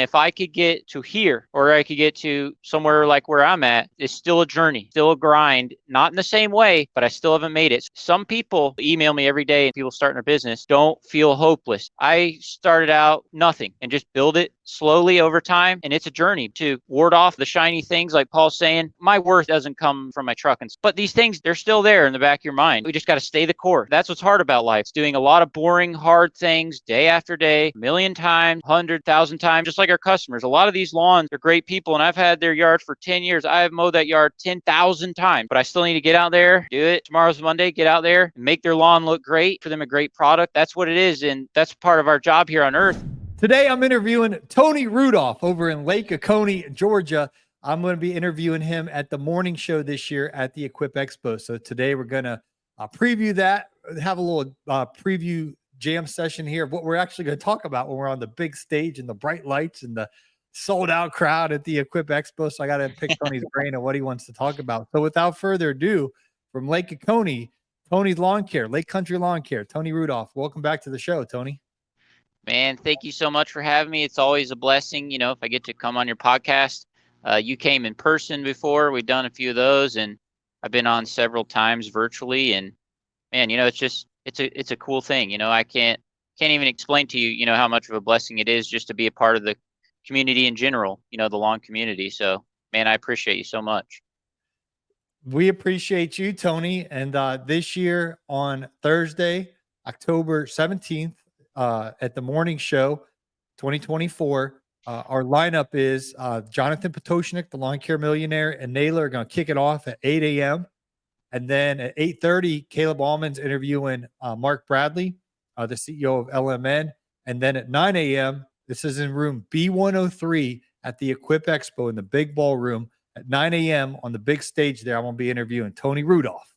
If I could get to here or I could get to somewhere like where I'm at, it's still a journey, still a grind, not in the same way, but I still haven't made it. Some people email me every day, people starting a business don't feel hopeless. I started out nothing and just build it slowly over time. And it's a journey to ward off the shiny things like Paul's saying. My worth doesn't come from my truck. But these things, they're still there in the back of your mind. We just got to stay the core. That's what's hard about life. It's doing a lot of boring, hard things day after day, a million times, 100,000 times, just like our customers. A lot of these lawns, they're great people, and I've had their yard for 10 years. I have mowed that yard 10,000 times, but I still need to get out there, do it. Tomorrow's Monday, get out there, and make their lawn look great, for them a great product. That's what it is, and that's part of our job here on earth. Today, I'm interviewing Tony Rudolph over in Lake Oconee, Georgia. I'm going to be interviewing him at the morning show this year at the Equip Expo. So today we're going to preview that, have a little preview jam session here of what we're actually going to talk about when we're on the big stage and the bright lights and the sold out crowd at the Equip Expo. So I got to pick Tony's brain on what he wants to talk about. So without further ado, from Lake Oconee, Tony's Lawn Care, Lake Country Lawn Care, Tony Rudolph. Welcome back to the show, Tony. Man, thank you so much for having me. It's always a blessing, if I get to come on your podcast. You came in person before. We've done a few of those, and I've been on several times virtually. And man, it's a cool thing. I can't even explain to you, how much of a blessing it is just to be a part of the community in general, the lawn community. So, man, I appreciate you so much. We appreciate you, Tony. And this year on Thursday, October 17th, at the morning show, 2024, our lineup is Jonathan Potoshnik, the Lawn Care Millionaire, and Naylor are going to kick it off at 8 a.m. And then at 8:30, Caleb Allman's interviewing Mark Bradley, the CEO of LMN. And then at 9 a.m., this is in room B103 at the Equip Expo in the big ballroom. At 9 a.m. on the big stage there, I'm going to be interviewing Tony Rudolph.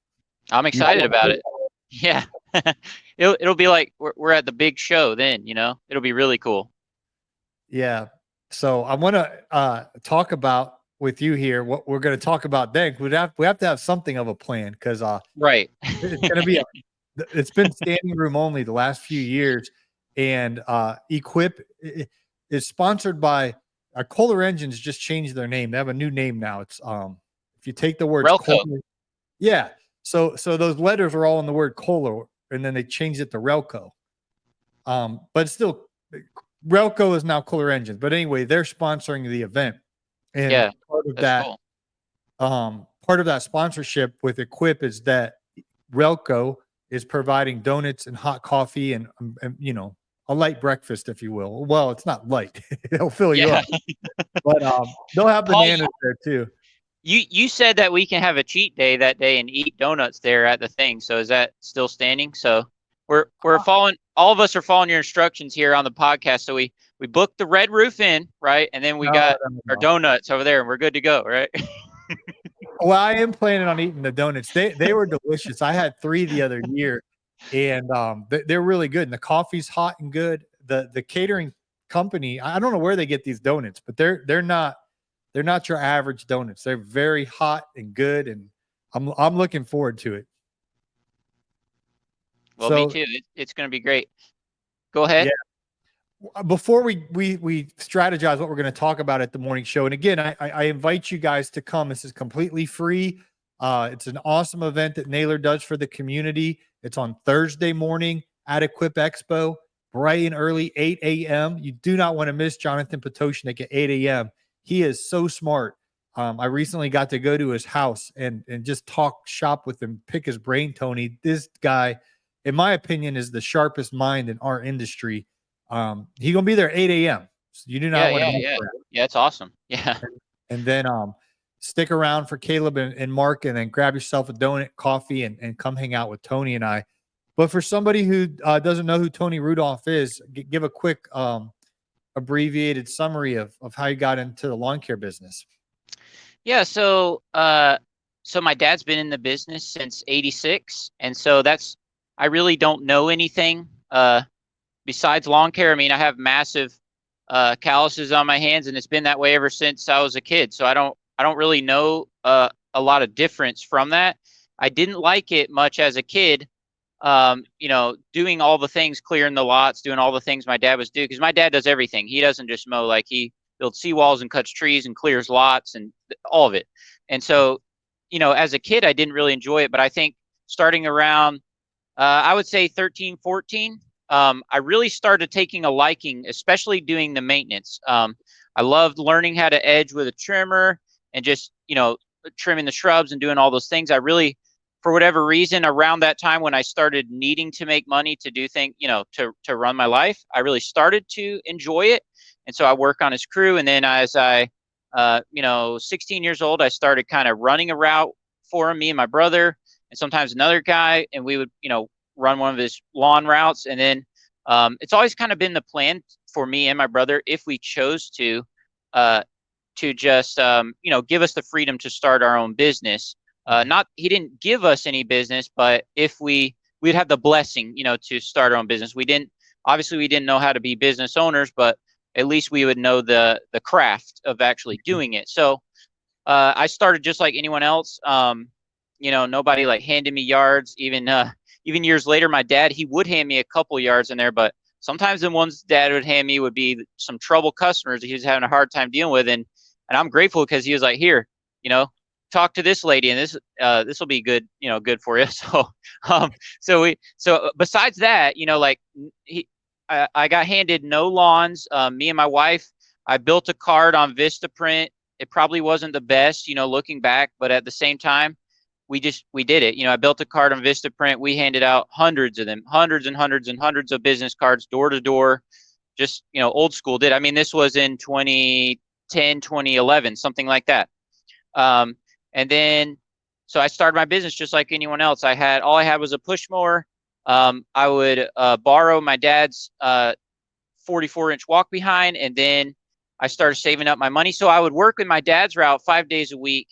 I'm excited about it. Yeah. It'll be like we're at the big show then, it'll be really cool. Yeah. So I want to talk about with you here what we're going to talk about then. We have to have something of a plan because right. It's going to be it's been standing room only the last few years, and Equip is sponsored by Kohler Engines. Just changed their name. They have a new name now. It's if you take the word Kohler, yeah. So those letters are all in the word Kohler, and then they changed it to Relco. But still, Relco is now Kohler Engines. But anyway, they're sponsoring the event, and yeah, part of that, cool. Part of that sponsorship with Equip is that Relco is providing donuts and hot coffee and a light breakfast, if you will. Well, it's not light; it'll fill you up. But they'll have bananas there too. You said that we can have a cheat day that day and eat donuts there at the thing. So is that still standing? So we're following. All of us are following your instructions here on the podcast. So we booked the Red Roof Inn, right? And then we got our donuts over there, and we're good to go, right? Well, I am planning on eating the donuts. They were delicious. I had 3 the other year, and they're really good. And the coffee's hot and good. The catering company, I don't know where they get these donuts, but they're not your average donuts. They're very hot and good, and I'm looking forward to it. Well, me too. It's going to be great. Go ahead. Yeah. Before we strategize what we're going to talk about at the morning show, and again, I invite you guys to come. This is completely free. It's an awesome event that Naylor does for the community. It's on Thursday morning at Equip Expo, bright and early, 8 a.m. You do not want to miss Jonathan Potoshnik at 8 a.m. He is so smart. I recently got to go to his house and just talk shop with him, pick his brain, Tony. This guy, in my opinion, is the sharpest mind in our industry. He's going to be there at 8 a.m. So you do not want to miss that. Yeah, it's awesome. Yeah. And then stick around for Caleb and Mark, and then grab yourself a donut, coffee, and come hang out with Tony and I. But for somebody who doesn't know who Tony Rudolph is, give a quick abbreviated summary of how you got into the lawn care business. Yeah. So my dad's been in the business since '86. And so I really don't know anything besides lawn care. I mean, I have massive calluses on my hands, and it's been that way ever since I was a kid. So I don't really know a lot of difference from that. I didn't like it much as a kid doing all the things, clearing the lots, doing all the things my dad was doing. Because my dad does everything. He doesn't just mow, like he builds seawalls and cuts trees and clears lots and all of it. And so, as a kid, I didn't really enjoy it. But I think starting around, I would say 13, 14, I really started taking a liking, especially doing the maintenance. I loved learning how to edge with a trimmer and just, trimming the shrubs and doing all those things. I really, for whatever reason, around that time when I started needing to make money to do things, to run my life, I really started to enjoy it. And so I work on his crew. And then as I, 16 years old, I started kind of running a route for him, me and my brother, and sometimes another guy, and we would, run one of his lawn routes. And then it's always kind of been the plan for me and my brother, if we chose to just, give us the freedom to start our own business. He didn't give us any business, but if we'd have the blessing, to start our own business. We didn't know how to be business owners, but at least we would know the craft of actually doing it. So I started just like anyone else. Nobody like handed me yards. Even years later, my dad, he would hand me a couple yards in there, but sometimes the ones Dad would hand me would be some trouble customers that he was having a hard time dealing with. And I'm grateful because he was like, here, talk to this lady and this will be good, good for you. So besides that, I got handed no lawns. Me and my wife, I built a card on Vistaprint. It probably wasn't the best, looking back, but at the same time, we did it. I built a card on Vistaprint. We handed out hundreds of them, hundreds and hundreds and hundreds of business cards, door to door, just, old school did. I mean, this was in 2010, 2011, something like that. And then, so I started my business just like anyone else. All I had was a push mower. I would borrow my dad's 44-inch walk behind, and then I started saving up my money. So I would work in my dad's route 5 days a week.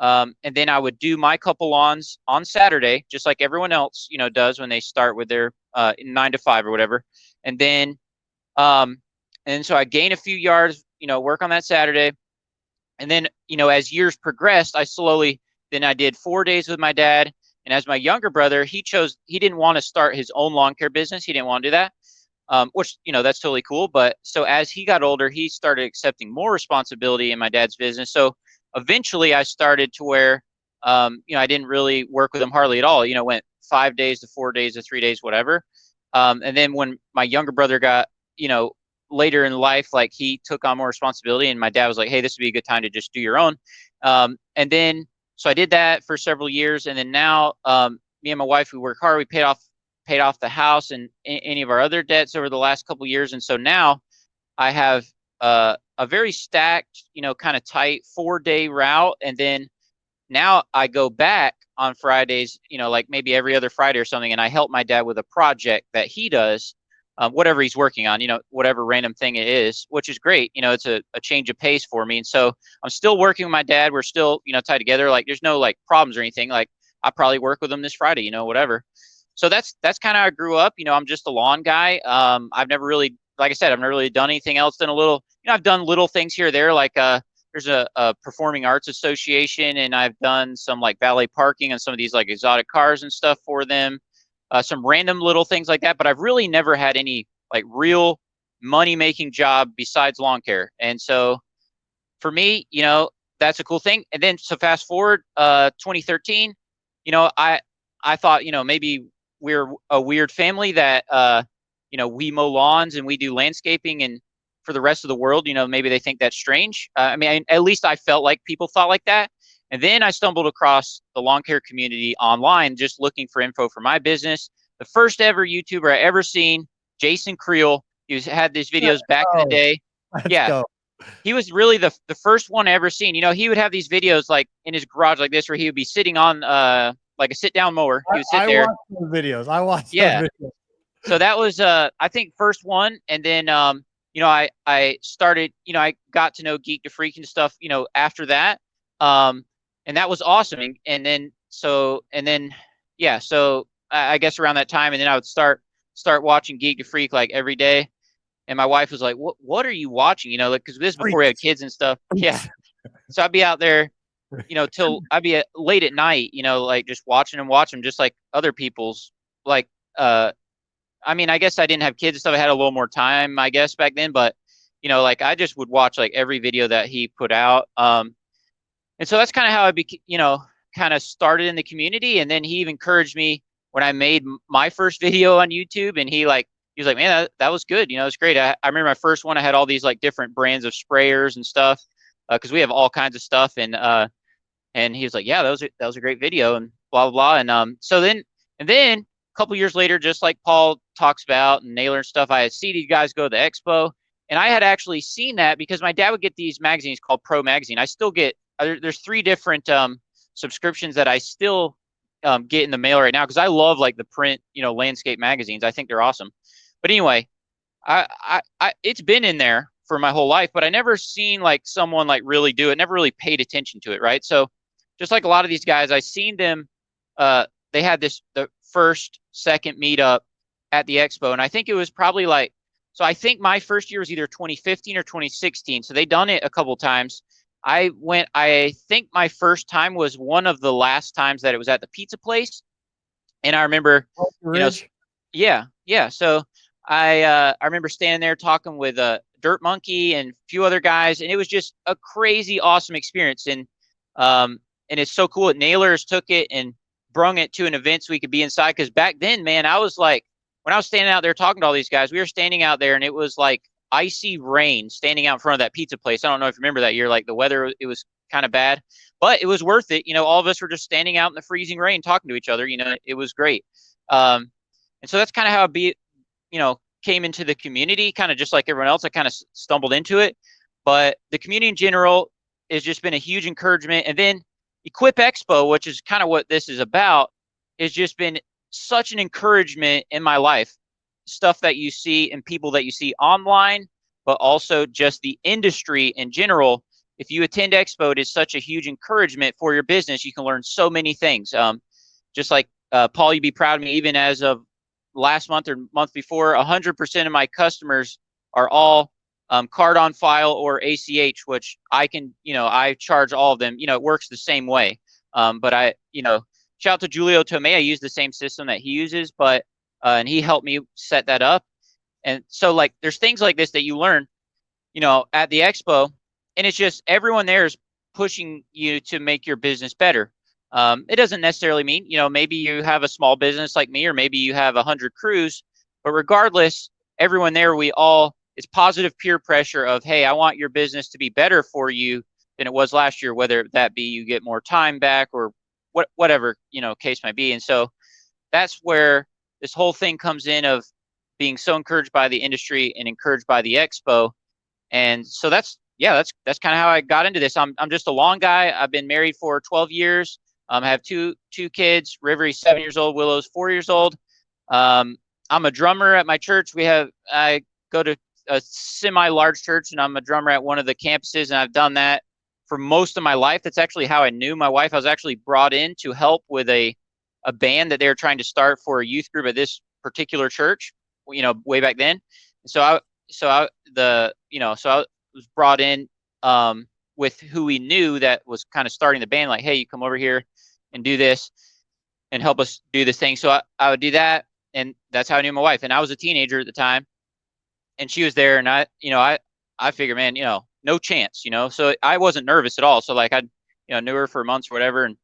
And then I would do my couple lawns on Saturday, just like everyone else, does when they start with their 9 to 5 or whatever. And then, so I gain a few yards, work on that Saturday. And then, as years progressed, then I did 4 days with my dad. And as my younger brother, he didn't want to start his own lawn care business. He didn't want to do that, which, that's totally cool. But so as he got older, he started accepting more responsibility in my dad's business. So eventually I started to where, I didn't really work with him hardly at all, went 5 days to 4 days to 3 days, whatever. And then when my younger brother got, later in life, like he took on more responsibility and my dad was like, hey, this would be a good time to just do your own. And then, so I did that for several years. And then now, me and my wife, we work hard. We paid off the house and any of our other debts over the last couple of years. And so now I have, a very stacked, kind of tight 4-day route. And then now I go back on Fridays, like maybe every other Friday or something. And I help my dad with a project that he does, whatever he's working on, whatever random thing it is, which is great. It's a change of pace for me. And so I'm still working with my dad. We're still, tied together. Like there's no like problems or anything. Like I probably work with him this Friday, whatever. So that's kind of how I grew up. I'm just a lawn guy. I've never really, like I said, I've never really done anything else. Done a little, I've done little things here or there, like there's a performing arts association, and I've done some like valet parking on some of these like exotic cars and stuff for them, some random little things like that. But I've really never had any like real money making job besides lawn care. And so for me, that's a cool thing. And then so fast forward 2013, I thought, maybe we're a weird family that we mow lawns and we do landscaping, and for the rest of the world, maybe they think that's strange. At least I felt like people thought like that. And then I stumbled across the lawn care community online, just looking for info for my business. The first ever YouTuber I ever seen, Jason Creel. He had these videos back in the day. Yeah. He was really the first one I ever seen. He would have these videos like in his garage like this, where he would be sitting on like a sit down mower. He would sit there. I watched those videos. Those videos. So that was I think first one. And then I started, I got to know Geek to Freak and stuff, after that. And that was awesome. And then I guess around that time, and then I would start watching Geek to Freak like every day. And my wife was like, what are you watching? Because this is before we had kids and stuff. Yeah. So I'd be out there, till I'd be late at night, like just watching them, just like other people's like, I mean, I guess I didn't have kids and stuff. I had a little more time, I guess, back then, but like I just would watch like every video that he put out. And so that's kind of how I became, kind of started in the community. And then he even encouraged me when I made my first video on YouTube, and he was like, man, that was good. It's great. I remember my first one, I had all these like different brands of sprayers and stuff, because we have all kinds of stuff. And he was like, yeah, that was a great video, and blah, blah, blah. And then a couple years later, just like Paul talks about and Naylor and stuff, I had seen these guys go to the expo, and I had actually seen that because my dad would get these magazines called Pro Magazine. I still get, there's three different subscriptions that I still get in the mail right now because I love like the print, landscape magazines. I think they're awesome. But anyway, it's been in there for my whole life, but I never seen like someone like really do it. Never really paid attention to it, right? So just like a lot of these guys, I seen them. They had the first, second meetup at the expo, and I think it was probably like, so I think my first year was either 2015 or 2016. So they done it a couple times. I think my first time was one of the last times that it was at the pizza place. And I remember, yeah, yeah. So I remember standing there talking with Dirt Monkey and a few other guys, and it was just a crazy, awesome experience. And it's so cool that Nailers took it and brung it to an event so we could be inside. Because back then, man, I was like, when I was standing out there talking to all these guys, we were standing out there, and it was like icy rain standing out in front of that pizza place. I don't know if you remember that year, like the weather, it was kind of bad, but it was worth it. All of us were just standing out in the freezing rain talking to each other. It was great. And so that's kind of how came into the community, kind of just like everyone else. I kind of stumbled into it, but the community in general has just been a huge encouragement. And then Equip Expo, which is kind of what this is about, has just been such an encouragement in my life. Stuff that you see and people that you see online, but also just the industry in general. If you attend Expo, it is such a huge encouragement for your business. You can learn so many things. Just like Paul, you'd be proud of me, even as of last month or month before, 100% of my customers are all card on file or ACH, which I can, I charge all of them. It works the same way. But shout out to Julio Tomei. I use the same system that he uses, but and he helped me set that up. And so like there's things like this that you learn, at the expo, and it's just everyone there is pushing you to make your business better. It doesn't necessarily mean, maybe you have a small business like me, or maybe you have 100 crews, but regardless, everyone there, it's positive peer pressure of, hey, I want your business to be better for you than it was last year, whether that be you get more time back or whatever, case might be. And so that's where this whole thing comes in of being so encouraged by the industry and encouraged by the expo. And so that's kind of how I got into this. I'm just a long guy. I've been married for 12 years. I have two kids. Rivery's 7 years old. Willow's 4 years old. I'm a drummer at my church. I go to a semi-large church, and I'm a drummer at one of the campuses, and I've done that for most of my life. That's actually how I knew my wife. I was actually brought in to help with a band that they were trying to start for a youth group at this particular church, way back then. So I was brought in with who we knew that was kind of starting the band, like, hey, you come over here and do this and help us do this thing. So I would do that, and that's how I knew my wife. And I was a teenager at the time, and she was there, and I figured, man, no chance, so I wasn't nervous at all. So like I knew her for months or whatever, and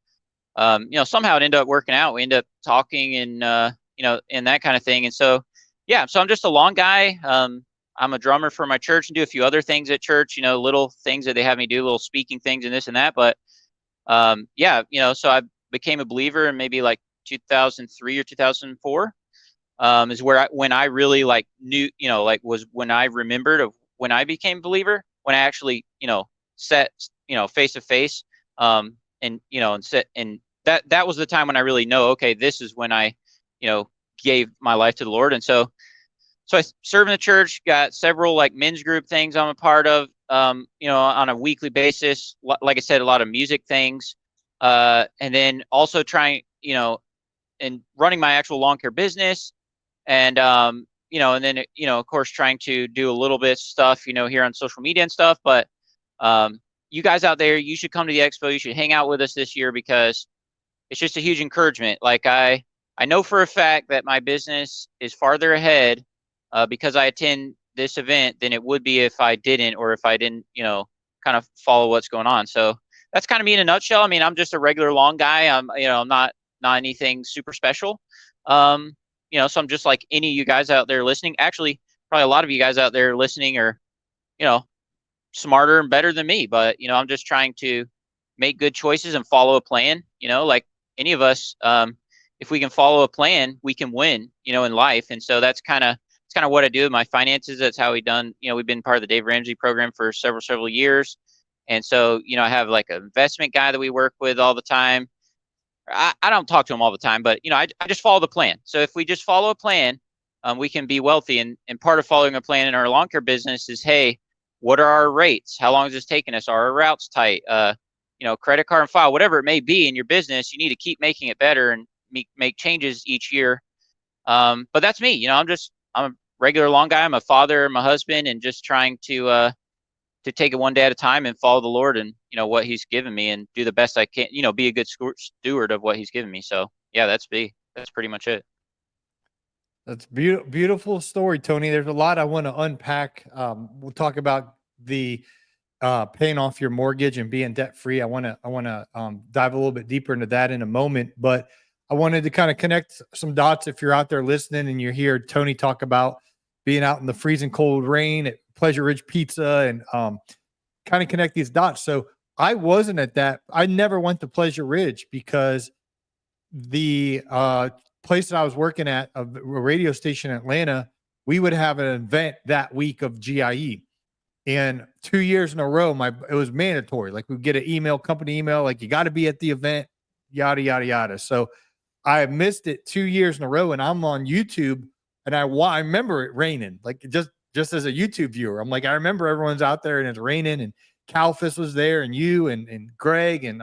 somehow it ended up working out. We ended up talking and, and that kind of thing. And so, yeah, so I'm just a long guy. I'm a drummer for my church and do a few other things at church, little things that they have me do, little speaking things and this and that. But, so I became a believer in maybe like 2003 or 2004, is when I really like knew, was when I remembered of when I became a believer, when I actually, sat, face to face, and that was the time when I really know, okay, this is when I, gave my life to the Lord. And so I serve in the church, got several like men's group things I'm a part of, on a weekly basis. Like I said, a lot of music things, and then also trying, and running my actual lawn care business, and and then of course trying to do a little bit of stuff, here on social media and stuff. But you guys out there, you should come to the expo. You should hang out with us this year because it's just a huge encouragement. Like I I know for a fact that my business is farther ahead because I attend this event than it would be if I didn't, or if I didn't, kind of follow what's going on. So that's kind of me in a nutshell. I mean, I'm just a regular long guy. I'm not anything super special. So I'm just like any of you guys out there listening. Actually, probably a lot of you guys out there listening are, you know, smarter and better than me. But I'm just trying to make good choices and follow a plan. Like any of us, if we can follow a plan, we can win. In life. And so that's kind of what I do with my finances. That's how we've been part of the Dave Ramsey program for several years. And so, I have like an investment guy that we work with all the time. I don't talk to him all the time, but I just follow the plan. So if we just follow a plan, we can be wealthy. And part of following a plan in our lawn care business is, hey, what are our rates? How long is this taking us? Are our routes tight? Credit card and file, whatever it may be in your business, you need to keep making it better and make changes each year. But that's me. I'm a regular lawn guy. I'm a father, I'm a husband, and just trying to take it one day at a time and follow the Lord and what He's given me and do the best I can. Be a good steward of what He's given me. So yeah, that's pretty much it. That's beautiful story, Tony. There's a lot I want to unpack. We'll talk about the paying off your mortgage and being debt free. I want to dive a little bit deeper into that in a moment, but I wanted to kind of connect some dots. If you're out there listening and you hear Tony talk about being out in the freezing cold rain at Pleasure Ridge Pizza and kind of connect these dots. So I wasn't at that. I never went to Pleasure Ridge because the place that I was working at, a radio station in Atlanta, we would have an event that week of GIE. And 2 years in a row, it was mandatory. Like we'd get an company email, like you got to be at the event, yada, yada, yada. So I missed it 2 years in a row, and I'm on YouTube, and I remember it raining, like just as a YouTube viewer. I'm like, I remember everyone's out there and it's raining, and Calfus was there, and you and Greg and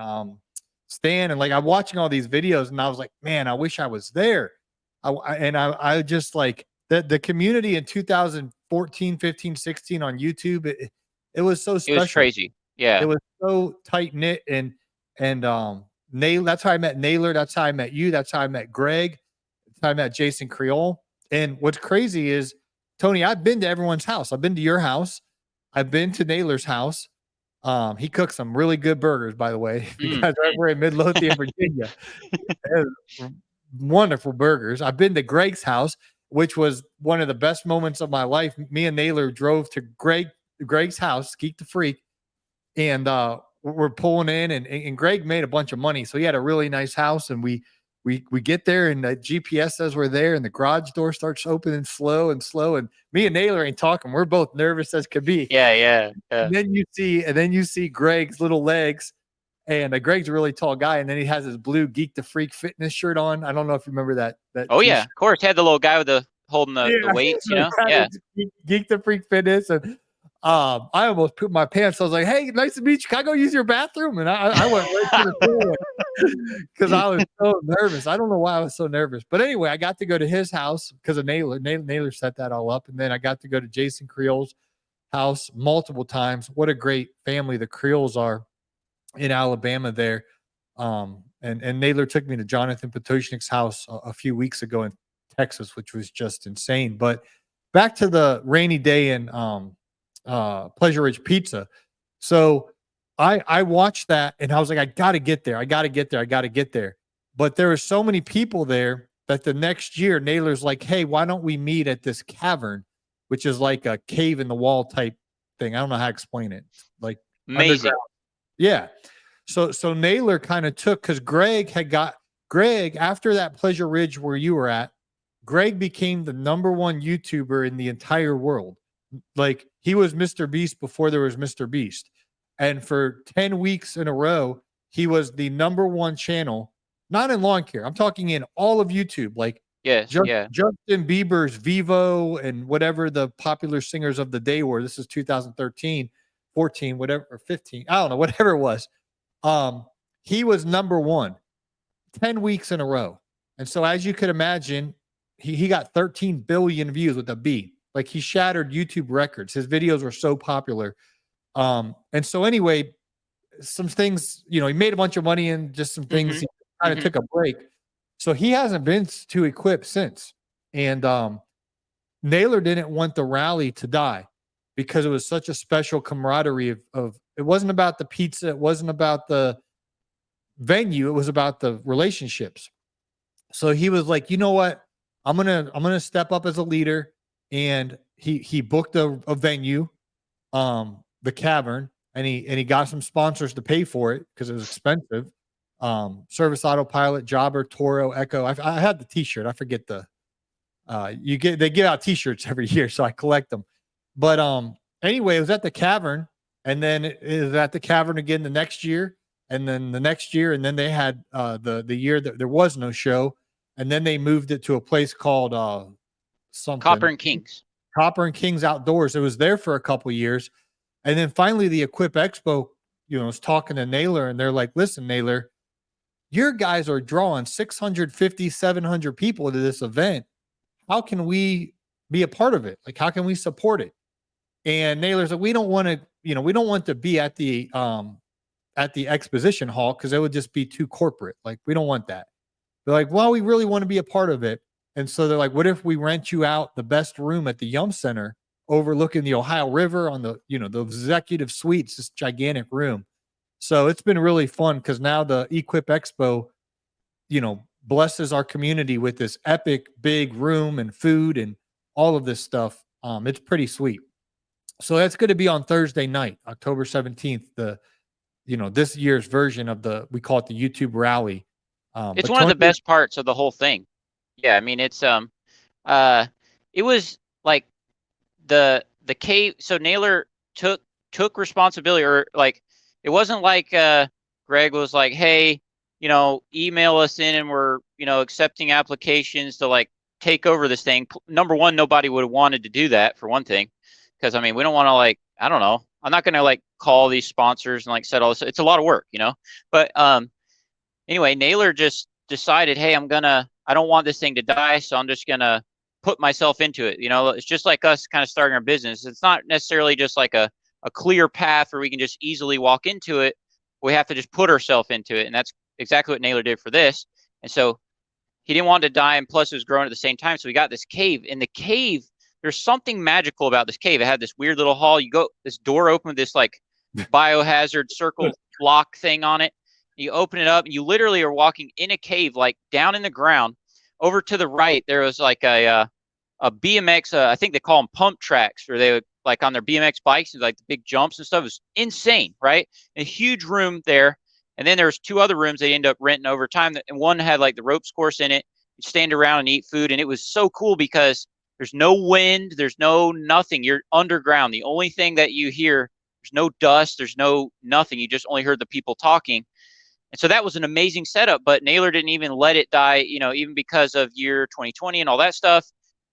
Stan, and like I'm watching all these videos, and I was like, man, I wish I was there. I just like the community in 2014, 15, 16 on YouTube. It was so special. It was crazy. Yeah, it was so tight knit, and that's how I met Naylor. That's how I met you. That's how I met Greg. That's how I met Jason Creole. And what's crazy is, Tony, I've been to everyone's house. I've been to your house. I've been to Naylor's house. He cooks some really good burgers, by the way. You guys we're in Midlothian, Virginia. Wonderful burgers. I've been to Greg's house, which was one of the best moments of my life. Me and Naylor drove to Greg's house, Geek the Freak, and we're pulling in, and Greg made a bunch of money, so he had a really nice house. And we get there, and the GPS says we're there, and the garage door starts opening slow, and me and Naylor ain't talking. We're both nervous as could be. Yeah. And then you see Greg's little legs, and Greg's a really tall guy, and then he has his blue Geek the Freak fitness shirt on. I don't know if you remember that. Oh t-shirt. Yeah, of course. He had the little guy with holding the weights, Yeah. Geek the Freak fitness, and I almost pooped my pants. I was like, "Hey, nice to meet you. Can I go use your bathroom?" And I went right to the toilet because I was so nervous. I don't know why I was so nervous, but anyway, I got to go to his house because of Naylor. Naylor set that all up, and then I got to go to Jason Creole's house multiple times. What a great family the Creoles are in Alabama there. And Naylor took me to Jonathan Potoshnik's house a few weeks ago in Texas, which was just insane. But back to the rainy day in Pleasure Ridge Pizza. So I watched that, and I was like, I got to get there. But there were so many people there that the next year Naylor's like, hey, why don't we meet at this cavern, which is like a cave in the wall type thing. I don't know how to explain it. Like amazing. Yeah. So Naylor kind of took, because Greg after that Pleasure Ridge where you were at, Greg became the #1 YouTuber in the entire world. Like he was Mr. Beast before there was Mr. Beast. And for 10 weeks in a row, he was the #1 channel, not in lawn care. I'm talking in all of YouTube. Like Justin Bieber's Vivo and whatever the popular singers of the day were. This is 2013, 14, whatever, or 15. I don't know, whatever it was. He was #1 10 weeks in a row. And so as you could imagine, he got 13 billion views with a B. Like he shattered YouTube records. His videos were so popular. And so anyway, some things, he made a bunch of money and just some things he kind of took a break. So he hasn't been to Equip since. And Naylor didn't want the rally to die because it was such a special camaraderie of it wasn't about the pizza, it wasn't about the venue, it was about the relationships. So he was like, you know what? I'm gonna step up as a leader. And he booked a venue, the Cavern, and he got some sponsors to pay for it because it was expensive. Service Autopilot, Jobber, Toro, Echo. I had the t-shirt. I forget the they give out t-shirts every year, so I collect them. But anyway, it was at the Cavern, and then it was at the Cavern again the next year, and then the next year, and then they had the year that there was no show, and then they moved it to a place called something Copper and Kings. Copper and Kings Outdoors. It was there for a couple years, and then finally the Equip Expo, was talking to Naylor, and they're like, "Listen, Naylor, your guys are drawing 650, 700 people to this event. How can we be a part of it? Like, how can we support it?" And Naylor's like, we don't want to be at the exposition hall because it would just be too corporate. Like, we don't want that. They're like, well, we really want to be a part of it. And so they're like, what if we rent you out the best room at the Yum Center overlooking the Ohio River on the executive suites, this gigantic room. So it's been really fun because now the Equip Expo, blesses our community with this epic big room and food and all of this stuff. It's pretty sweet. So that's going to be on Thursday night, October 17th, this year's version of we call it the YouTube rally. It's one of the best parts of the whole thing. Yeah. I mean, it's, it was like the cave. So Naylor took responsibility, or like, it wasn't like, Greg was like, hey, email us in and we're, accepting applications to like take over this thing. Number one, nobody would have wanted to do that, for one thing. Cause I mean, we don't want to, like, I don't know. I'm not going to like call these sponsors and like set all this. It's a lot of work, but, anyway, Naylor just decided, hey, I don't want this thing to die. So I'm just going to put myself into it. It's just like us kind of starting our business. It's not necessarily just like a clear path where we can just easily walk into it. We have to just put ourselves into it. And that's exactly what Naylor did for this. And so he didn't want to die. And plus it was growing at the same time. So we got this cave. In the cave, there's something magical about this cave. It had this weird little hall. This door open with this like biohazard circle lock thing on it. You open it up and you literally are walking in a cave, like down in the ground. Over to the right, there was like a BMX, I think they call them pump tracks, where they would, like, on their BMX bikes, and like the big jumps and stuff. It was insane, right? A huge room there. And then there's two other rooms they end up renting over time. And one had like the ropes course in it. You stand around and eat food. And it was so cool because there's no wind, there's no nothing. You're underground. The only thing that you hear, there's no dust, there's no nothing. You just only heard the people talking. And so that was an amazing setup, but Naylor didn't even let it die, even because of year 2020 and all that stuff.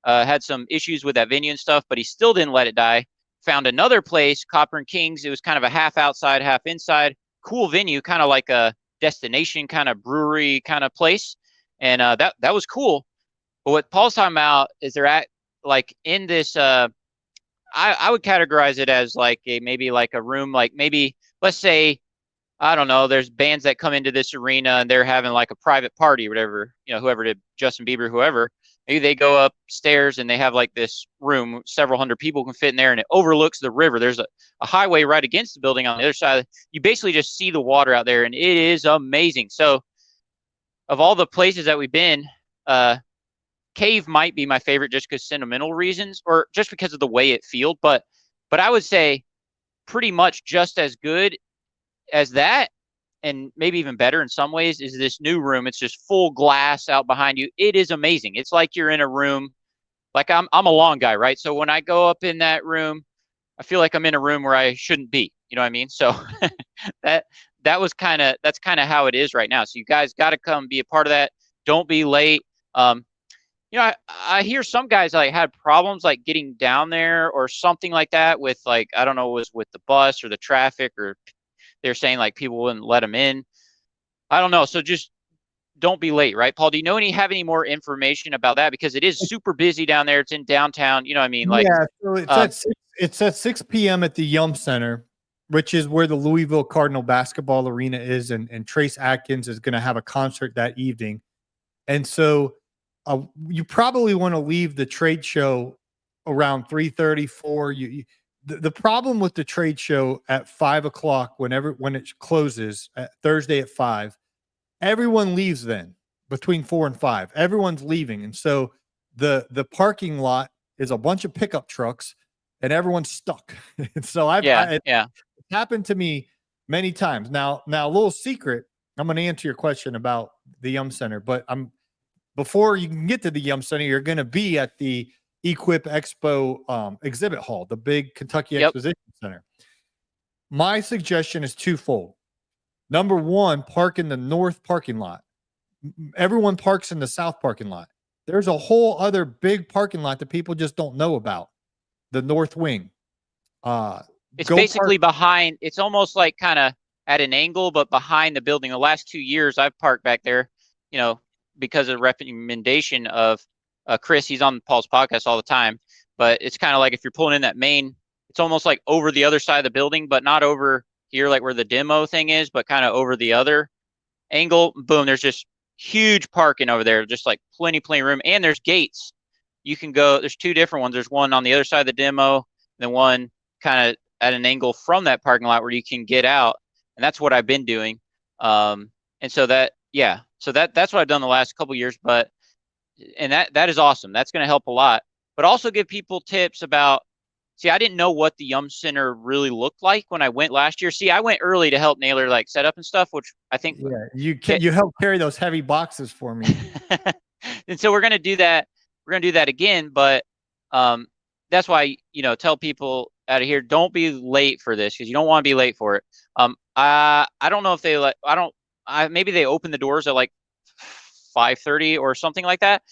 Had some issues with that venue and stuff, but he still didn't let it die. Found another place, Copper and Kings. It was kind of a half outside, half inside. Cool venue, kind of like a destination kind of brewery kind of place. And that was cool. But what Paul's talking about is they're at, like, in this, I would categorize it as like maybe like a room, like maybe, let's say, I don't know, there's bands that come into this arena and they're having like a private party or whatever, whoever did, Justin Bieber, whoever. Maybe they go upstairs and they have like this room, several hundred people can fit in there, and it overlooks the river. There's a highway right against the building on the other side. You basically just see the water out there, and it is amazing. So of all the places that we've been, Cave might be my favorite just because sentimental reasons, or just because of the way it feels. But I would say pretty much just as good as that, and maybe even better in some ways, is this new room. It's just full glass out behind you. It is amazing. It's like you're in a room, like I'm a lawn guy, right? So when I go up in that room, I feel like I'm in a room where I shouldn't be. You know what I mean? So that's kind of how it is right now. So you guys got to come be a part of that. Don't be late. I hear some guys like had problems like getting down there or something like that with, like, I don't know, it was with the bus or the traffic, or they're saying like people wouldn't let them in. I don't know. So just don't be late, right, Paul? Do you have any more information about that? Because it is super busy down there. It's in downtown. You know what I mean? Like, yeah. So it's at 6 p.m. at the Yum Center, which is where the Louisville Cardinal basketball arena is, and Trace Atkins is going to have a concert that evening. And so you probably want to leave the trade show around 3:30, 4. The problem with the trade show at 5 o'clock, when it closes Thursday at 5, everyone leaves then between 4 and 5. Everyone's leaving. And so the parking lot is a bunch of pickup trucks and everyone's stuck. And so it happened to me many times. Now a little secret, I'm going to answer your question about the Yum Center, but before you can get to the Yum Center, you're going to be at the Equip Expo exhibit hall, the big Kentucky Exposition Center. My suggestion is twofold. Number one, park in the north parking lot. Everyone parks in the south parking lot. There's a whole other big parking lot that people just don't know about, the north wing. It's basically behind. It's almost like kind of at an angle, but behind the building. The last 2 years, I've parked back there, because of the recommendation of Chris. He's on Paul's podcast all the time. But it's kind of like if you're pulling in that main, it's almost like over the other side of the building, but not over here, like where the demo thing is, but kind of over the other angle. Boom, there's just huge parking over there, just like plenty room. And there's gates. You can go, there's two different ones. There's one on the other side of the demo, and then one kind of at an angle from that parking lot where you can get out. And that's what I've been doing. And so that's what I've done the last couple of years. And that is awesome. That's going to help a lot. But also give people tips about, I didn't know what the Yum Center really looked like when I went last year. I went early to help Naylor like set up and stuff, which I think you helped carry those heavy boxes for me. And so we're going to do that. We're going to do that again. But that's why, tell people out of here, don't be late for this, because you don't want to be late for it. I don't know if they maybe they open the doors at like 5:30 or something like that.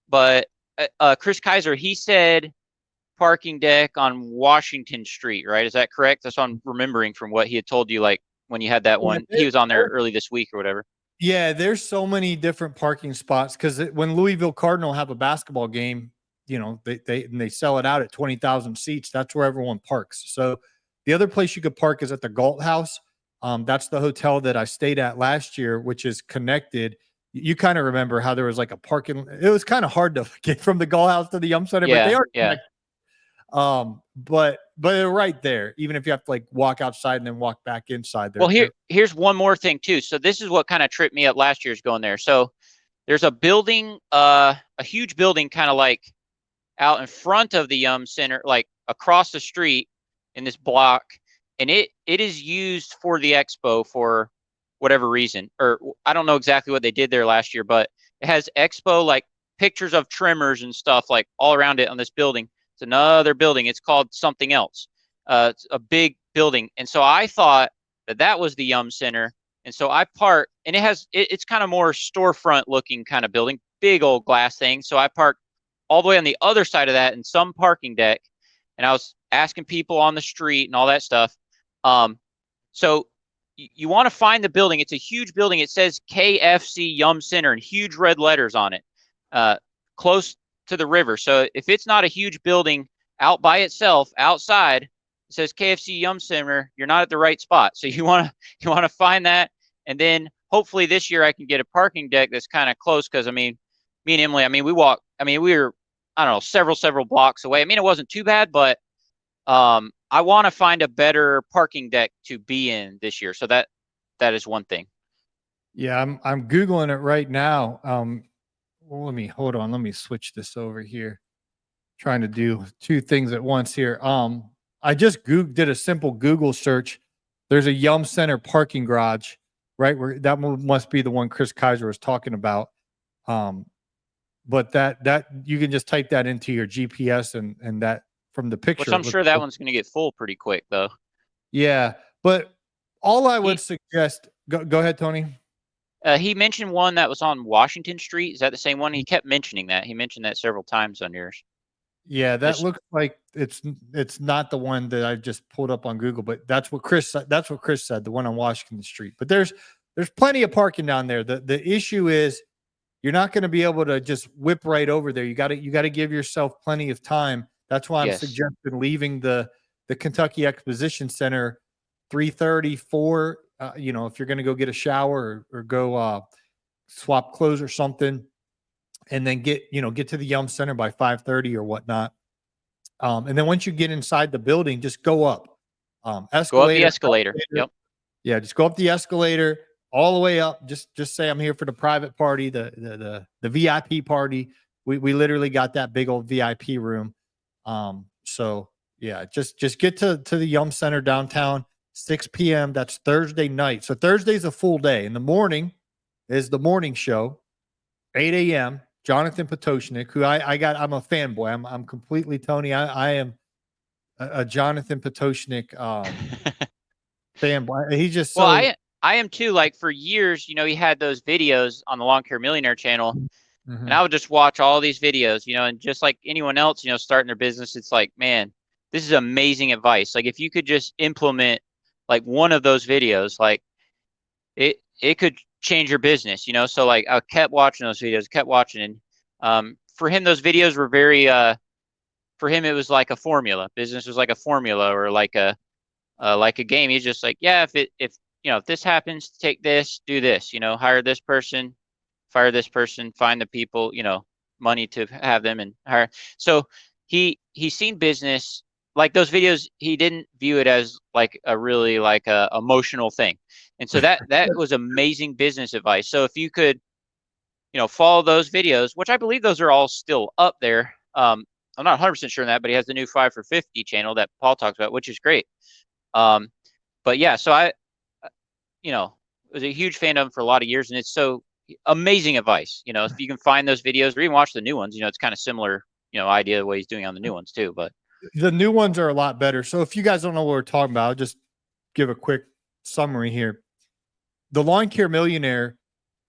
But Chris Kaiser, he said parking deck on Washington Street, right? Is that correct? That's what I'm remembering from what he had told you, like when you had that one. He was on there early this week or whatever. Yeah, there's so many different parking spots, because when Louisville Cardinal have a basketball game, they sell it out at 20,000 seats. That's where everyone parks. So the other place you could park is at the Galt House. That's the hotel that I stayed at last year, which is connected. You kind of remember how there was like a parking. It was kind of hard to get from the Galt House to the Yum Center, but they are connected. But they're right there, even if you have to like walk outside and then walk back inside there. Well, here's one more thing too. So this is what kind of tripped me up last year's going there. So there's a building, a huge building kind of like out in front of the Yum Center, like across the street in this block. And it is used for the expo for whatever reason, or I don't know exactly what they did there last year, but it has expo, like pictures of trimmers and stuff like all around it on this building. It's another building. It's called something else. It's a big building. And so I thought that was the Yum Center. And so I parked, and it's kind of more storefront looking kind of building, big old glass thing. So I parked all the way on the other side of that in some parking deck. And I was asking people on the street and all that stuff. So you want to find the building. It's a huge building. It says KFC Yum Center in huge red letters on it, close to the river. So if it's not a huge building out by itself, outside, it says KFC Yum Center, you're not at the right spot. So you want to find that. And then hopefully this year I can get a parking deck that's kind of close. Cause me and Emily, we walked, we were, I don't know, several blocks away. It wasn't too bad, but I want to find a better parking deck to be in this year. So that is one thing. Yeah, I'm Googling it right now. Well, hold on. Let me switch this over here. Trying to do two things at once here. I just did a simple Google search. There's a Yum Center parking garage, right? Where that must be the one Chris Kaiser was talking about. But that you can just type that into your GPS and that from the picture. Which I'm sure that one's going to get full pretty quick, though. Yeah, but all I would suggest. Go ahead, Tony. He mentioned one that was on Washington Street. Is that the same one? He kept mentioning that. He mentioned that several times on yours. Yeah, that looks like it's not the one that I just pulled up on Google, but that's what Chris said, the one on Washington Street. But there's plenty of parking down there. The issue is you're not going to be able to just whip right over there. You got to give yourself plenty of time. That's why I'm suggesting leaving the Kentucky Exposition Center 3:30, 4. If you're going to go get a shower or go swap clothes or something, and then get to the Yum Center by 5:30 or whatnot. And then once you get inside the building, just go up. Go up the Escalator. escalator. Yep. Yeah, just go up the escalator all the way up. Just say I'm here for the private party, the VIP party. We literally got that big old VIP room. So yeah, just get to the Yum Center downtown, 6 p.m. That's Thursday night. So Thursday's a full day. In the morning is the morning show, 8 a.m. Jonathan Potoshnik, who I'm a fanboy. I'm completely Tony. I am a Jonathan Potoshnik fanboy. He's just so. Well, I am too. Like for years, he had those videos on the Lawn Care Millionaire channel, and I would just watch all these videos, and just like anyone else, starting their business, it's like, man, this is amazing advice. Like if you could just implement like one of those videos, like it could change your business, So like I kept watching those videos, kept watching, and for him, those videos were very. For him, it was like a formula. Business was like a formula, or like a game. He's just like, yeah, if this happens, take this, do this, hire this person, fire this person, find the people, money to have them and hire. So he's seen business like those videos. He didn't view it as like a really like a emotional thing. And so that was amazing business advice. So if you could, follow those videos, which I believe those are all still up there. I'm not 100% sure on that, but he has the new 5 for 50 channel that Paul talks about, which is great. But yeah, so I was a huge fan of him for a lot of years, and it's so amazing advice. If you can find those videos or even watch the new ones, it's kind of similar, idea the way he's doing on the new ones too. But the new ones are a lot better. So if you guys don't know what we're talking about, I'll just give a quick summary here. The Lawn Care Millionaire,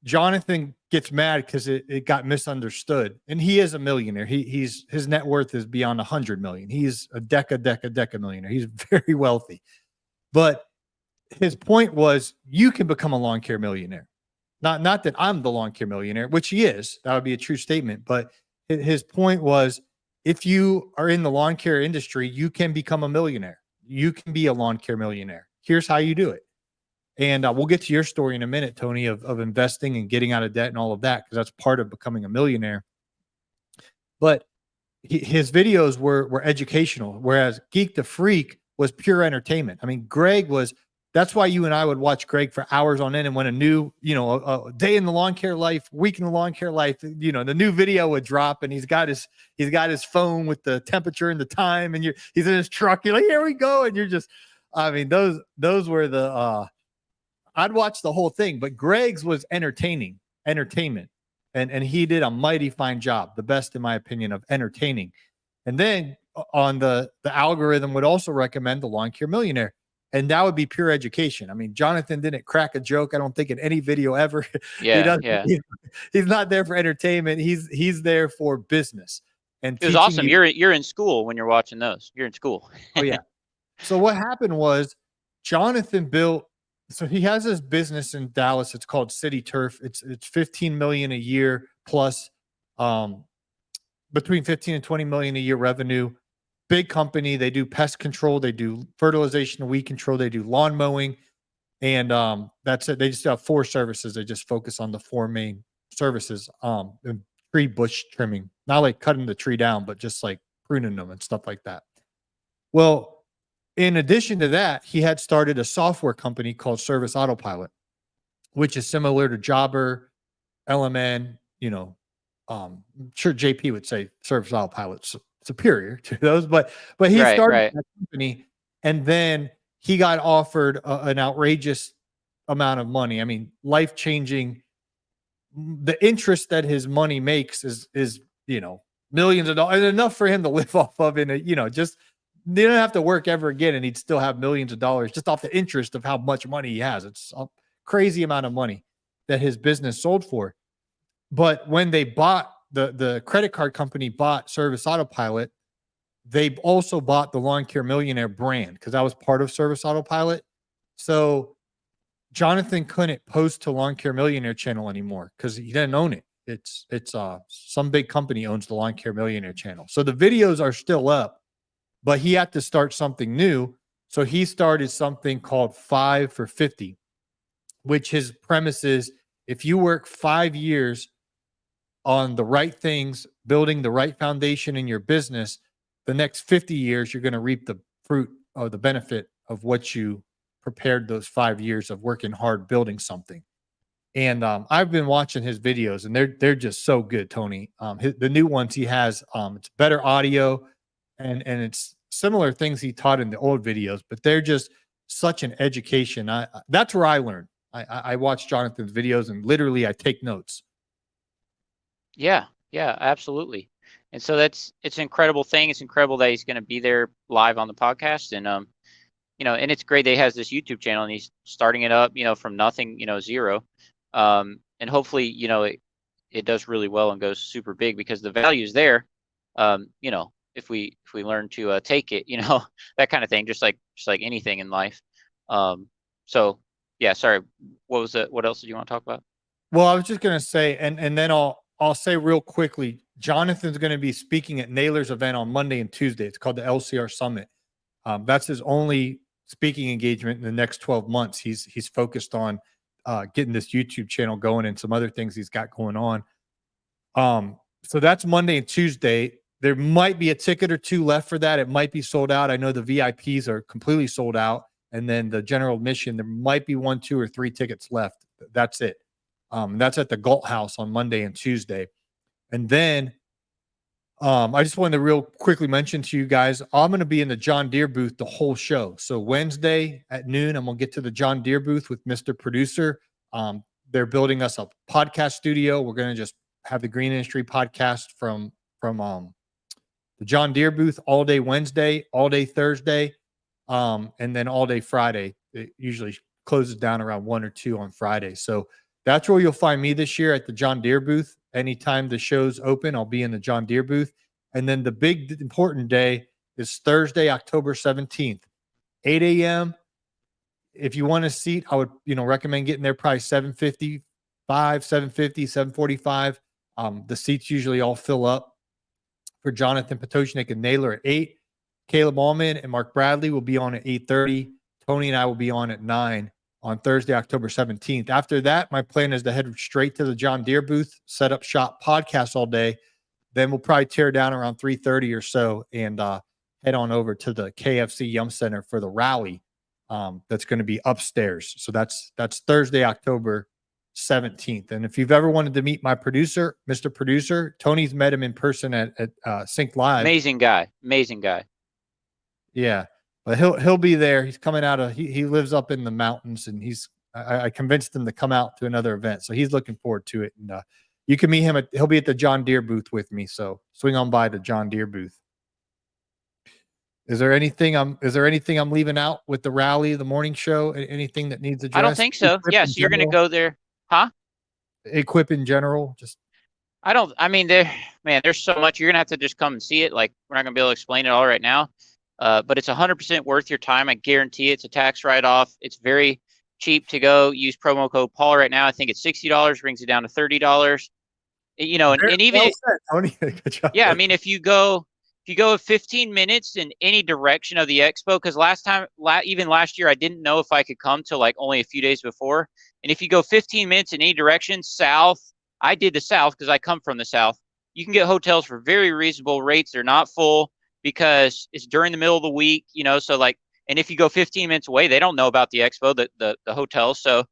Jonathan gets mad because it got misunderstood, and he is a millionaire. His net worth is beyond 100 million. He's a deca millionaire. He's very wealthy. But his point was, you can become a lawn care millionaire. Not that I'm the lawn care millionaire, which he is. That would be a true statement. But his point was, if you are in the lawn care industry, you can become a millionaire. You can be a lawn care millionaire. Here's how you do it. And we'll get to your story in a minute, Tony, of investing and getting out of debt and all of that, because that's part of becoming a millionaire. But his videos were educational, whereas Geek the Freak was pure entertainment. I mean, that's why you and I would watch Greg for hours on end. And when a new, a day in the lawn care life, week in the lawn care life, the new video would drop, and he's got his phone with the temperature and the time, and he's in his truck. You're like, here we go. And you're just, I mean, those were the, I'd watch the whole thing, but Greg's was entertainment. And he did a mighty fine job, the best in my opinion of entertaining. And then on the algorithm would also recommend the Lawn Care Millionaire. And that would be pure education. I mean, Jonathan didn't crack a joke, I don't think, in any video ever. Yeah, he's not there for entertainment. He's there for business. And it was awesome. You're in school when you're watching those. You're in school. Oh yeah. So what happened was Jonathan so he has this business in Dallas. It's called City Turf. It's 15 million a year plus, between 15 and 20 million a year revenue. Big company. They do pest control. They do fertilization and weed control. They do lawn mowing. And that's it. They just have 4 services. They just focus on the 4 main services. And tree bush trimming, not like cutting the tree down, but just like pruning them and stuff like that. Well, in addition to that, he had started a software company called Service Autopilot, which is similar to Jobber, LMN. I'm sure JP would say Service Autopilot's superior to those, but he started that company, and then he got offered an outrageous amount of money. I mean, life-changing. The interest that his money makes is millions of dollars, and enough for him to live off of just. They don't have to work ever again, and he'd still have millions of dollars just off the interest of how much money he has. It's a crazy amount of money that his business sold for. But when they bought the credit card company bought Service Autopilot, they also bought the Lawn Care Millionaire brand, because that was part of Service Autopilot. So Jonathan couldn't post to Lawn Care Millionaire channel anymore because he didn't own it. It's some big company owns the Lawn Care Millionaire channel. So the videos are still up, but he had to start something new. So he started something called 5 for 50, which his premise is if you work 5 years on the right things, building the right foundation in your business, the next 50 years, you're going to reap the fruit or the benefit of what you prepared those 5 years of working hard building something. And I've been watching his videos, and they're just so good, Tony. The new ones he has, it's better audio, and it's similar things he taught in the old videos, but they're just such an education. That's where I learn. I watch Jonathan's videos, and literally I take notes. Yeah, yeah, absolutely. And so it's an incredible thing. It's incredible that he's going to be there live on the podcast, and and it's great that he has this YouTube channel and he's starting it up, from nothing, zero. And hopefully, it does really well and goes super big because the value is there. If we learn to take it, that kind of thing, just like anything in life. So yeah, sorry. What else did you want to talk about? Well, I was just going to say, and then I'll say real quickly, Jonathan's going to be speaking at Naylor's event on Monday and Tuesday. It's called the LCR Summit. That's his only speaking engagement in the next 12 months. He's focused on getting this YouTube channel going and some other things he's got going on. So that's Monday and Tuesday. There might be a ticket or two left for that. It might be sold out. I know the VIPs are completely sold out. And then the general admission, there might be 1, 2, or 3 tickets left. That's it. That's at the Galt House on Monday and Tuesday. And then I just wanted to real quickly mention to you guys, I'm going to be in the John Deere booth the whole show. So Wednesday at noon, I'm going to get to the John Deere booth with Mr. Producer. They're building us a podcast studio. We're going to just have the Green Industry podcast from the John Deere booth all day Wednesday, all day Thursday, and then all day Friday. It usually closes down around 1 or 2 on Friday. So that's where you'll find me this year, at the John Deere booth. Anytime the show's open, I'll be in the John Deere booth. And then the big important day is Thursday, October 17th, 8 a.m. If you want a seat, I would, recommend getting there probably 7:55, 7:50, 7:45. The seats usually all fill up. For Jonathan Potoshnik and Naylor at 8. Caleb Allman and Mark Bradley will be on at 8:30. Tony and I will be on at 9 on Thursday, October 17th. After that, my plan is to head straight to the John Deere booth, set up shop, podcast all day. Then we'll probably tear down around 3:30 or so and head on over to the KFC Yum Center for the rally. That's going to be upstairs. So that's Thursday, October 17th. And if you've ever wanted to meet my producer, Mr. Producer, Tony's met him in person at Sync Live. Amazing guy. Yeah, but he'll be there. He's coming out of he lives up in the mountains, and I convinced him to come out to another event, so he's looking forward to it. And you can meet him he'll be at the John Deere booth with me. So swing on by the John Deere booth. Is there anything I'm leaving out with the rally, the morning show? Anything that needs addressed? I don't think so. Equip Yes, you're going to go there, huh? Equip in general, just. There's so much. You're going to have to just come and see it. Like, we're not going to be able to explain it all right now. But it's 100% worth your time. I guarantee it's a tax write-off. It's very cheap to go. Use promo code Paul right now. I think it's $60, brings it down to $30. And even well said, Tony. Good job. Yeah, if you go 15 minutes in any direction of the expo, because even last year, I didn't know if I could come till like only a few days before. And if you go 15 minutes in any direction, south, I did the south because I come from the south. You can get hotels for very reasonable rates. They're not full because it's during the middle of the week, and if you go 15 minutes away, they don't know about the expo, the hotel. So,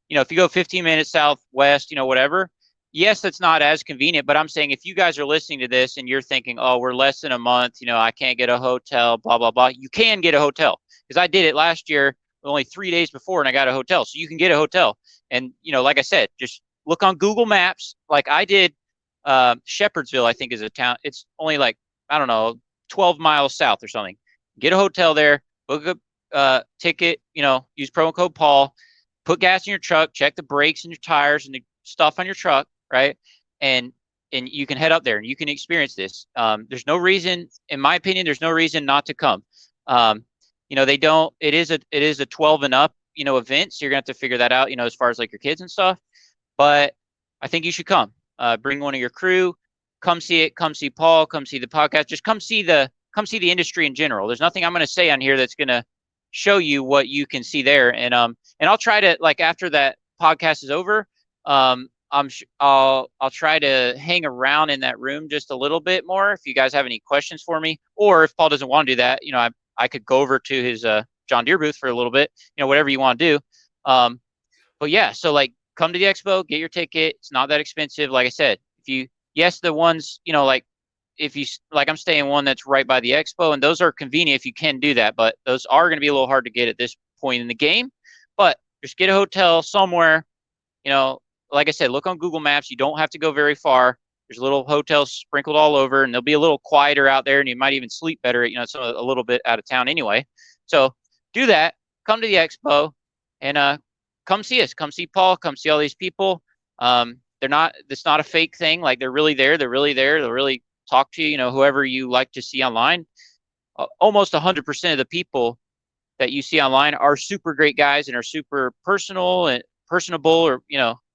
if you go 15 minutes southwest, whatever, yes, that's not as convenient, but I'm saying if you guys are listening to this and you're thinking, oh, we're less than a month, I can't get a hotel, blah, blah, blah. You can get a hotel because I did it last year, only 3 days before, and I got a hotel. So you can get a hotel. And, like I said, just look on Google Maps. Like I did, Shepherdsville, I think is a town. It's only 12 miles south or something. Get a hotel there, book a ticket, use promo code Paul, put gas in your truck, check the brakes and your tires and the stuff on your truck, right? And you can head up there and you can experience this. There's no reason, in my opinion, there's no reason not to come. It is a 12 and up, event. So you're gonna have to figure that out, as far as like your kids and stuff. But I think you should come. Bring one of your crew, come see it, come see Paul, come see the podcast, just come see the industry in general. There's nothing I'm going to say on here that's going to show you what you can see there. And I'll try to, like, after that podcast is over, I'll try to hang around in that room just a little bit more if you guys have any questions for me, or if Paul doesn't want to do that, I could go over to his John Deere booth for a little bit, whatever you want to do. But yeah, so like come to the expo, get your ticket. It's not that expensive. Like I said, the ones, like if you like, I'm staying one that's right by the expo, and those are convenient if you can do that, but those are going to be a little hard to get at this point in the game. But just get a hotel somewhere, like I said, look on Google Maps. You don't have to go very far. There's little hotels sprinkled all over, and they'll be a little quieter out there, and you might even sleep better. It's a little bit out of town anyway. So do that. Come to the expo, and come see us. Come see Paul. Come see all these people. It's not a fake thing. Like they're really there. They'll really talk to you. Whoever you like to see online. Almost 100% of the people that you see online are super great guys and are super personal and personable, or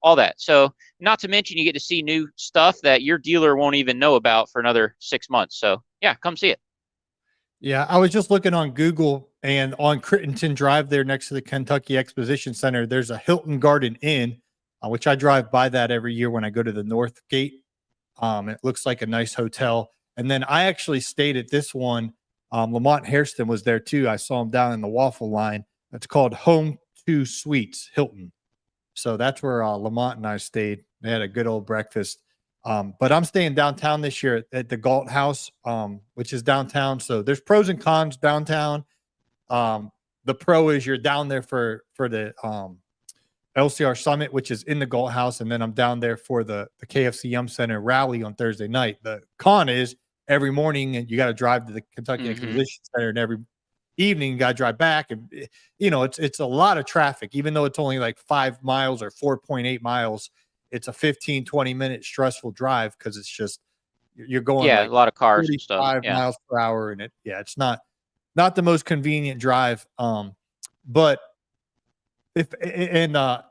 all that. So not to mention you get to see new stuff that your dealer won't even know about for another 6 months. So yeah, come see it. Yeah, I was just looking on Google, and on Crittenton Drive there next to the Kentucky Exposition Center, there's a Hilton Garden Inn, which I drive by that every year when I go to the North Gate. It looks like a nice hotel. And then I actually stayed at this one. Lamont Hairston was there too. I saw him down in the waffle line. It's called Home 2 Suites Hilton. So that's where Lamont and I stayed. They had a good old breakfast. But I'm staying downtown this year at the Galt House, which is downtown. So there's pros and cons downtown. The pro is you're down there for the LCR Summit, which is in the Galt House, and then I'm down there for the KFC Yum Center rally on Thursday night. The con is every morning, and you got to drive to the Kentucky Exposition Center, and every evening you got to drive back, and it's a lot of traffic. Even though it's only like 5 miles or 4.8 miles, it's a 15-20 minute stressful drive because it's just you're going a lot of cars and stuff. 35 miles per hour, and it's not the most convenient drive. But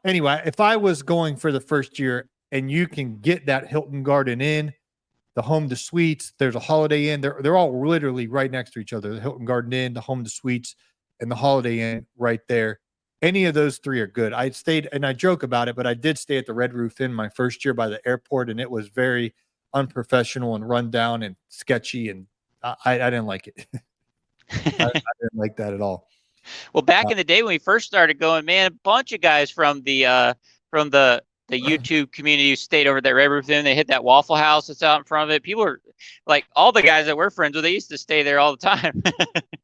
anyway, if I was going for the first year, and you can get that Hilton Garden Inn, the Home to Suites, there's a Holiday Inn. They're all literally right next to each other. The Hilton Garden Inn, the Home to Suites, and the Holiday Inn right there. Any of those three are good. I stayed, and I joke about it, but I did stay at the Red Roof Inn my first year by the airport, and it was very unprofessional and run down and sketchy, and I didn't like it. I didn't like that at all. Well, back in the day when we first started going, man, a bunch of guys from the YouTube community stayed over at that Red Roof Inn. They hit that Waffle House that's out in front of it. People are like, all the guys that we're friends with, they used to stay there all the time.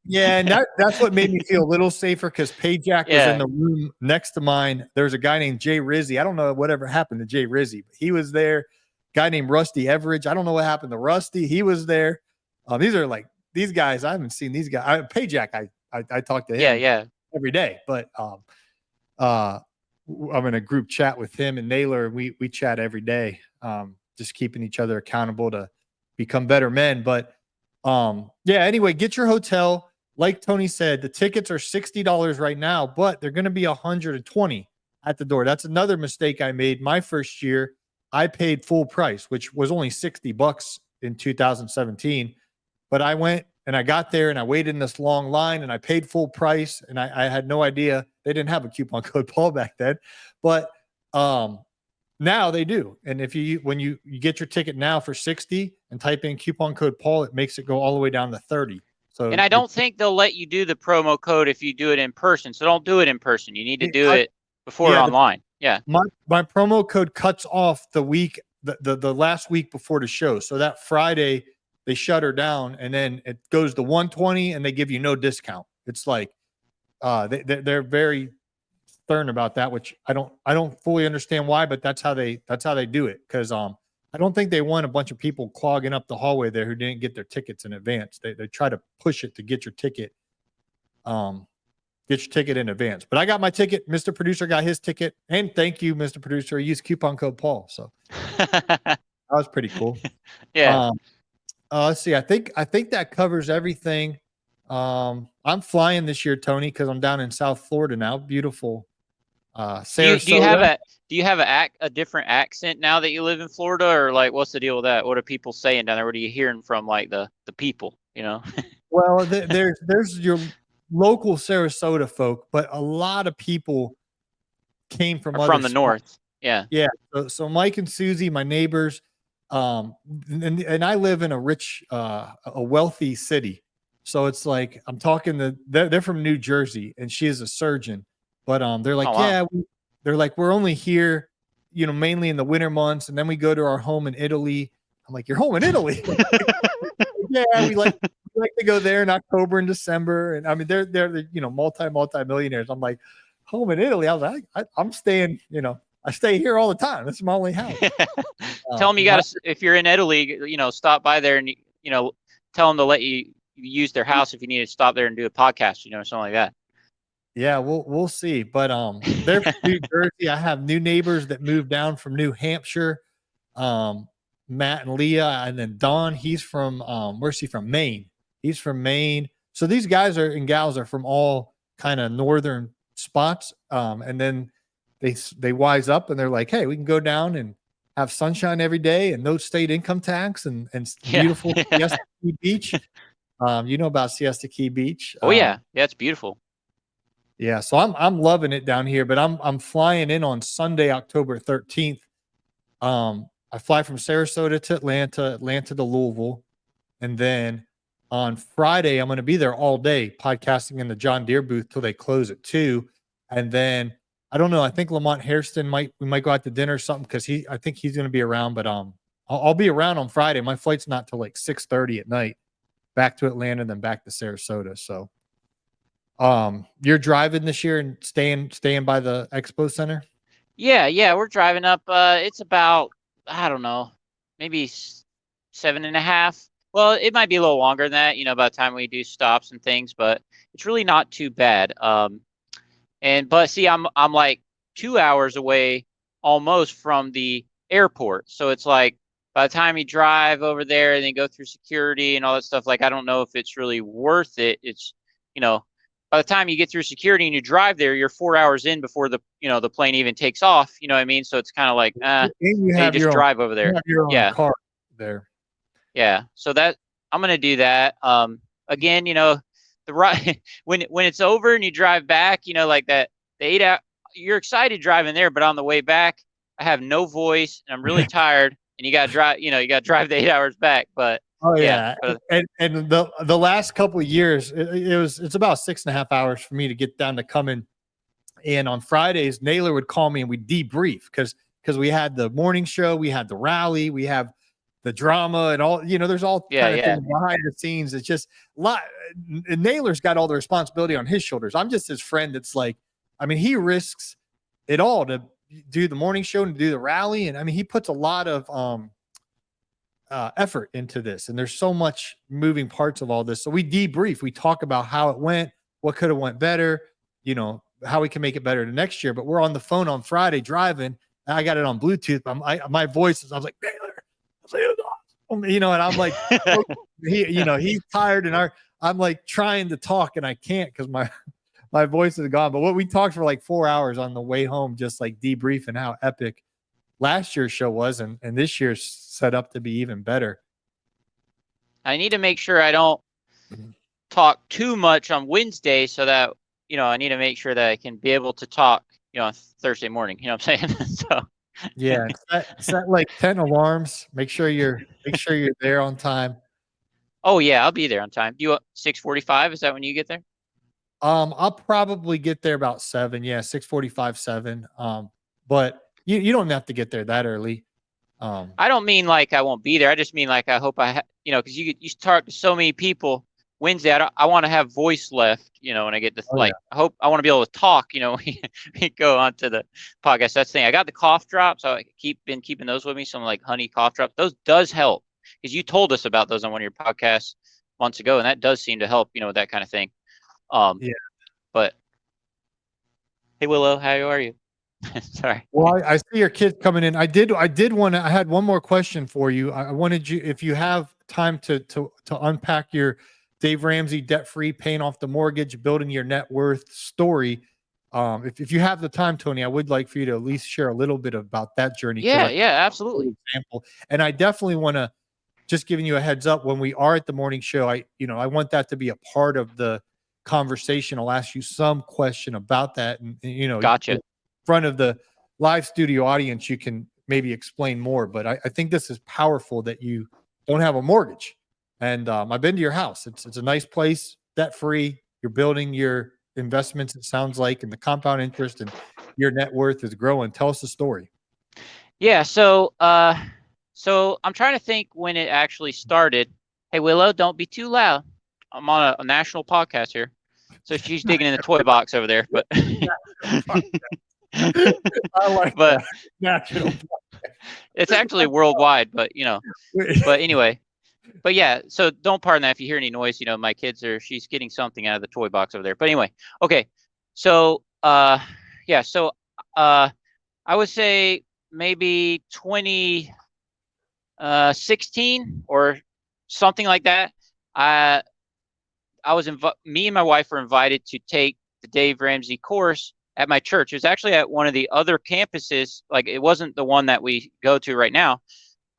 Yeah, and that's what made me feel a little safer, because Payjack was in the room next to mine. There's a guy named Jay Rizzi. I don't know whatever happened to Jay Rizzi, but he was there. Guy named Rusty Everidge. I don't know what happened to Rusty. He was there. These guys. I haven't seen these guys. Payjack, I talk to him every day, but I'm in a group chat with him and Naylor. We chat every day, just keeping each other accountable to become better men. But anyway, get your hotel. Like Tony said, the tickets are $60 right now, but they're going to be $120 at the door. That's another mistake I made. My first year, I paid full price, which was only $60 in 2017. But I went and I got there and I waited in this long line and I paid full price, and I had no idea they didn't have a coupon code Paul back then, but now they do. And when you get your ticket now for 60 and type in coupon code Paul, it makes it go all the way down to 30. So, and I don't think they'll let you do the promo code if you do it in person. So don't do it in person. You need to do it before online. My promo code cuts off the week, the last week before the show. So that Friday they shut her down, and then it goes to 120, and they give you no discount. It's like they're very stern about that, which I don't fully understand why, but that's how they do it. Because I don't think they want a bunch of people clogging up the hallway there who didn't get their tickets in advance. They try to push it to get your ticket. Get your ticket in advance. But I got my ticket. Mr. Producer got his ticket. And thank you, Mr. Producer. He used coupon code Paul. So that was pretty cool. Yeah. Let's see. I think that covers everything. I'm flying this year, Tony, because I'm down in South Florida now. Beautiful. Sarasota. Do you have a different accent now that you live in Florida, or like what's the deal with that? What are people saying down there? What are you hearing from like the people? Well, there's your local Sarasota folk, but a lot of people came from the north. Yeah. Yeah. So Mike and Susie, my neighbors, and I live in a rich, a wealthy city. So it's like I'm talking to they're from New Jersey, and she is a surgeon, but they're Oh like, wow. yeah, they're like, we're only here, mainly in the winter months, and then we go to our home in Italy. I'm like, your home in Italy? Yeah, we like to go there in October and December, and I mean they're multi-millionaires. I'm like, home in Italy. I was like, I'm staying, I stay here all the time. This is my only house. Tell them you My got to, if you're in Italy, stop by there and, tell them to let you use their house if you need to stop there and do a podcast, something like that. Yeah, we'll see. But they're from New Jersey. I have new neighbors that moved down from New Hampshire. Matt and Leah, and then Don, he's from where's he from? Maine. He's from Maine. So these guys and gals are from all kind of northern spots. And then they wise up and they're like, hey, we can go down and have sunshine every day and no state income tax and beautiful Siesta Key Beach. You know about Siesta Key Beach. Oh yeah. Yeah, it's beautiful. Yeah, so I'm loving it down here, but I'm flying in on Sunday, October 13th. I fly from Sarasota to Atlanta to Louisville, and then on Friday I'm going to be there all day podcasting in the John Deere booth till they close at 2, and then I don't know. I think Lamont Hairston we might go out to dinner or something because I think he's going to be around, but I'll be around on Friday. My flight's not till like 6:30 at night, back to Atlanta, then back to Sarasota. So. You're driving this year and staying by the expo center? Yeah, we're driving up. It's about, I don't know, maybe 7.5. Well, it might be a little longer than that, by the time we do stops and things, but it's really not too bad. But see, I'm like 2 hours away almost from the airport. So it's like by the time you drive over there and then go through security and all that stuff, like I don't know if it's really worth it. It's, by the time you get through security and you drive there, you're 4 hours in before the plane even takes off. You know what I mean? So it's kind of like, you just drive over there. You have your own car there. Yeah. So that I'm gonna do that. Again, the ride when it's over and you drive back, like that the 8 hour, you're excited driving there, but on the way back, I have no voice and I'm really tired, and you got to drive the 8 hours back. But oh yeah, and the last couple of years, it's about 6.5 hours for me to get down to coming. And on Fridays, Naylor would call me and we'd debrief because we had the morning show, we had the rally, we have the drama and all, there's all kind of things behind the scenes. It's just a lot. Naylor's got all the responsibility on his shoulders. I'm just his friend. That's like, I mean, he risks it all to do the morning show and do the rally. And I mean, he puts a lot of effort into this, and there's so much moving parts of all this. So we debrief, we talk about how it went, what could have went better, how we can make it better the nenext year. But we're on the phone on Friday driving, and I got it on Bluetooth. My voice is, I was like, Naylor, and I'm like, he's tired, and I'm like trying to talk and I can't because my voice is gone. But what we talked for like 4 hours on the way home, just like debriefing how epic last year's show was, and this year's set up to be even better. I need to make sure I don't talk too much on Wednesday so that, I need to make sure that I can be able to talk, on Thursday morning. You know what I'm saying? So yeah, set like 10 alarms. Make sure you're there on time. Oh yeah, I'll be there on time. Do you 6:45? Is that when you get there? I'll probably get there about 7. Yeah, 6:45, 7. But you don't have to get there that early. I don't mean like I won't be there. I just mean like I hope because you talk to so many people Wednesday. I want to have voice left. When I get to I hope I want to be able to talk. When we go on to the podcast. That's the thing. I got the cough drops. I been keeping those with me. Some like honey cough drops. Those does help because you told us about those on one of your podcasts months ago, and that does seem to help. With that kind of thing. Yeah. But hey, Willow, how are you? Sorry. Well, I see your kids coming in. I had one more question for you. I wanted you, if you have time to unpack your Dave Ramsey debt-free, paying off the mortgage, building your net worth story. If you have the time, Tony, I would like for you to at least share a little bit about that journey. Yeah, absolutely. Example. And I definitely want to, just giving you a heads up, when we are at the morning show, I want that to be a part of the conversation. I'll ask you some question about that, and gotcha. In front of the live studio audience, you can maybe explain more, but I think this is powerful that you don't have a mortgage. And I've been to your house. It's a nice place, debt free. You're building your investments, it sounds like, and the compound interest and your net worth is growing. Tell us the story. Yeah. So I'm trying to think when it actually started. Hey, Willow, don't be too loud. I'm on a national podcast here. So she's digging in the toy box over there, but I like but that. National. it's actually worldwide, but but anyway, but yeah, so don't pardon that if you hear any noise, my kids she's getting something out of the toy box over there. But anyway, okay. So yeah, so I would say maybe 2016 or something like that. Me and my wife were invited to take the Dave Ramsey course at my church. It was actually at one of the other campuses. Like, it wasn't the one that we go to right now.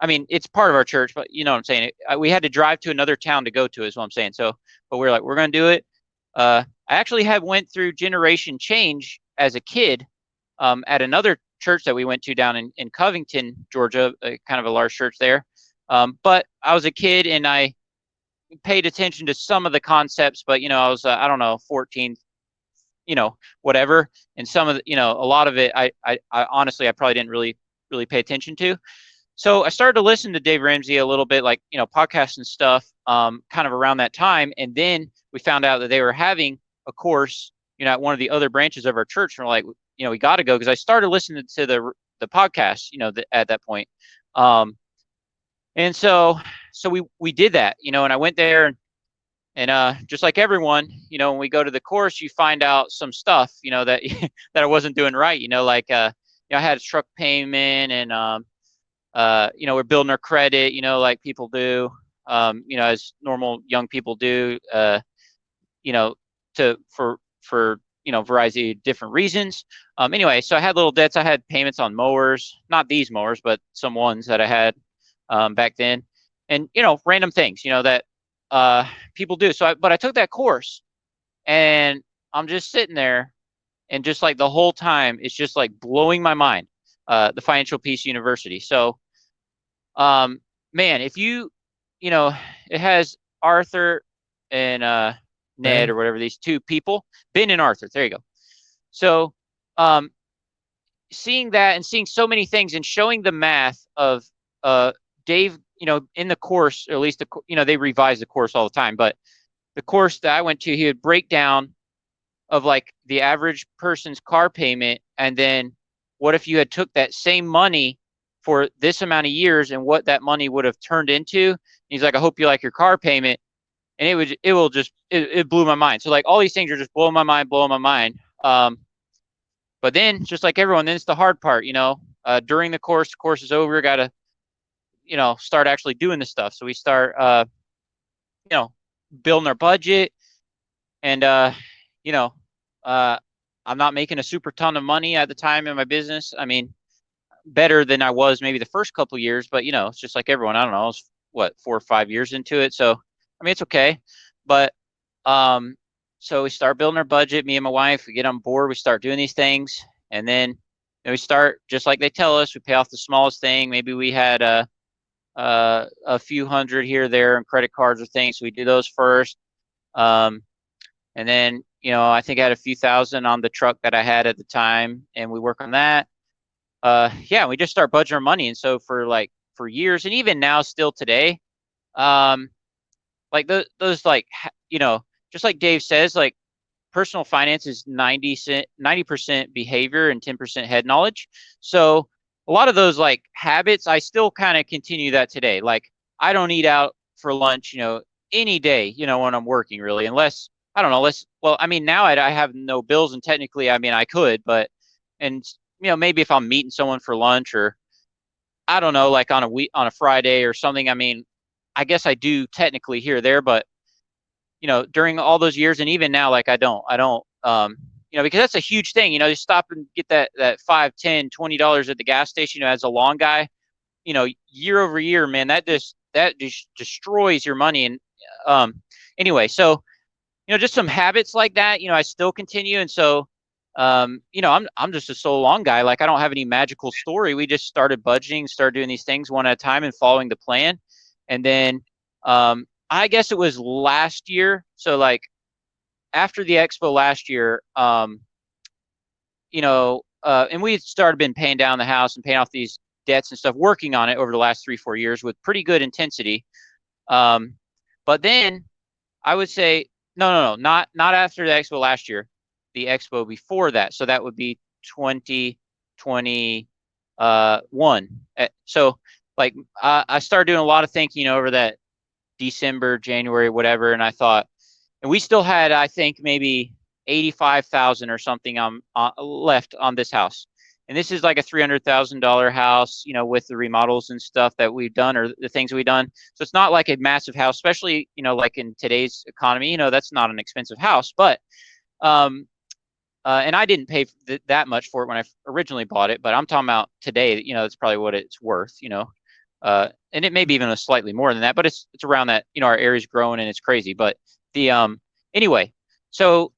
I mean, it's part of our church, but you know what I'm saying? We had to drive to another town to go to, is what I'm saying. So, but we're like, we're going to do it. I actually went through Generation Change as a kid at another church that we went to down in Covington, Georgia, kind of a large church there. But I was a kid and I paid attention to some of the concepts, but I was I don't know, 14, whatever, and some of the, a lot of it I honestly I probably didn't really pay attention to. So I started to listen to Dave Ramsey a little bit, like podcasts and stuff, kind of around that time, and then we found out that they were having a course at one of the other branches of our church, and we're like, we got to go, because I started listening to the podcast at that point. And so we did that, and I went there, and just like everyone, when we go to the course, you find out some stuff, that that I wasn't doing right, like I had a truck payment, and we're building our credit, like people do, as normal young people do, for variety of different reasons. Anyway, so I had little debts. I had payments on mowers, not these mowers, but some ones that I had back then, and random things that people do. But I took that course, and I'm just sitting there, and just like the whole time, it's just like blowing my mind. The Financial Peace University. So, man, if it has Arthur and Ned or whatever, these two people, Ben and Arthur. There you go. So, seeing that and seeing so many things and showing the math of Dave, in the course, or at least they revise the course all the time, but the course that I went to, he would break down of like the average person's car payment, and then what if you had took that same money for this amount of years and what that money would have turned into. And he's like, I hope you like your car payment. And it blew my mind. So like all these things are just blowing my mind. But then, just like everyone, then it's the hard part, during the course is over, got to, start actually doing this stuff. So we start, building our budget, and, I'm not making a super ton of money at the time in my business. I mean, better than I was maybe the first couple of years, but it's just like everyone. I don't know, it's what, 4 or 5 years into it. So, I mean, it's okay. But, so we start building our budget, me and my wife, we get on board, we start doing these things. And then we start, just like they tell us, we pay off the smallest thing. Maybe we had a few hundred here or there in credit cards or things. So we do those first. And then, I think I had a few thousand on the truck that I had at the time, and we work on that. Yeah, we just start budgeting our money. And so for years, and even now still today, like those like, just like Dave says, like personal finance is 90% behavior and 10% head knowledge. So a lot of those like habits, I still kind of continue that today. Like I don't eat out for lunch, any day, when I'm working, really, unless, I don't know, well, I mean, now I have no bills, and technically, I mean, I could, but, and maybe if I'm meeting someone for lunch, or I don't know, like on a Friday or something, I mean, I guess I do technically here or there, but during all those years, and even now, like I don't, because that's a huge thing, you stop and get that $5, $10, $20 at the gas station, as a lawn guy, year over year, man, that just destroys your money. And anyway, so just some habits like that, I still continue. And so I'm just a so long guy. Like I don't have any magical story. We just started budgeting, started doing these things one at a time and following the plan. And then I guess it was last year. So like after the expo last year, and we started been paying down the house and paying off these debts and stuff, working on it over the last 3-4 years with pretty good intensity. But then I would say, no, not after the expo last year, the expo before that. So that would be 2021. So like I started doing a lot of thinking over that December, January, whatever, and I thought, and we still had, I think, maybe 85,000 or something left on this house. And this is like a $300,000 house, with the remodels and stuff that we've done or the things we've done. So it's not like a massive house, especially, like in today's economy, that's not an expensive house. But, and I didn't pay that much for it when I originally bought it, but I'm talking about today, that's probably what it's worth, and it may be even a slightly more than that, but it's around that, our area's growing and it's crazy. But anyway, so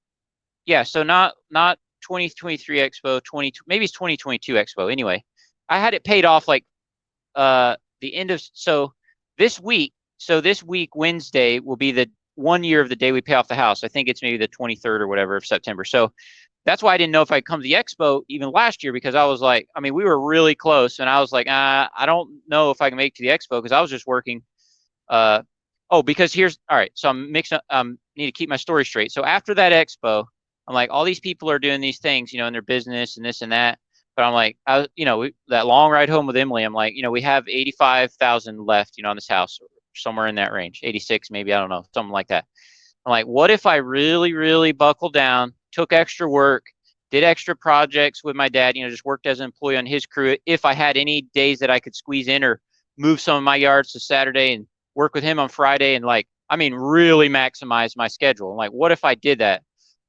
yeah, so not 2023 Expo, maybe it's 2022 Expo. Anyway, I had it paid off like the end of this week. So this week, Wednesday, will be the 1 year of the day we pay off the house. I think it's maybe the 23rd or whatever of September. So that's why I didn't know if I'd come to the Expo even last year, because I was like, we were really close, and I was like, I don't know if I can make it to the Expo because I was just working. Because all right. So I'm mixing. Need to keep my story straight. So after that Expo, I'm like, all these people are doing these things, in their business and this and that. But I'm like, that long ride home with Emily, I'm like, we have 85,000 left, on this house, somewhere in that range, 86 maybe, I don't know, something like that. I'm like, what if I really, really buckled down, took extra work, did extra projects with my dad, just worked as an employee on his crew. If I had any days that I could squeeze in, or move some of my yards to Saturday and work with him on Friday, and really maximize my schedule. I'm like, what if I did that?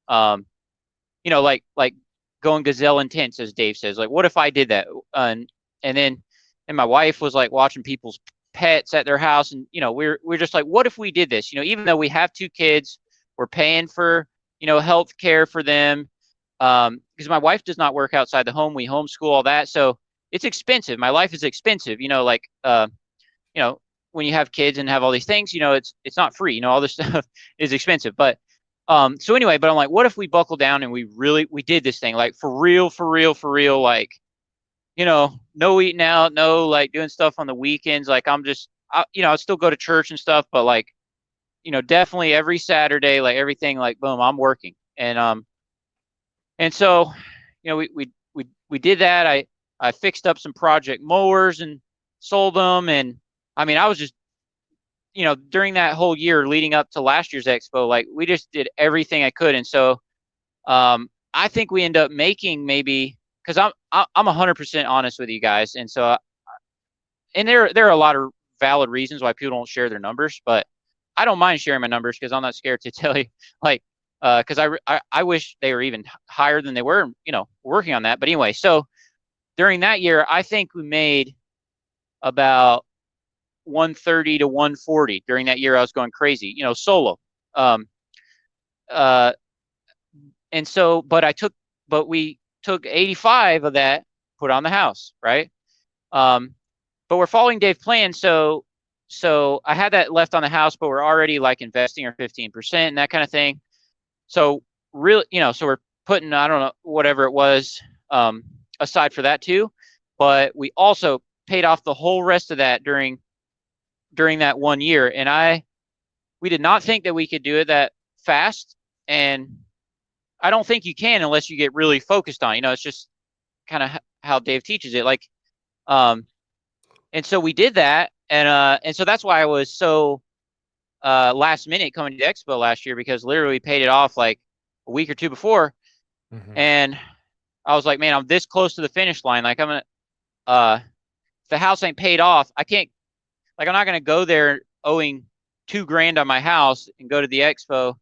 Like going gazelle intense, as Dave says. Like, what if I did that? And my wife was like watching people's pets at their house, and we're just like, what if we did this? Even though we have 2 kids, we're paying for health care for them, because my wife does not work outside the home. We homeschool, all that, so it's expensive. My life is expensive. When you have kids and have all these things, it's not free. All this stuff is expensive. But so anyway, but I'm like, what if we buckle down and we did this thing, like for real, like, no eating out, no like doing stuff on the weekends. Like I'll still go to church and stuff, but like, definitely every Saturday, like everything, like boom, I'm working. And so, we did that. I fixed up some project mowers and sold them. And I was just, during that whole year leading up to last year's expo, like we just did everything I could. And so, I think we end up making maybe, because I'm 100% honest with you guys, and so, and there are a lot of valid reasons why people don't share their numbers, but I don't mind sharing my numbers because I'm not scared to tell you, like, because I wish they were even higher than they were, working on that. But anyway, so during that year, I think we made about 130 to 140 during that year. I was going crazy, solo. And so, but we took 85 of that, put on the house, right? But we're following Dave's plan. So I had that left on the house, but we're already like investing our 15% and that kind of thing. So really, so we're putting, I don't know, whatever it was, aside for that too. But we also paid off the whole rest of that during that 1 year. And we did not think that we could do it that fast. And I don't think you can unless you get really focused on, it's just kind of how Dave teaches it. Like, and so we did that. And so that's why I was so last minute coming to the expo last year, because literally we paid it off like a week or 2 before. Mm-hmm. And I was like, man, I'm this close to the finish line. Like if the house ain't paid off, I can't, like, I'm not going to go there owing $2,000 on my house and go to the expo.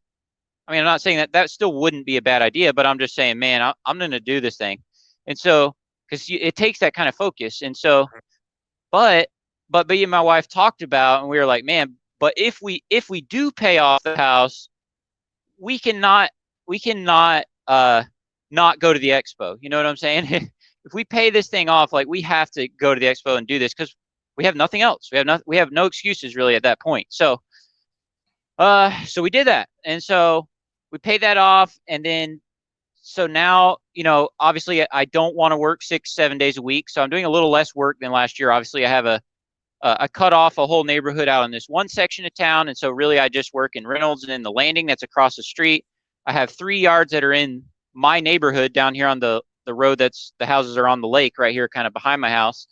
I'm not saying that still wouldn't be a bad idea, but I'm just saying, man, I'm going to do this thing. And so, because it takes that kind of focus. And so, but me and my wife talked about, and we were like, man, but if we do pay off the house, we cannot not go to the expo. You know what I'm saying? If we pay this thing off, like we have to go to the expo and do this because we have nothing else. We have no excuses really at that point. So so we did that. And so we paid that off. And then so now, obviously I don't want to work 6, 7 days a week. So I'm doing a little less work than last year. Obviously I have I cut off a whole neighborhood out in this one section of town. And so really I just work in Reynolds and in the Landing that's across the street. I have 3 yards that are in my neighborhood down here on the road that's the houses are on the lake right here kind of behind my house.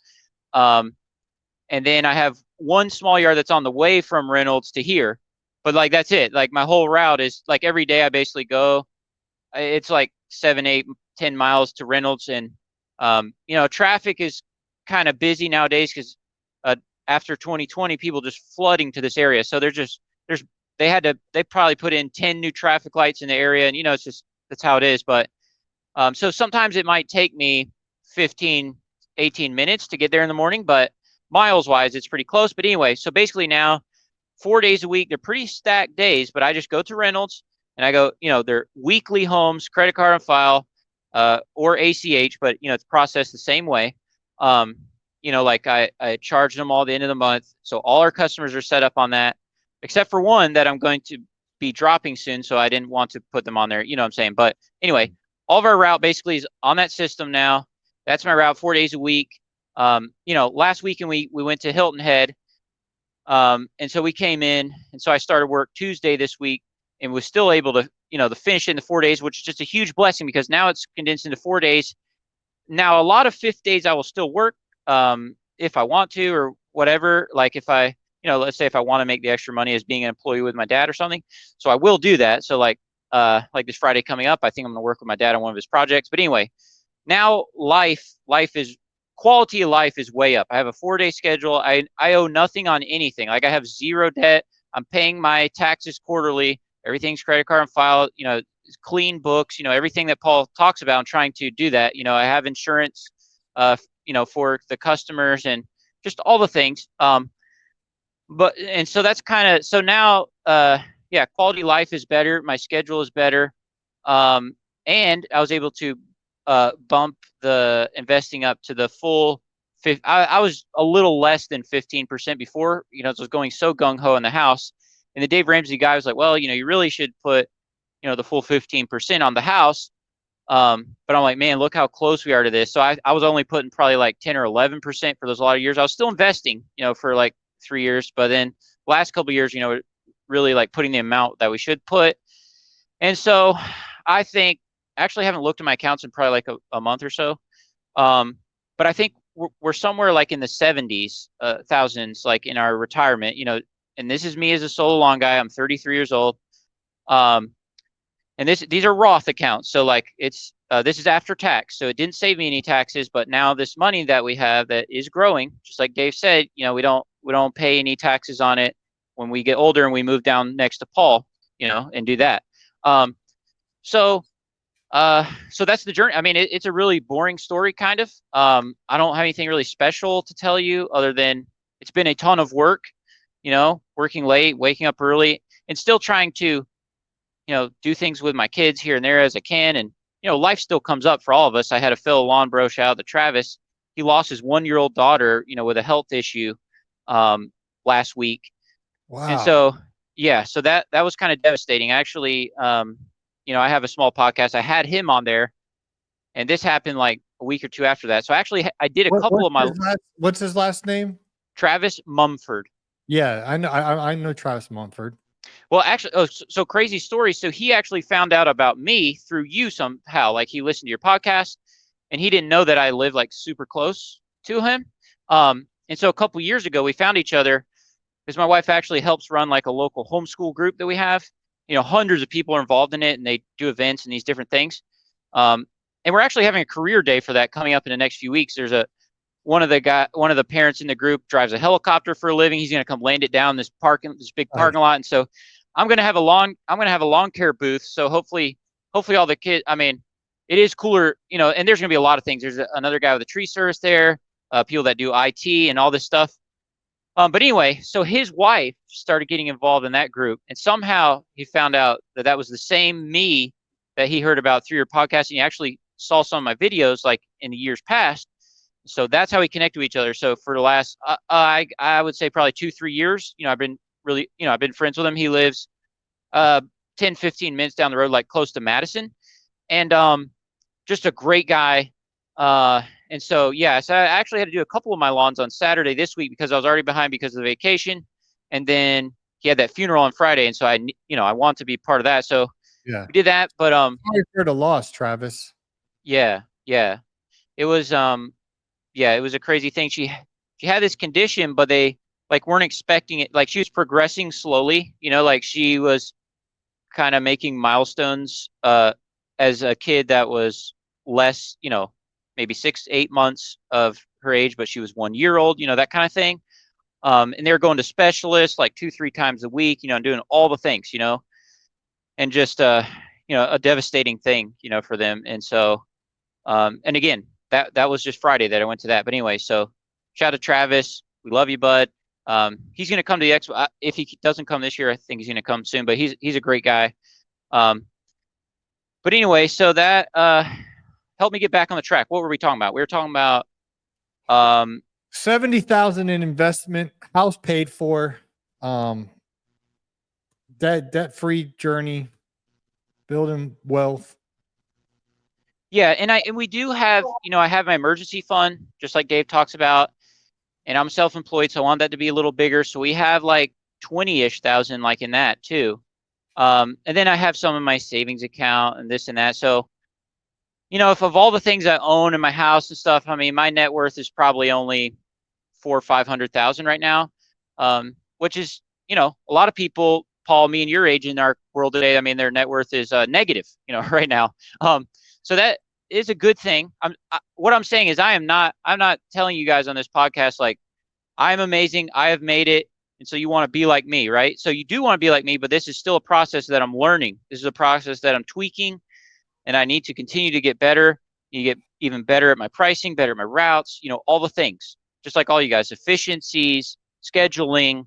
And then I have 1 small yard that's on the way from Reynolds to here. But like that's it. Like my whole route is like every day I basically go. It's like 7, 8, 10 miles to Reynolds. And traffic is kind of busy nowadays because after 2020, people just flooding to this area. So they probably put in 10 new traffic lights in the area. And, it's just, that's how it is. But so sometimes it might take me 15, 18 minutes to get there in the morning, but miles wise, it's pretty close. But anyway, so basically now 4 days a week, they're pretty stacked days, but I just go to Reynolds and I go, they're weekly homes, credit card on file, or ACH, but it's processed the same way. Like I charge them all at the end of the month. So all our customers are set up on that, except for one that I'm going to be dropping soon. So I didn't want to put them on there. You know what I'm saying? But anyway, all of our route basically is on that system now. That's my route 4 days a week. Last weekend we went to Hilton Head. And so we came in, and so I started work Tuesday this week and was still able to, to finish it in the 4 days, which is just a huge blessing because now it's condensed into 4 days. Now, a lot of 5th days I will still work if I want to or whatever. Like if I, let's say if I want to make the extra money as being an employee with my dad or something. So I will do that. So like this Friday coming up, I think I'm going to work with my dad on one of his projects. But anyway, now quality of life is way up. I have a 4-day schedule. I owe nothing on anything. Like I have 0 debt. I'm paying my taxes quarterly. Everything's credit card on file, clean books, everything that Paul talks about. I'm trying to do that. I have insurance, for the customers and just all the things. And so that's kind of, so now, quality of life is better. My schedule is better. And I was able to bump the investing up to the full. I was a little less than 15% before. I was going so gung ho in the house, and the Dave Ramsey guy was like, "Well, you really should put, the full 15% on the house." But I'm like, man, look how close we are to this. So I was only putting probably like 10 or 11% for those a lot of years. I was still investing, for like 3 years, but then last couple of years, really like putting the amount that we should put. And so I think. Actually haven't looked at my accounts in probably like a month or so. But I think we're somewhere like in the 70s, thousands, like in our retirement, and this is me as a solo long guy. I'm 33 years old. And these are Roth accounts. So like this is after tax. So it didn't save me any taxes, but now this money that we have that is growing, just like Dave said, we don't pay any taxes on it when we get older and we move down next to Paul, and do that. So that's the journey. I mean, it's a really boring story, kind of. I don't have anything really special to tell you other than it's been a ton of work, working late, waking up early, and still trying to, do things with my kids here and there as I can. And, life still comes up for all of us. I had a fellow lawn bro shout out to Travis. He lost his 1-year-old daughter, with a health issue last week. Wow. And so, yeah, so that was kind of devastating. Actually, I have a small podcast. I had him on there, and this happened like a week or 2 after that. So actually, I did a couple of my. What's his last name? Travis Mumford. Yeah, I know. I know Travis Mumford. Well, actually, so crazy story. So he actually found out about me through you somehow. Like he listened to your podcast, and he didn't know that I live like super close to him. And so a couple years ago, we found each other because my wife actually helps run like a local homeschool group that we have. Hundreds of people are involved in it, and they do events and these different things. And we're actually having a career day for that coming up in the next few weeks. There's one of the parents in the group drives a helicopter for a living. He's going to come land it down this big parking lot. And so I'm going to have a lawn care booth. So hopefully all the kids, I mean, it is cooler, and there's going to be a lot of things. There's another guy with a tree service there, people that do IT and all this stuff. But anyway, so his wife started getting involved in that group, and somehow he found out that was the same me that he heard about through your podcast, and he actually saw some of my videos like in the years past. So that's how we connect with each other. So for the last, I would say probably 2-3 years, I've been really, I've been friends with him. He lives 10, 15 minutes down the road, like close to Madison, and just a great guy. And so, yeah, so I actually had to do a couple of my lawns on Saturday this week because I was already behind because of the vacation. And then he had that funeral on Friday. And so I want to be part of that. So Yeah. we did that, but, Sorry for the loss, Travis. yeah, it was, it was a crazy thing. She had this condition, but they like weren't expecting it. Like she was progressing slowly, like she was kind of making milestones, as a kid that was less, maybe 6-8 months of her age, but she was 1 year old, that kind of thing. And they were going to specialists like 2-3 times a week, doing all the things, and just, a devastating thing, for them. And so, and again, that was just Friday that I went to that. But anyway, so shout out to Travis. We love you, bud. He's going to come to the expo. If he doesn't come this year, I think he's going to come soon, but he's a great guy. But anyway, so that, helped me get back on the track. What were we talking about? We were talking about, 70,000 in investment, house paid for, debt-free journey, building wealth. yeah. And we do have, I have my emergency fund, just like Dave talks about, and I'm self-employed. So I want that to be a little bigger. So we have like 20-ish thousand, like in that too. And then I have some in my savings account and this and that. So, if of all the things I own in my house and stuff, I mean, my net worth is probably only 400,000 or 500,000 right now, which is, a lot of people, Paul, me and your age in our world today, I mean, their net worth is negative, right now. So that is a good thing. What I'm saying is I'm not telling you guys on this podcast, like, I'm amazing, I have made it, and so you want to be like me, right? So you do want to be like me, but this is still a process that I'm learning. This is a process that I'm tweaking, and I need to continue to get better. You get even better at my pricing, better at my routes, all the things, just like all you guys, efficiencies, scheduling,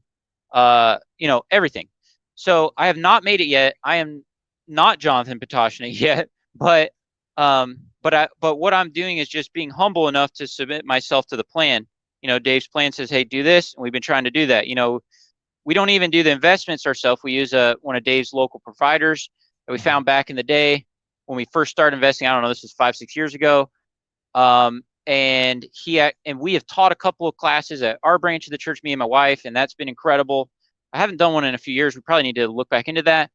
everything. So I have not made it yet. I am not Jonathan Potashnik yet, but what I'm doing is just being humble enough to submit myself to the plan. Dave's plan says, hey, do this, and we've been trying to do that. We don't even do the investments ourselves. We use one of Dave's local providers that we found back in the day when we first started investing. I don't know, this is 5-6 years ago. And we have taught a couple of classes at our branch of the church, me and my wife, and that's been incredible. I haven't done one in a few years. We probably need to look back into that.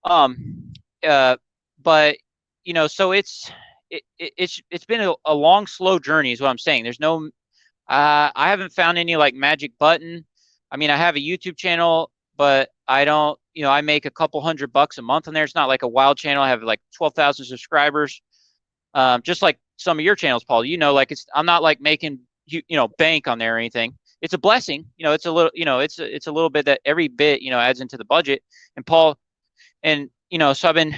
But so it's been a long, slow journey, is what I'm saying. There's no, I haven't found any like magic button. I mean, I have a YouTube channel, but I don't, I make a couple $100 a month on there. It's not like a wild channel. I have like 12,000 subscribers. Just like some of your channels, Paul, like I'm not like making, bank on there or anything. It's a blessing. It's a little, it's a little bit that every bit, adds into the budget. And Paul, and, so I've been,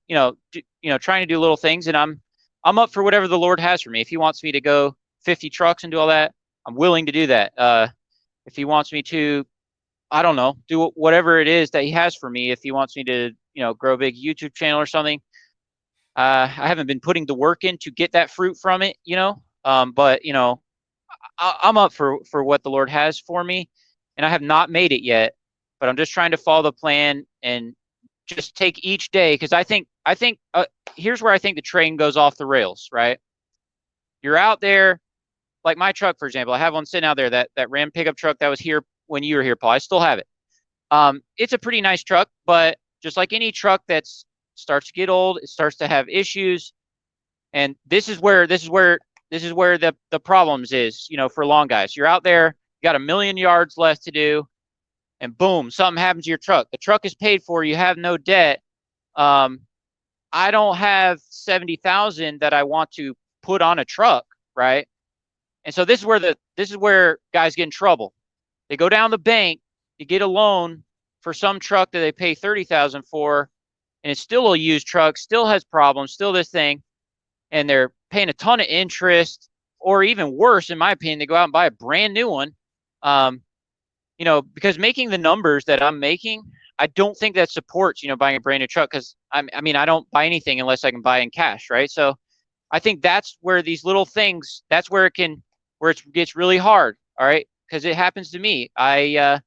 trying to do little things, and I'm up for whatever the Lord has for me. If he wants me to go 50 trucks and do all that, I'm willing to do that. If he wants me to, I don't know, do whatever it is that he has for me. If he wants me to, grow a big YouTube channel or something, I haven't been putting the work in to get that fruit from it, but I'm up for what the Lord has for me, and I have not made it yet, but I'm just trying to follow the plan and just take each day. Cause I think here's where I think the train goes off the rails, right? You're out there, like my truck, for example. I have one sitting out there, that Ram pickup truck that was here when you were here, Paul. I still have it. It's a pretty nice truck, but just like any truck that's starts to get old, it starts to have issues. And this is where the problems is, for long guys. You're out there, you got 1 million yards left to do, and boom, something happens to your truck. The truck is paid for, you have no debt. I don't have 70,000 that I want to put on a truck, right? And so this is where guys get in trouble. They go down the bank to get a loan for some truck that they pay 30,000 for, and it's still a used truck, still has problems, still this thing, and they're paying a ton of interest, or even worse, in my opinion, they go out and buy a brand new one. Because making the numbers that I'm making, I don't think that supports, buying a brand new truck because I mean, I don't buy anything unless I can buy in cash, right? So I think that's where these little things, that's where it gets really hard. All right. Cause it happens to me. I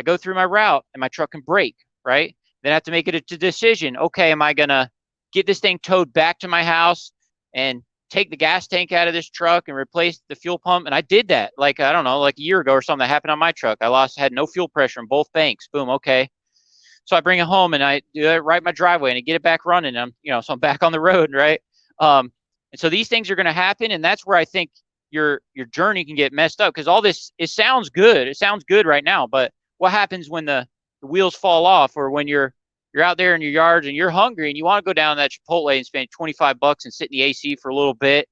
go through my route and my truck can break, right? Then I have to make it a decision. Okay. Am I going to get this thing towed back to my house and take the gas tank out of this truck and replace the fuel pump? And I did that like, I don't know, like a year ago or something that happened on my truck. Had no fuel pressure in both banks. Boom. Okay. So I bring it home and I do it right in my driveway and I get it back running. So I'm back on the road, right? And so these things are going to happen, and that's where I think your journey can get messed up because all this, it sounds good. It sounds good right now, but what happens when the wheels fall off, or when you're out there in your yards and you're hungry and you want to go down that Chipotle and spend $25 and sit in the AC for a little bit?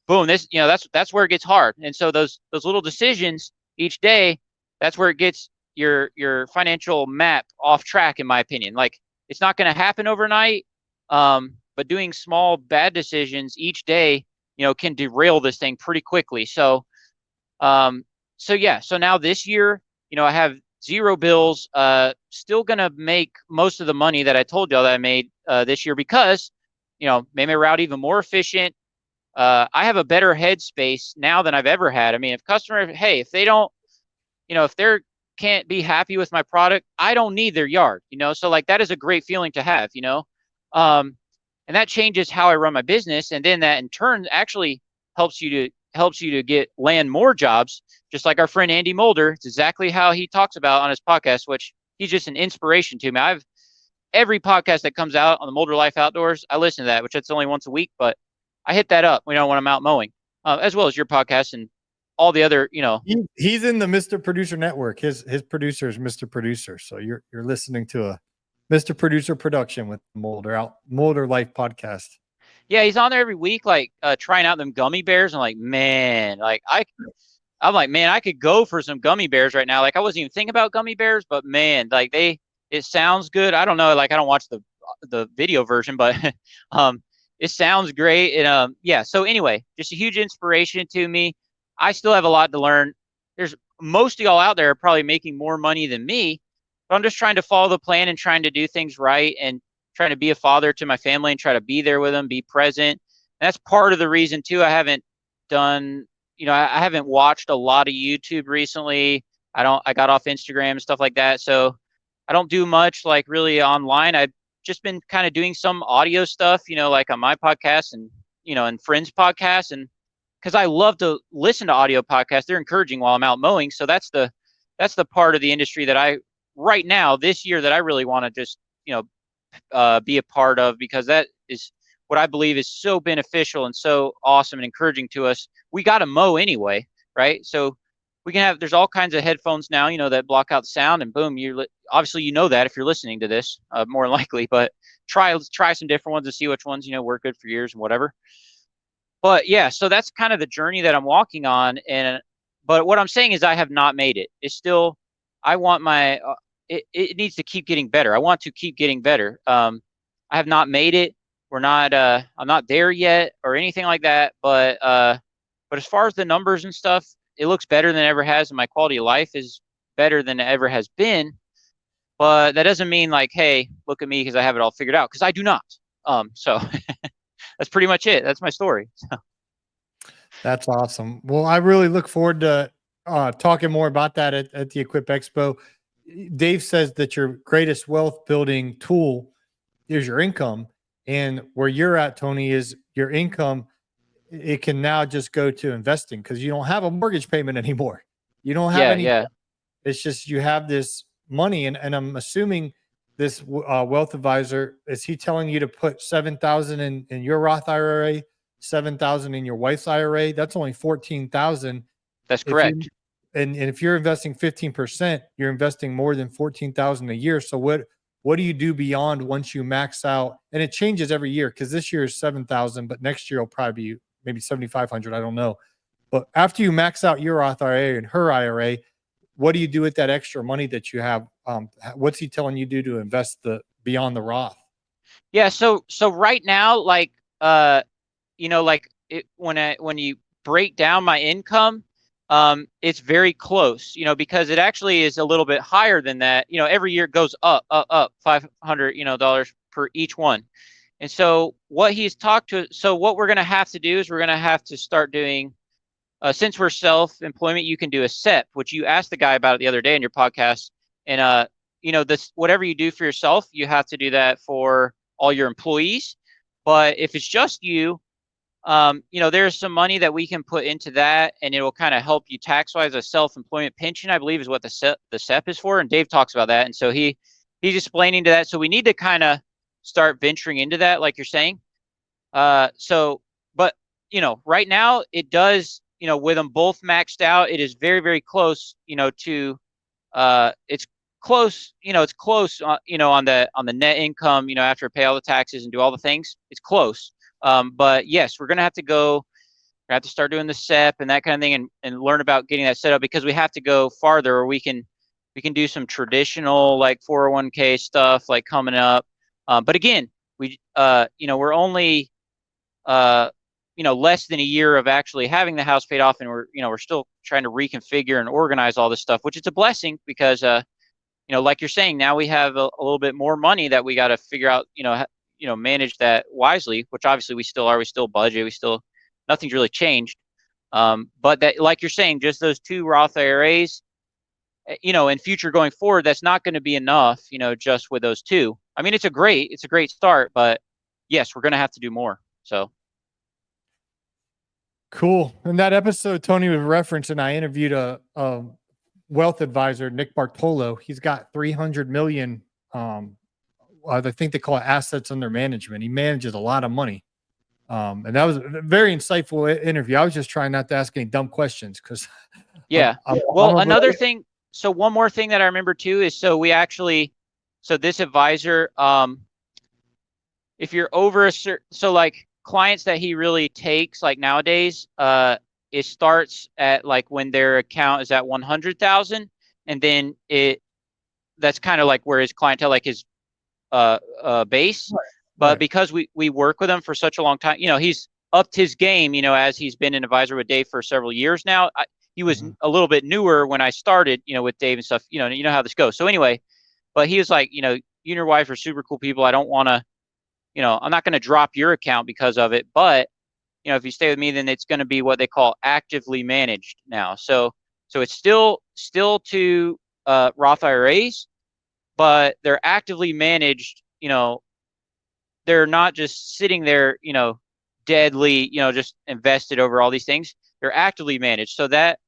Boom, that's where it gets hard. And so those little decisions each day, that's where it gets your financial map off track, in my opinion. Like, it's not going to happen overnight, but doing small bad decisions each day, can derail this thing pretty quickly. So so now this year, I have zero bills, still going to make most of the money that I told y'all that I made this year because, made my route even more efficient. I have a better headspace now than I've ever had. I mean, if they don't, if they're can't be happy with my product, I don't need their yard, so like that is a great feeling to have, and that changes how I run my business. And then that in turn actually helps you to land more jobs, just like our friend Andy Mulder. It's exactly how he talks about on his podcast, which he's just an inspiration to me. Every podcast that comes out on the Mulder Life Outdoors, I listen to that, which it's only once a week, but I hit that up, when I'm out mowing, as well as your podcast and all the other, He's in the Mr. Producer Network. His producer is Mr. Producer. So you're listening to a Mr. Producer production with Mulder Life podcast. Yeah, he's on there every week, like trying out them gummy bears. I'm like, man, I could go for some gummy bears right now. Like, I wasn't even thinking about gummy bears, but man, like it sounds good. I don't know, like I don't watch the video version, but it sounds great. And yeah. So anyway, just a huge inspiration to me. I still have a lot to learn. There's most of y'all out there are probably making more money than me, but I'm just trying to follow the plan and trying to do things right and trying to be a father to my family and try to be there with them, be present. And that's part of the reason too. I haven't watched a lot of YouTube recently. I got off Instagram and stuff like that. So I don't do much like really online. I've just been kind of doing some audio stuff, like on my podcast and, and friends' podcasts. And because I love to listen to audio podcasts, they're encouraging while I'm out mowing. So that's the part of the industry that right now, this year, that I really want to just, be a part of, because that is what I believe is so beneficial and so awesome and encouraging to us. We got to mow anyway, right? So there's all kinds of headphones now, that block out sound, and boom, obviously, that if you're listening to this, more likely, but try some different ones and see which ones, work good for yours and whatever. But yeah, so that's kind of the journey that I'm walking on. But what I'm saying is I have not made it. It's still, I want it needs to keep getting better. I want to keep getting better. I have not made it. I'm not there yet or anything like that. But as far as the numbers and stuff, it looks better than it ever has. And my quality of life is better than it ever has been. But that doesn't mean like, hey, look at me because I have it all figured out, because I do not. So that's pretty much it. That's my story. That's awesome. Well, I really look forward to talking more about that at the Equip Expo. Dave says that your greatest wealth building tool is your income. And where you're at, Tony, is your income. It can now just go to investing because you don't have a mortgage payment anymore. You don't have any. Yeah. It's just you have this money. And I'm assuming this wealth advisor, is he telling you to put 7,000 in your Roth IRA, 7,000 in your wife's IRA? That's only 14,000. That's correct. And if you're investing 15%, you're investing more than 14,000 a year. So what do you do beyond once you max out? And it changes every year, because this year is 7,000, but next year will probably be maybe 7,500. I don't know. But after you max out your Roth IRA and her IRA, what do you do with that extra money that you have? What's he telling you to invest beyond the Roth? Yeah. So right now, like, when you break down my income, It's very close, because it actually is a little bit higher than that. Every year it goes up, 500, dollars per each one. And so what we're going to have to do is we're going to have to start doing, since we're self-employment, you can do a SEP, which you asked the guy about it the other day in your podcast. And, this, whatever you do for yourself, you have to do that for all your employees. But if it's just you, there's some money that we can put into that, and it will kind of help you tax-wise. A self-employment pension, I believe, is what the SEP is for, and Dave talks about that. And so he's explaining to that. So we need to kind of start venturing into that, like you're saying. But right now it does, with them both maxed out, it is very, very close, to, it's close, it's close, on the net income, after pay all the taxes and do all the things, it's close. But yes, we're going to have to start doing the SEP and that kind of thing, and learn about getting that set up, because we have to go farther, or we can do some traditional like 401k stuff like coming up. But again, we're only, less than a year of actually having the house paid off, and we're still trying to reconfigure and organize all this stuff, which is a blessing, because, like you're saying, now we have a little bit more money that we got to figure out, manage that wisely, which obviously we still budget, nothing's really changed. But that, like you're saying, just those two Roth IRAs, in future going forward, that's not going to be enough, just with those two. I mean, it's a great start, but yes, we're going to have to do more. So. Cool. In that episode, Tony was referencing, I interviewed a wealth advisor, Nick Bartolo. He's got 300 million, I think they call it assets under management. He manages a lot of money. And that was a very insightful interview. I was just trying not to ask any dumb questions, because yeah. Well, another thing. So one more thing that I remember too is, so this advisor, if you're over a certain, so like clients that he really takes, like nowadays, it starts at like when their account is at 100,000, and then that's kind of like where his clientele, like his base. Right. But right. Because we work with him for such a long time, he's upped his game, as he's been an advisor with Dave for several years now. He was a little bit newer when I started, with Dave and stuff, you know how this goes. So anyway, but he was like, you and your wife are super cool people. I don't want to, I'm not going to drop your account because of it, but if you stay with me, then it's going to be what they call actively managed now. So it's still to Roth IRAs, but they're actively managed. They're not just sitting there, deadly, just invested over all these things. They're actively managed. So that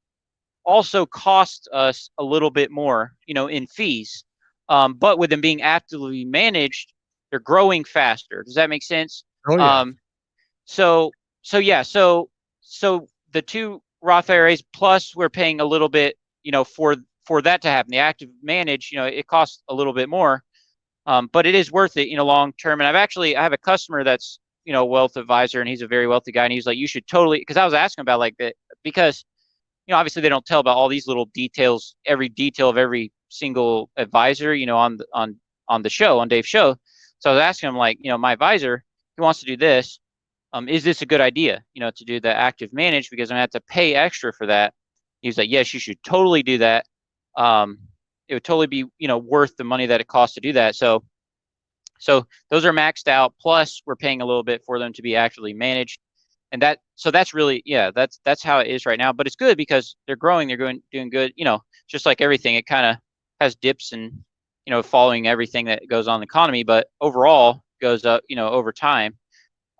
also costs us a little bit more, in fees. But with them being actively managed, they're growing faster. Does that make sense? Oh, yeah. So the two Roth IRAs, plus we're paying a little bit, for that to happen. The active manage, it costs a little bit more, but it is worth it, long term. And I have a customer that's, a wealth advisor, and he's a very wealthy guy, and he's like, you should totally, because I was asking about like that, because obviously they don't tell about all these little details, every detail of every single advisor, on the show, on Dave's show. So I was asking him, like, my advisor, he wants to do this. Is this a good idea, to do the active manage, because I'm gonna have to pay extra for that? He's like, yes, you should totally do that. It would totally be, worth the money that it costs to do that. So those are maxed out. Plus we're paying a little bit for them to be actively managed. And that's really, that's how it is right now, but it's good because they're growing, they're doing good, just like everything, it kind of has dips and, following everything that goes on in the economy, but overall goes up, over time.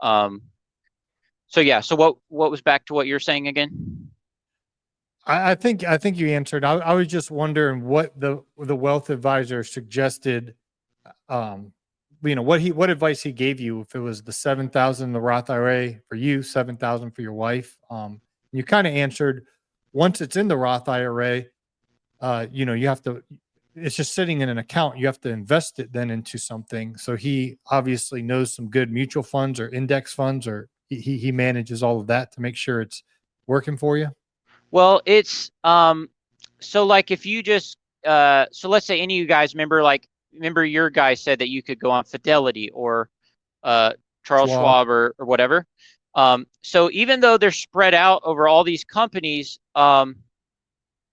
So what was back to what you're saying again? I think you answered. I was just wondering what the wealth advisor suggested, what advice he gave you, if it was the 7,000, the Roth IRA for you, 7,000 for your wife. You kind of answered, once it's in the Roth IRA, you have to, it's just sitting in an account. You have to invest it then into something. So he obviously knows some good mutual funds or index funds, or he manages all of that to make sure it's working for you. Well, it's, so like if you just, so let's say any of you guys remember your guy said that you could go on Fidelity or Charles Schwab or whatever. So even though they're spread out over all these companies,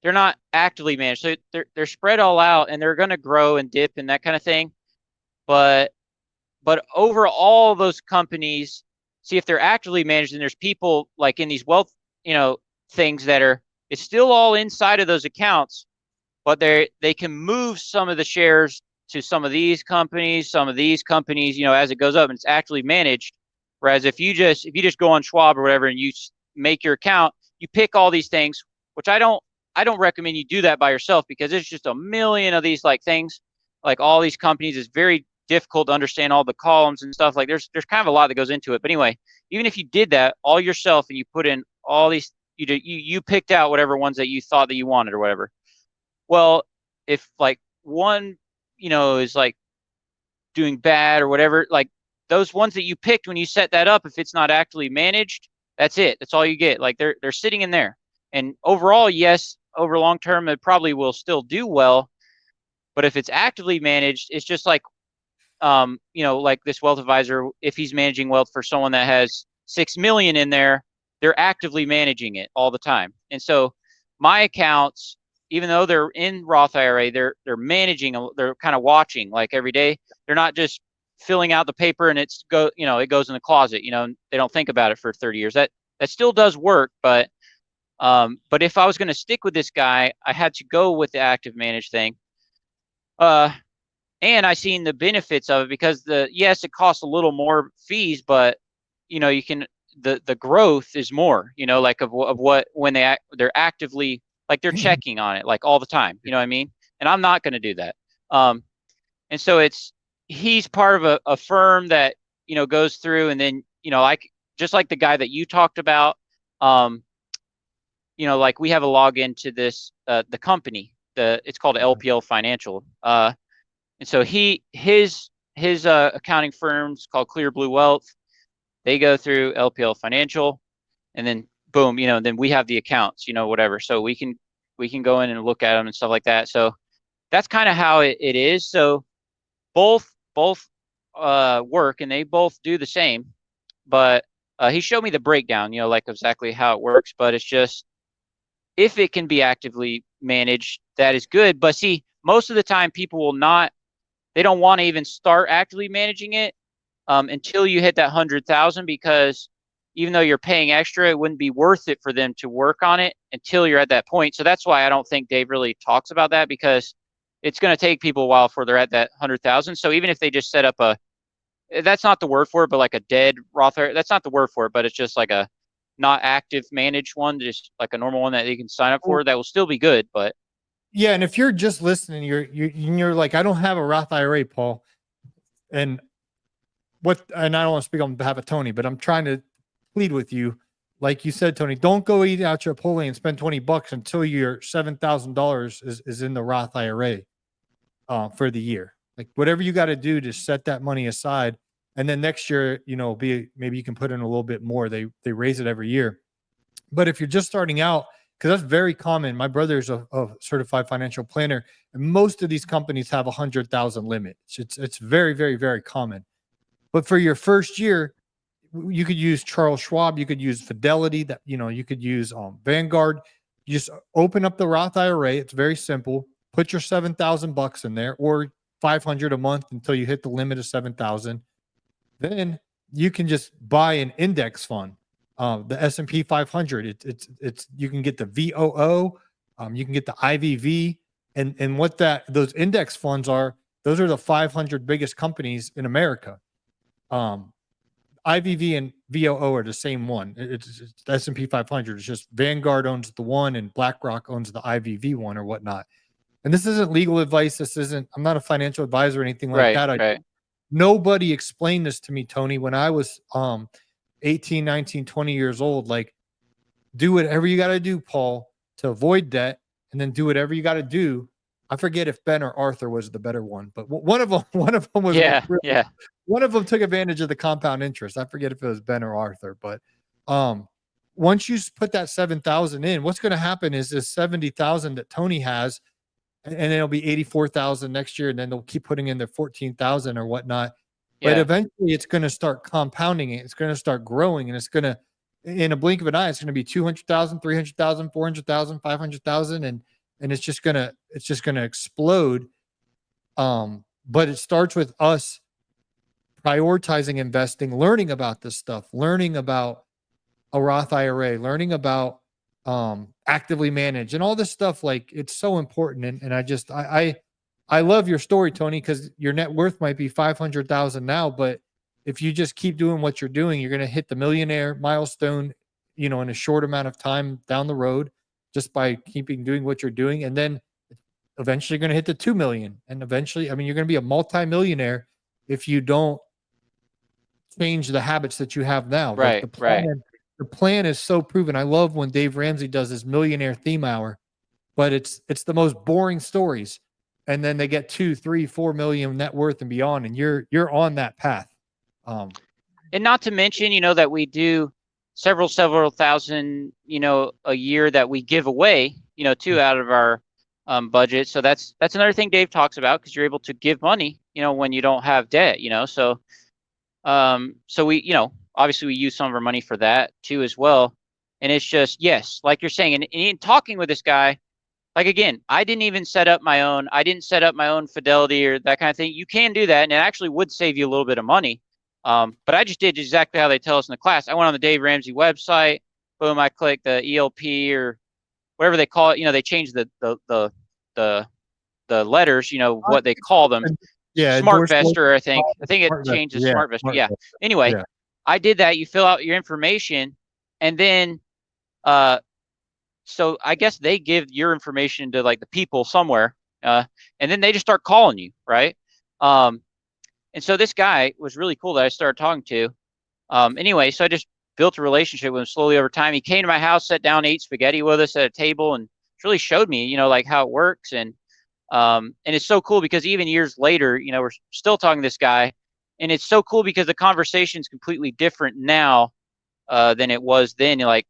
they're not actively managed. So they're spread all out, and they're going to grow and dip and that kind of thing. But over all those companies, see if they're actively managed, and there's people like in these wealth, things that are, it's still all inside of those accounts, but they can move some of the shares to some of these companies, as it goes up, and it's actively managed. Whereas if you just go on Schwab or whatever and you make your account, you pick all these things, which I don't recommend you do that by yourself, because there's just a million of these like things, like all these companies. It's very difficult to understand all the columns and stuff. Like there's kind of a lot that goes into it. But anyway, even if you did that all yourself and you put in all these, you picked out whatever ones that you thought that you wanted or whatever. Well, if like one, is like doing bad or whatever, like those ones that you picked when you set that up, if it's not actively managed, that's it. That's all you get. Like they're sitting in there. And overall, yes, over long term, it probably will still do well. But if it's actively managed, it's just like, like this wealth advisor, if he's managing wealth for someone that has 6 million in there, they're actively managing it all the time. And so my accounts, even though they're in Roth IRA, they're managing, they're kind of watching like every day. They're not just filling out the paper and it goes in the closet, they don't think about it for 30 years. That still does work, but if I was going to stick with this guy, I had to go with the active managed thing. And I seen the benefits of it, because yes, it costs a little more fees, but you can, the growth is more, like of what, when they're actively, like they're checking on it like all the time, you know what I mean? And I'm not going to do that. And so he's part of a firm that, goes through, and then, like, just like the guy that you talked about, like we have a login to this, the company, it's called LPL Financial. And so his accounting firm's called Clear Blue Wealth. They go through LPL Financial, and then boom, then we have the accounts, whatever. So we can go in and look at them and stuff like that. So that's kind of how it is. So both work, and they both do the same. But he showed me the breakdown, like exactly how it works. But it's just, if it can be actively managed, that is good. But see, most of the time people will not, they don't want to even start actively managing it until you hit that 100,000, because even though you're paying extra, it wouldn't be worth it for them to work on it until you're at that point. So that's why I don't think Dave really talks about that, because it's going to take people a while before they're at that 100,000. So even if they just set up that's not the word for it, but like a dead Roth, that's not the word for it, but it's just like a not active managed one, just like a normal one that you can sign up for, that will still be good. But yeah, and if you're just listening, you're like, I don't have a Roth IRA, Paul, and I don't want to speak on behalf of Tony, but I'm trying to plead with you. Like you said, Tony, don't go eat out Chipotle and spend $20 until your $7,000 is in the Roth IRA for the year. Like whatever you got to do to set that money aside, and then next year, maybe you can put in a little bit more. They raise it every year. But if you're just starting out, because that's very common. My brother's a certified financial planner, and most of these companies have 100,000 limit. It's very, very, very common. But for your first year, you could use Charles Schwab, you could use Fidelity, you could use Vanguard. You just open up the Roth IRA. It's very simple. Put your $7,000 in there, or $500 a month until you hit the limit of 7,000. Then you can just buy an index fund. The S&P 500. It's you can get the VOO, you can get the IVV, and what those index funds are. Those are the 500 biggest companies in America. IVV and VOO are the same one. It's S&P 500. It's just Vanguard owns the one and BlackRock owns the IVV one or whatnot. And this isn't legal advice. I'm not a financial advisor or anything like that. Right. Nobody explained this to me, Tony, when I was 18, 19, 20 years old. Like, do whatever you got to do, Paul, to avoid debt, and then do whatever you got to do. I forget if Ben or Arthur was the better one, but one of them was, one of them took advantage of the compound interest. I forget if it was Ben or Arthur, but once you put that 7,000 in, what's going to happen is this 70,000 that Tony has, and it'll be 84,000 next year, and then they'll keep putting in their 14,000 or whatnot. Yeah. But eventually it's going to start compounding it. It's going to start growing, and it's going to, in a blink of an eye, it's going to be 200,000, 300,000, 400,000, 500,000. and it's just gonna explode. But it starts with us prioritizing investing, learning about this stuff, learning about a Roth IRA, learning about actively manage and all this stuff. Like, it's so important. And I love your story, Tony, because your net worth might be 500,000 now, but if you just keep doing what you're doing, you're going to hit the millionaire milestone, in a short amount of time down the road, just by keeping doing what you're doing. And then eventually you're going to hit the 2 million. And eventually, I mean, you're going to be a multimillionaire if you don't change the habits that you have now. Like, Right. Right. the plan is so proven. I love when Dave Ramsey does his millionaire theme hour, but it's the most boring stories. And then they get 2, 3, 4 million net worth and beyond. And you're on that path. And not to mention, that we do several thousand, a year that we give away, too, out of our budget. So that's another thing Dave talks about, because you're able to give money, when you don't have debt, so we, obviously we use some of our money for that too as well. And it's just, yes, like you're saying, and in talking with this guy, like, again, I didn't set up my own Fidelity or that kind of thing. You can do that, and it actually would save you a little bit of money. But I just did exactly how they tell us in the class. I went on the Dave Ramsey website, boom, I clicked the ELP or whatever they call it. They changed the letters, what they call them. Yeah, Smart Vestor, I think it changed to yeah, Smart Vestor. Yeah. Anyway, yeah. I did that. You fill out your information, and then so I guess they give your information to like the people somewhere, and then they just start calling you, right? And so this guy was really cool that I started talking to. Anyway, so I just built a relationship with him slowly over time. He came to my house, sat down, ate spaghetti with us at a table, and really showed me, like how it works. And it's so cool because even years later, we're still talking to this guy, and it's so cool because the conversation is completely different now than it was then. Like,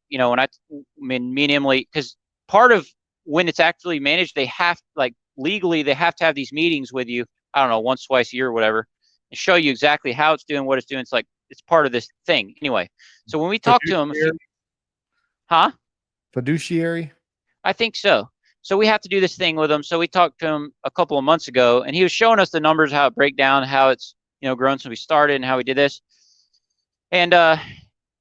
when me and Emily, because part of when it's actually managed, they have, like, legally, they have to have these meetings with you, I don't know, once, twice a year or whatever, and show you exactly how it's doing, what it's doing. It's like, it's part of this thing. Anyway, so when we talk to him, Fiduciary? I think so. So we have to do this thing with him. So we talked to him a couple of months ago, and he was showing us the numbers, how it break down, how it's, grown since we started, and how we did this. And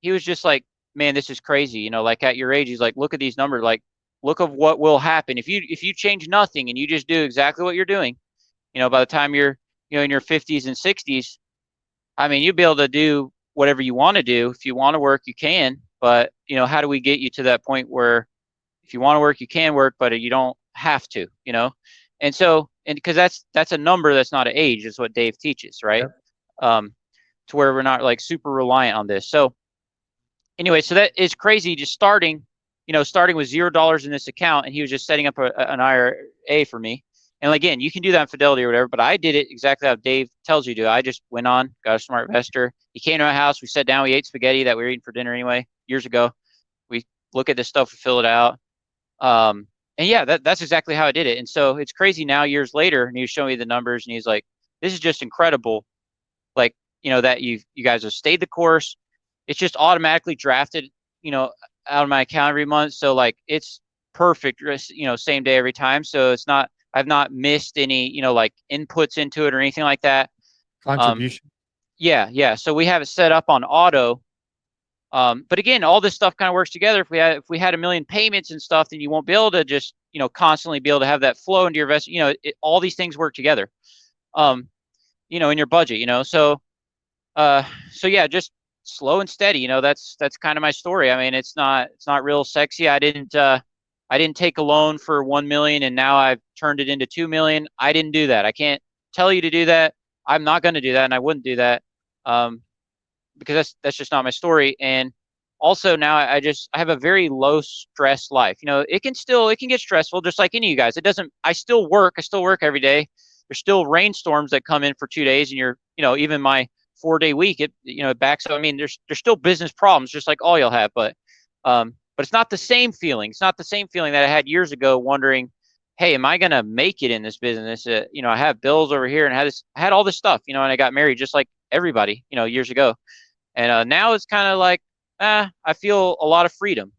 he was just like, man, this is crazy. Like, at your age, he's like, look at these numbers. Like, look of what will happen if you change nothing and you just do exactly what you're doing. By the time you're, in your 50s and 60s, I mean, you'll be able to do whatever you want to do. If you want to work, you can. But, how do we get you to that point where if you want to work, you can work, but you don't have to, And so, and because that's a number, that's not an age, is what Dave teaches, right? Yep. To where we're not like super reliant on this. So anyway, so that is crazy. Just starting with $0 in this account, and he was just setting up an IRA for me. And again, you can do that in Fidelity or whatever, but I did it exactly how Dave tells you to. I just went on, got a Smart Vestor. He came to my house. We sat down. We ate spaghetti that we were eating for dinner anyway, years ago. We look at this stuff, we fill it out. And yeah, that's exactly how I did it. And so it's crazy now, years later, and he was showing me the numbers, and he's like, this is just incredible. Like, that you guys have stayed the course. It's just automatically drafted, out of my account every month. So like, it's perfect, same day every time. So it's not, I've not missed any, like inputs into it or anything like that. Contribution. Yeah. So we have it set up on auto. But again, all this stuff kind of works together. If we had a million payments and stuff, then you won't be able to just, constantly be able to have that flow into your investment. All these things work together, in your budget, So yeah, just slow and steady, that's kind of my story. I mean, it's not real sexy. I didn't take a loan for 1 million and now I've turned it into 2 million. I didn't do that. I can't tell you to do that. I'm not going to do that, and I wouldn't do that. Because that's just not my story. And also now I have a very low stress life. It can get stressful just like any of you guys. I still work every day. There's still rainstorms that come in for 2 days, and even my 4-day week, it backs up. I mean, there's still business problems just like all y'all have, but it's not the same feeling. It's not the same feeling that I had years ago, wondering, hey, am I going to make it in this business? I have bills over here, and I had all this stuff, and I got married just like everybody, years ago. And now it's kind of like, I feel a lot of freedom.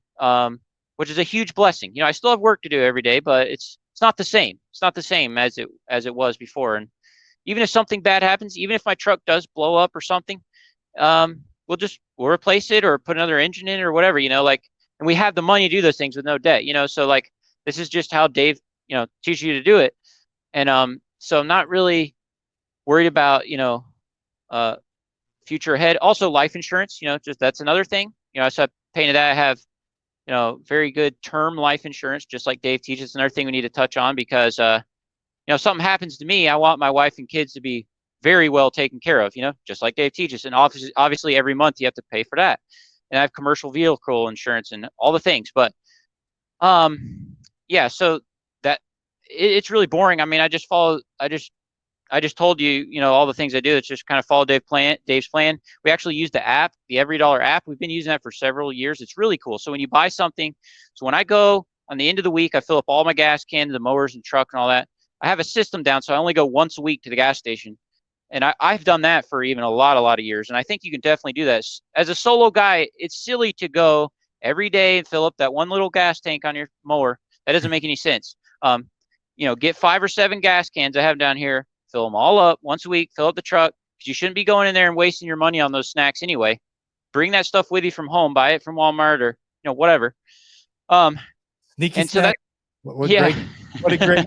which is a huge blessing. I still have work to do every day, but it's not the same. It's not the same as it was before. And even if something bad happens, even if my truck does blow up or something, we'll replace it or put another engine in or whatever, and we have the money to do those things with no debt, so like this is just how Dave, teaches you to do it. And so I'm not really worried about, future ahead. Also life insurance, just that's another thing. So I painted that. I have, very good term life insurance, just like Dave teaches. Another thing we need to touch on because, if something happens to me, I want my wife and kids to be very well taken care of, just like Dave teaches. And obviously every month you have to pay for that. And I have commercial vehicle insurance and all the things. But yeah, so that it's really boring. I mean, I just told you, all the things I do. It's just kind of follow Dave's plan. We actually use the app, the $Every app. We've been using that for several years. It's really cool. So when you buy something, so when I go on the end of the week, I fill up all my gas cans, the mowers and truck and all that. I have a system down, so I only go once a week to the gas station. And I've done that for even a lot of years. And I think you can definitely do that. As a solo guy, it's silly to go every day and fill up that one little gas tank on your mower. That doesn't make any sense. Get 5 or 7 gas cans I have down here, fill them all up once a week, fill up the truck, because you shouldn't be going in there and wasting your money on those snacks anyway. Bring that stuff with you from home, buy it from Walmart or, whatever. Sneaky and snack. So that, what a great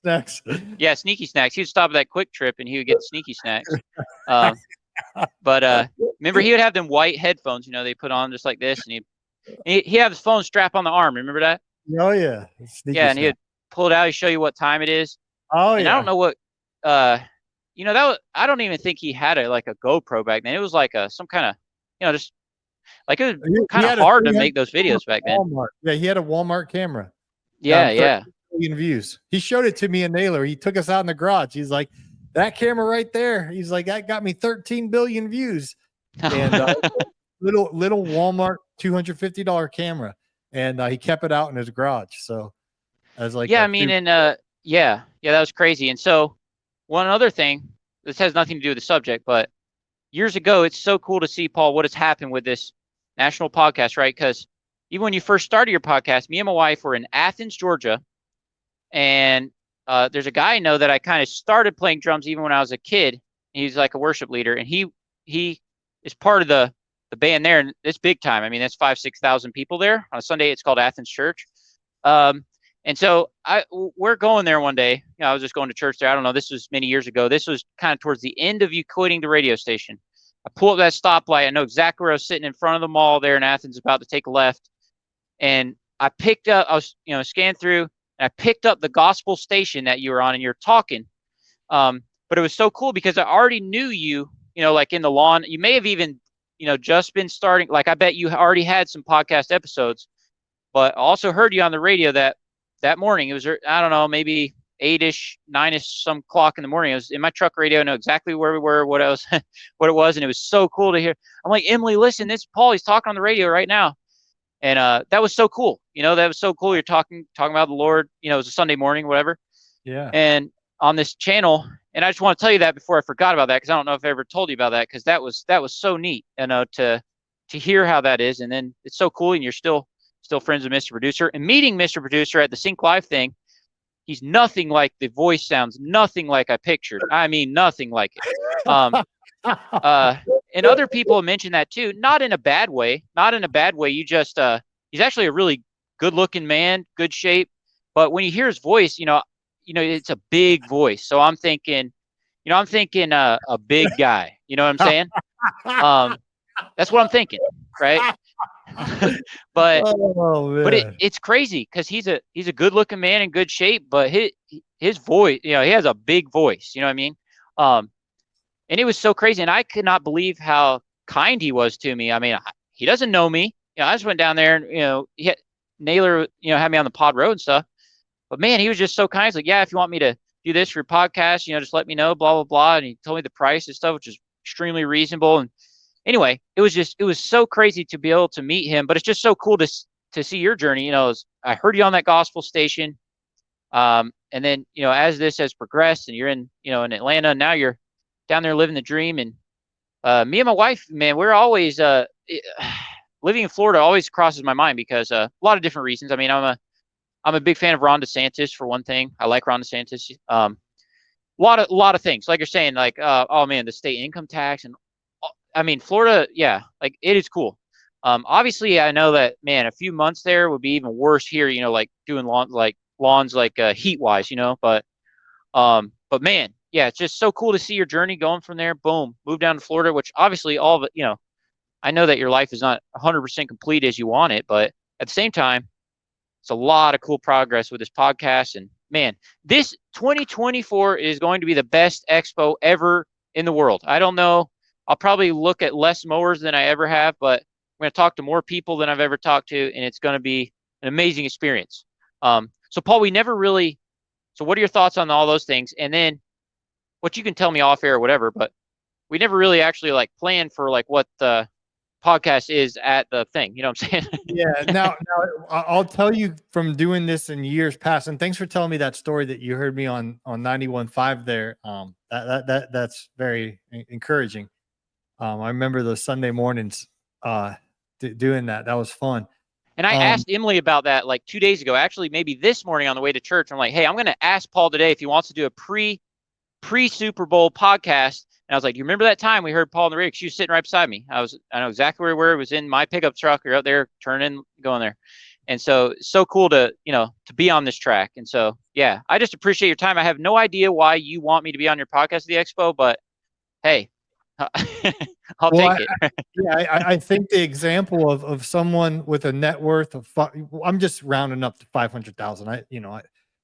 snacks. Yeah, sneaky snacks. He would stop at that Quick Trip and he would get sneaky snacks. But remember, he would have them white headphones, they put on just like this, and he had his phone strap on the arm. Remember that? Oh yeah. Sneaky and snack. He would pull it out. He'd show you what time it is. Oh and yeah. I don't know what. I don't even think he had a GoPro back then. It was like some kind of, just like it was kind of hard to make those videos back then. Walmart. Yeah, he had a Walmart camera. Yeah, yeah. Million views. He showed it to me and Naylor. He took us out in the garage. He's like, that camera right there. He's like, that got me 13 billion views. And little Walmart $250 camera, and he kept it out in his garage. So I was like, yeah, I mean, and yeah, that was crazy. And so one other thing, this has nothing to do with the subject, but years ago, it's so cool to see, Paul, what has happened with this national podcast, right? Because even when you first started your podcast, me and my wife were in Athens, Georgia. And there's a guy I know that I kind of started playing drums even when I was a kid. He's like a worship leader, and he is part of the band there, and it's big time. I mean, that's 5,000-6,000 people there on a Sunday. It's called Athens Church. And so we're going there one day. I was just going to church there. I don't know. This was many years ago. This was kind of towards the end of you quitting the radio station. I pull up that stoplight. I know exactly where I was sitting in front of the mall there in Athens, about to take a left. And I picked up, I was, scanned through, and I picked up the gospel station that you were on, and you're talking. But it was so cool because I already knew you, like in the lawn. You may have even, just been starting. Like, I bet you already had some podcast episodes, but I also heard you on the radio that morning. It was, I don't know, maybe 8-ish, 9-ish, some o'clock in the morning. I was in my truck radio. I know exactly where we were, what it was. And it was so cool to hear. I'm like, Emily, listen, this is Paul. He's talking on the radio right now. And that was so cool. That was so cool. You're talking about the Lord. It was a Sunday morning, whatever. Yeah. And on this channel, and I just want to tell you that before I forgot about that, because I don't know if I ever told you about that, because that was so neat, to hear how that is. And then it's so cool, and you're still friends with Mr. Producer. And meeting Mr. Producer at the Sync Live thing, he's nothing like, the voice sounds nothing like I pictured. I mean, nothing like it. And other people have mentioned that too, not in a bad way. You just, he's actually a really good looking man, good shape. But when you hear his voice, it's a big voice. So I'm thinking, a big guy, you know what I'm saying? That's what I'm thinking. Right. But it's crazy because he's a good looking man in good shape, but his voice, he has a big voice, you know what I mean? And it was so crazy. And I could not believe how kind he was to me. I mean, he doesn't know me. I just went down there and, Naylor, had me on the pod road and stuff. But man, he was just so kind. He's like, yeah, if you want me to do this for your podcast, just let me know, blah, blah, blah. And he told me the price and stuff, which is extremely reasonable. And anyway, it was so crazy to be able to meet him. But it's just so cool to see your journey. I heard you on that gospel station. And then, as this has progressed and you're in Atlanta, and now you're down there living the dream. And me and my wife, man, we're always living in Florida always crosses my mind because a lot of different reasons. I mean, I'm a big fan of Ron DeSantis for one thing. I like Ron DeSantis. A lot of things, like you're saying, like oh man, the state income tax, and I mean Florida, yeah, like it is cool. Obviously, I know that man, a few months there would be even worse here. You know, like doing lawns like heat wise, you know. But man, yeah, it's just so cool to see your journey going from there. Boom, move down to Florida, which obviously all of it, you know, I know that your life is not 100% complete as you want it, but at the same time, it's a lot of cool progress with this podcast. And man, this 2024 is going to be the best expo ever in the world. I don't know. I'll probably look at less mowers than I ever have, but I'm going to talk to more people than I've ever talked to, and it's going to be an amazing experience. So Paul, we never really, so what are your thoughts on all those things? And then what you can tell me off air or whatever, but we never really actually like planned for like what the podcast is at the thing. You know what I'm saying? Yeah. Now I'll tell you from doing this in years past, and thanks for telling me that story that you heard me on 91.5 there. That's very encouraging. I remember those Sunday mornings doing that. That was fun. And I asked Emily about that like 2 days ago, actually, maybe this morning on the way to church. I'm like, hey, I'm going to ask Paul today if he wants to do a pre Super Bowl podcast. And I was like, you remember that time we heard Paul in the radio? She was sitting right beside me. I know exactly where we were. It was in my pickup truck. You're out there turning, going there. And so it's so cool to, you know, to be on this track. And so, yeah, I just appreciate your time. I have no idea why you want me to be on your podcast at the expo, but hey, I'll take it. I think the example of someone with a net worth of, I'm just rounding up to 500,000.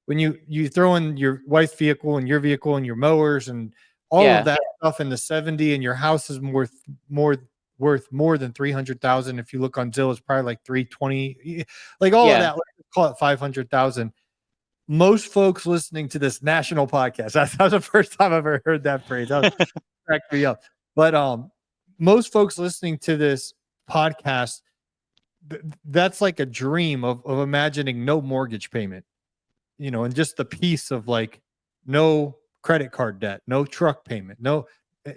When you throw in your wife's vehicle and your vehicle and your mowers and all of that stuff in the 70, and your house is worth more than 300,000. If you look on Zillow, it's probably like 320, like all of that. Let's call it 500,000. Most folks listening to this national podcast, that was the first time I've ever heard that phrase. That was cracked me up. But most folks listening to this podcast, that's like a dream of imagining no mortgage payment, you know, and just the peace of like no credit card debt, no truck payment, no,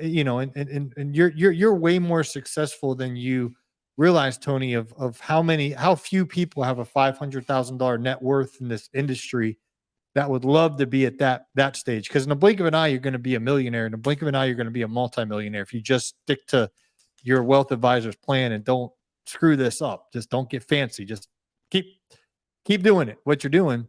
you know, and you're way more successful than you realize, Tony, of how few people have a $500,000 net worth in this industry that would love to be at that stage. Because in the blink of an eye, you're going to be a millionaire. In the blink of an eye, you're going to be a multimillionaire if you just stick to your wealth advisor's plan and don't screw this up. Just don't get fancy. Just keep doing it, what you're doing.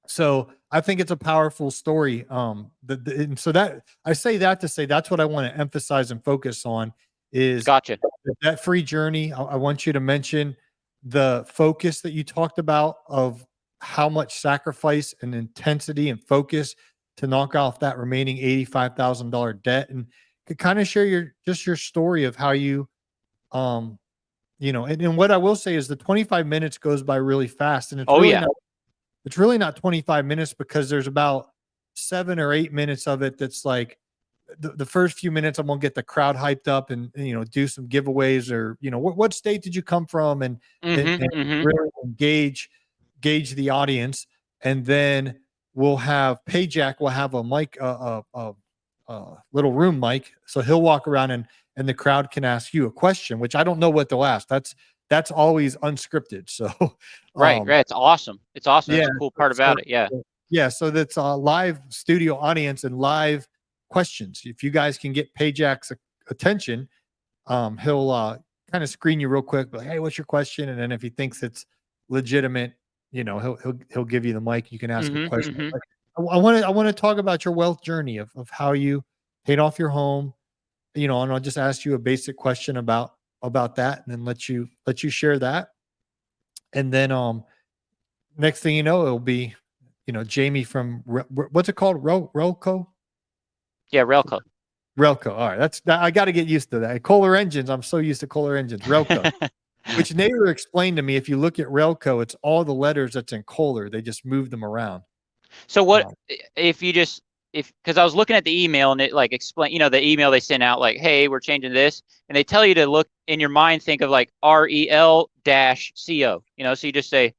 So I think it's a powerful story. And so that I say that to say that's what I want to emphasize and focus on is Gotcha. The debt-free journey. I want you to mention the focus that you talked about of how much sacrifice and intensity and focus to knock off that remaining $85,000 debt, and could kind of share your story of how you, you know, and what I will say is the 25 minutes goes by really fast, and it's really not 25 minutes because there's about 7 or 8 minutes of it that's like the first few minutes I'm gonna get the crowd hyped up and you know, do some giveaways or, you know, what state did you come from, and really gauge the audience. And then we'll have Payjack will have a mic, little room mic, so he'll walk around and the crowd can ask you a question, which I don't know what they'll ask. That's always unscripted. So right. It's awesome. It's awesome. That's a cool part about it. Yeah. So that's a live studio audience and live questions. If you guys can get Payjack's attention, he'll kind of screen you real quick, but hey, what's your question? And then if he thinks it's legitimate, you know, he'll give you the mic. You can ask a question. I want to talk about your wealth journey of how you paid off your home, you know, and I'll just ask you a basic question about that, and then let you share that. And then next thing you know, it'll be, you know, Jamie from what's it called? Relco? Yeah, Relco. Relco. All right. I got to get used to that. Kohler engines. I'm so used to Kohler engines. Relco. Which Naylor explained to me, if you look at Relco, it's all the letters that's in Kohler. They just move them around. So what because I was looking at the email and it like explain, you know, the email they sent out like, hey, we're changing this, and they tell you to look in your mind, think of like REL-CO, you know, so you just say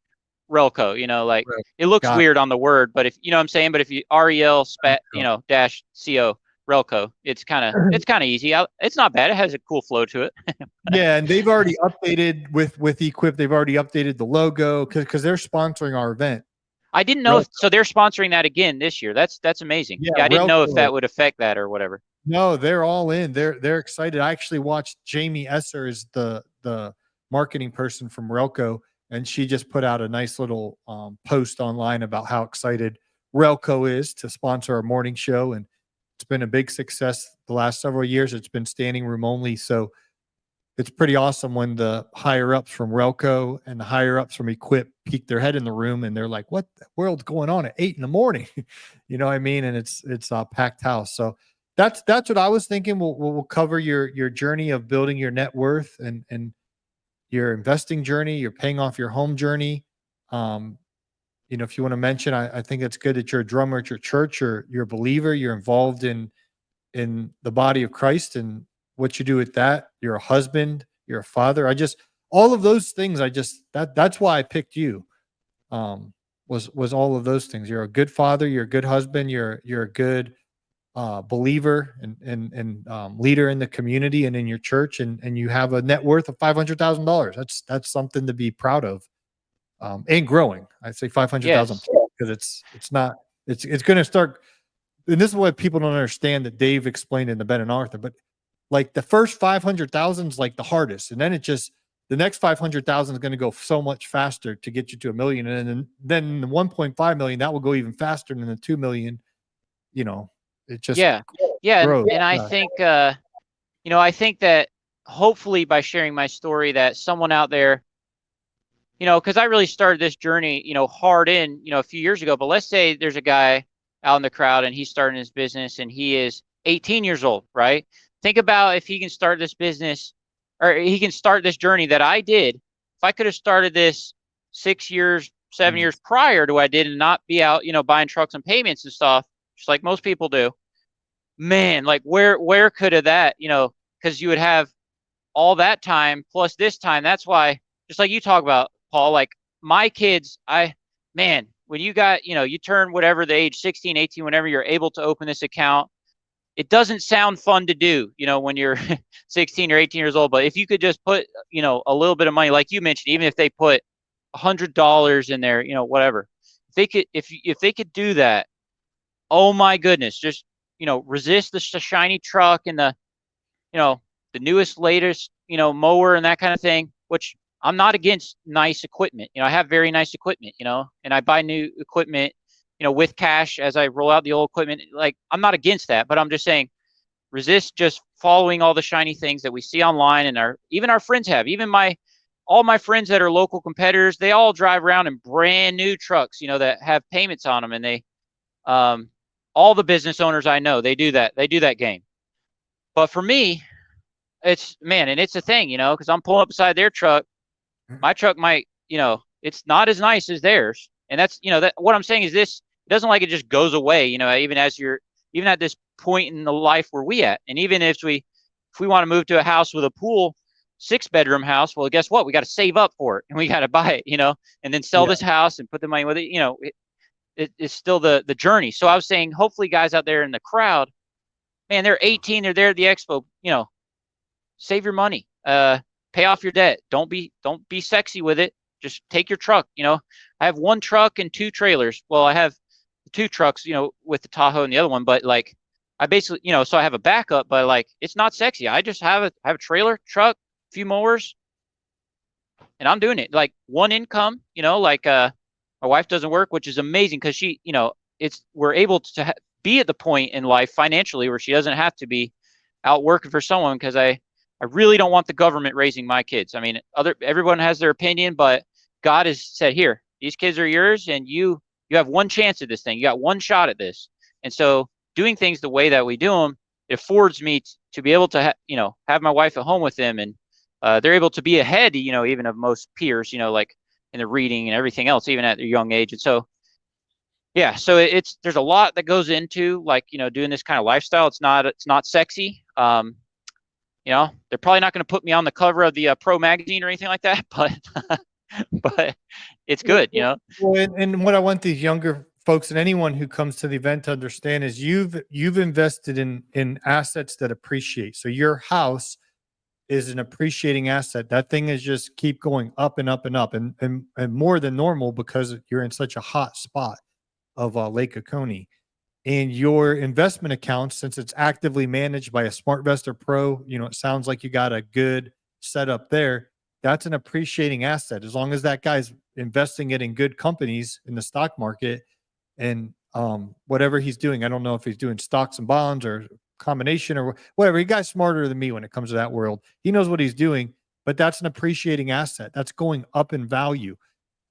Relco, you know, like it looks weird on the word, but if you know what I'm saying, but if you REL you know, -CO, Relco. It's kind of easy. It's not bad. It has a cool flow to it. Yeah, and they've already updated with Equip. They've already updated the logo because they're sponsoring our event. I didn't know so they're sponsoring that again this year. That's amazing. Yeah, I didn't know if Relco. that would affect that or whatever. No, they're all in. They're excited. I actually watched Jamie Esser is the marketing person from Relco, and she just put out a nice little post online about how excited Relco is to sponsor our morning show, and it's been a big success the last several years. It's been standing room only, so it's pretty awesome when the higher ups from Relco and the higher ups from Equip peek their head in the room and they're like, "What the world's going on at 8 a.m?" You know what I mean? And it's a packed house. So that's what I was thinking. We'll cover your journey of building your net worth and your investing journey, your paying off your home journey. If you want to mention, I think it's good that you're a drummer at your church, or you're a believer, you're involved in the body of Christ and what you do with that. You're a husband, you're a father. All of those things. That's why I picked you. Was all of those things. You're a good father, you're a good husband, you're a good believer and leader in the community and in your church, and you have a net worth of $500,000. That's something to be proud of, and growing. I say 500,000 because it's going to start. And this is what people don't understand that Dave explained in the Ben and Arthur, but like the first 500,000 is like the hardest. And then the next 500,000 is going to go so much faster to get you to $1 million. And then the 1.5 million, that will go even faster than the 2 million. It just grows. And I think, I think that hopefully by sharing my story that someone out there, because I really started this journey, hard in, a few years ago, but let's say there's a guy out in the crowd and he's starting his business and he is 18 years old, right? Think about if he can start this business, or he can start this journey that I did. If I could have started this 6 years, 7 years prior to what I did and not be out, buying trucks and payments and stuff, just like most people do, man, like where could have that, because you would have all that time plus this time. That's why, just like you talk about, Paul, like my kids, when you got, you turn whatever the age, 16, 18, whenever you're able to open this account, it doesn't sound fun to do, when you're 16 or 18 years old. But if you could just put, a little bit of money, like you mentioned, even if they put $100 in there, whatever, if they could do that, oh my goodness, just, resist the shiny truck and the newest, latest, mower and that kind of thing, which I'm not against nice equipment. I have very nice equipment, and I buy new equipment, with cash as I roll out the old equipment. Like, I'm not against that, but I'm just saying, resist just following all the shiny things that we see online and even our friends have. Even all my friends that are local competitors, they all drive around in brand new trucks, that have payments on them. And they, all the business owners I know, they do that game. But for me, it's a thing, because I'm pulling up beside their truck. My truck might, it's not as nice as theirs. And that's, that what I'm saying is this, it doesn't like it just goes away, even at this point in the life where we at. And even if we want to move to a house with a pool, 6-bedroom house, well, guess what? We got to save up for it and we got to buy it, and then sell this house and put the money with it. It's still the journey. So I was saying, hopefully guys out there in the crowd, man, they're 18, they're there at the expo, save your money, pay off your debt. Don't be sexy with it. Just take your truck. I have 1 truck and 2 trailers. Well, I have 2 trucks, with the Tahoe and the other one, but like I basically, so I have a backup, but like, it's not sexy. I just have a trailer, truck, a few mowers, and I'm doing it like one income, like, my wife doesn't work, which is amazing because she, we're able to be at the point in life financially where she doesn't have to be out working for someone, because I really don't want the government raising my kids. I mean, everyone has their opinion, but God has said, here, these kids are yours, and you have one chance at this thing. You got one shot at this. And so doing things the way that we do them, it affords me to be able to, have my wife at home with them, and they're able to be ahead, even of most peers, like in the reading and everything else, even at their young age. And so, yeah, so there's a lot that goes into like, doing this kind of lifestyle. It's not sexy. They're probably not going to put me on the cover of the Pro magazine or anything like that, but but it's good, Well, and when I want these younger folks and anyone who comes to the event to understand is you've invested in assets that appreciate. So your house is an appreciating asset. That thing is just keep going up and up and up and more than normal because you're in such a hot spot of Lake Oconee. And your investment account, since it's actively managed by a SmartVestor Pro, it sounds like you got a good setup there. That's an appreciating asset. As long as that guy's investing it in good companies in the stock market and whatever he's doing. I don't know if he's doing stocks and bonds or combination or whatever. He guy's smarter than me when it comes to that world. He knows what he's doing, but that's an appreciating asset. That's going up in value.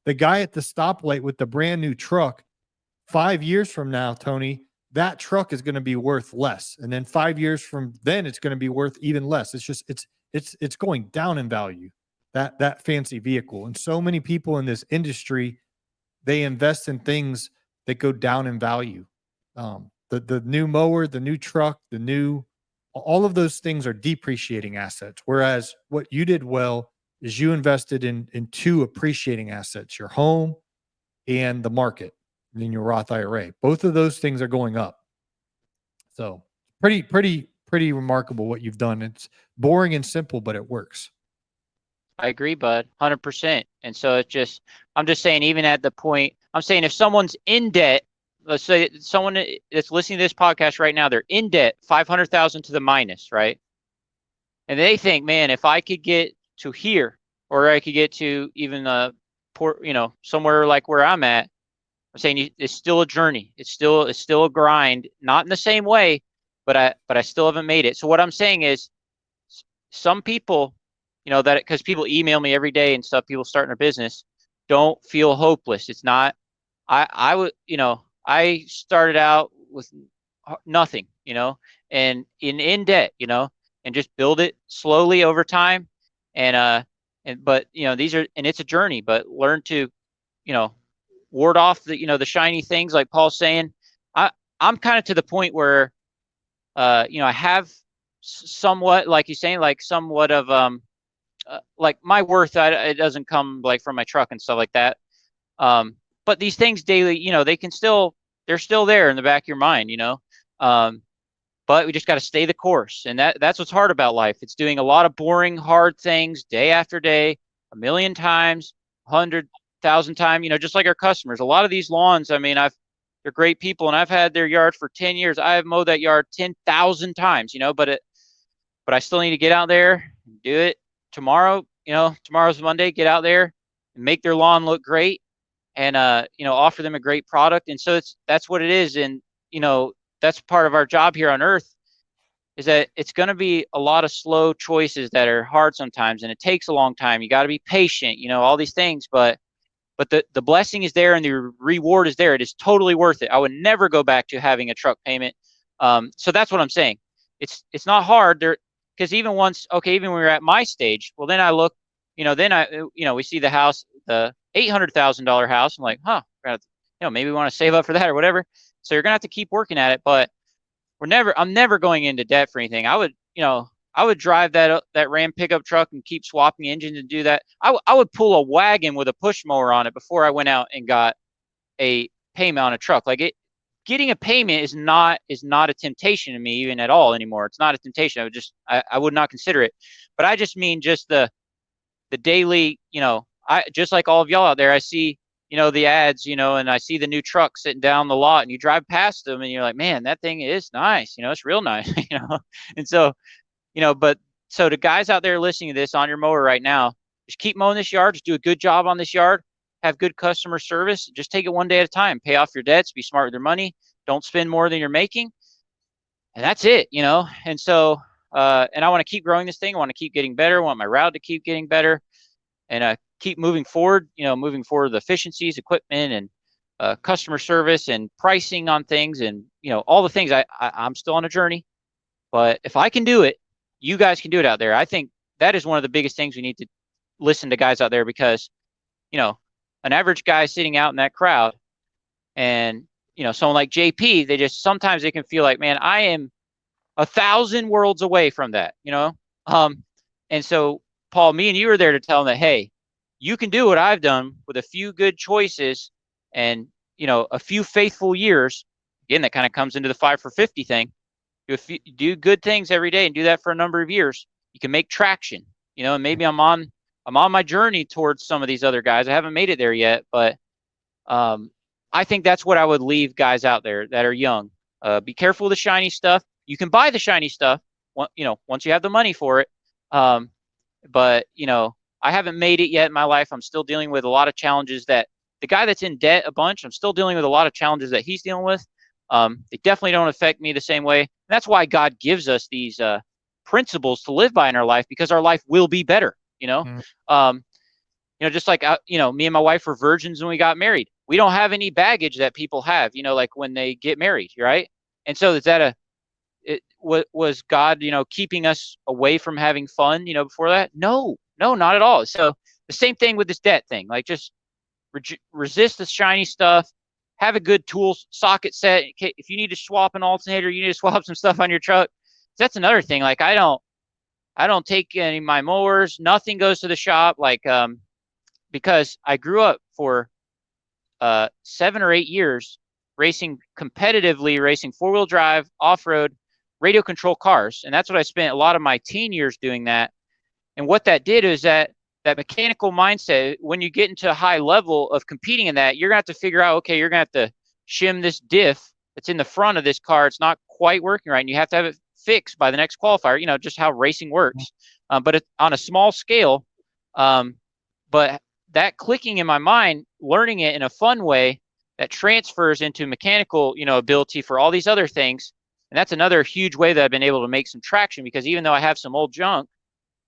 The guy at the stoplight with the brand new truck, 5 years from now, Tony, that truck is going to be worth less. And then 5 years from then, it's going to be worth even less. It's just, it's going down in value, that fancy vehicle. And so many people in this industry, they invest in things that go down in value. The new mower, the new truck, all of those things are depreciating assets. Whereas what you did well is you invested in two appreciating assets, your home and the market in your Roth IRA. Both of those things are going up. So pretty remarkable what you've done. It's boring and simple, but it works. I agree, bud, 100%. And so I'm just saying, even at the point, I'm saying if someone's in debt, let's say someone that's listening to this podcast right now, they're in debt, 500,000 to the minus, right? And they think, man, if I could get to here, or I could get to even somewhere like where I'm at, I'm saying it's still a journey. It's still a grind, not in the same way, but I still haven't made it. So what I'm saying is, some people, that because people email me every day and stuff, people starting their business, don't feel hopeless. It's not. I started out with nothing, and in debt, and just build it slowly over time, but it's a journey. But learn to, ward off the shiny things, like Paul's saying. I'm kind of to the point where, I have somewhat, like he's saying, like somewhat of like my worth. It doesn't come like from my truck and stuff like that. But these things daily, they're still there in the back of your mind, but we just got to stay the course. And that's what's hard about life. It's doing a lot of boring, hard things day after day, a million times, 100,000 times, just like our customers. A lot of these lawns, they're great people, and I've had their yard for 10 years. I have mowed that yard 10,000 times, but I still need to get out there and do it tomorrow. Tomorrow's Monday, get out there and make their lawn look great, and offer them a great product. And so that's what it is. And that's part of our job here on earth, is that it's going to be a lot of slow choices that are hard sometimes, and it takes a long time. You got to be patient, all these things, but the blessing is there and the reward is there. It is totally worth it. I would never go back to having a truck payment. So that's what I'm saying. It's not hard there, because even when we're at my stage, well, then I look, we see the house, the $800,000 house. I'm like, maybe we want to save up for that or whatever. So you're gonna have to keep working at it, but I'm never going into debt for anything. I would drive that Ram pickup truck and keep swapping engines and do that. I would pull a wagon with a push mower on it before I went out and got a payment on a truck. Getting a payment is not a temptation to me even at all anymore. It's not a temptation. I would not consider it. But I just mean just the daily, I just like all of y'all out there, I see, the ads, and I see the new truck sitting down the lot, and you drive past them and you're like, man, that thing is nice. It's real nice, And so, but so the guys out there listening to this on your mower right now, just keep mowing this yard, just do a good job on this yard, have good customer service, just take it one day at a time, pay off your debts, be smart with your money, don't spend more than you're making. And that's it, And so, and I want to keep growing this thing. I want to keep getting better. I want my route to keep getting better, and keep moving forward, the efficiencies, equipment, and customer service and pricing on things, and, all the things. I'm still on a journey, but if I can do it, you guys can do it out there. I think that is one of the biggest things we need to listen to guys out there, because, an average guy sitting out in that crowd, and, someone like JP, sometimes they can feel like, man, I am 1,000 worlds away from that, and so Paul, me and you are there to tell them that, hey, you can do what I've done with a few good choices, and, a few faithful years, again, that kind of comes into the 5 for 50 thing. Do good things every day and do that for a number of years, you can make traction, and maybe I'm on my journey towards some of these other guys. I haven't made it there yet, but I think that's what I would leave guys out there that are young. Be careful with the shiny stuff. You can buy the shiny stuff, once you have the money for it. But I haven't made it yet in my life. I'm still dealing with a lot of challenges that the guy that's in debt a bunch, I'm still dealing with a lot of challenges that he's dealing with. They definitely don't affect me the same way. And that's why God gives us these principles to live by in our life, because our life will be better. Just like me and my wife were virgins when we got married. We don't have any baggage that people have, like when they get married, right? And so was God, keeping us away from having fun, before that? No, not at all. So the same thing with this debt thing. Like, just resist the shiny stuff. Have a good tool socket set. If you need to swap an alternator, you need to swap some stuff on your truck. That's another thing. Like, I don't take any of my mowers. Nothing goes to the shop. Like, because I grew up for 7 or 8 years competitively racing 4-wheel drive, off-road, radio control cars. And that's what I spent a lot of my teen years doing that. And what that did is that mechanical mindset, when you get into a high level of competing in that, you're going to have to figure out, okay, you're going to have to shim this diff that's in the front of this car. It's not quite working right. And you have to have it fixed by the next qualifier, just how racing works. But it's on a small scale. But that clicking in my mind, learning it in a fun way, that transfers into mechanical, ability for all these other things. And that's another huge way that I've been able to make some traction, because even though I have some old junk,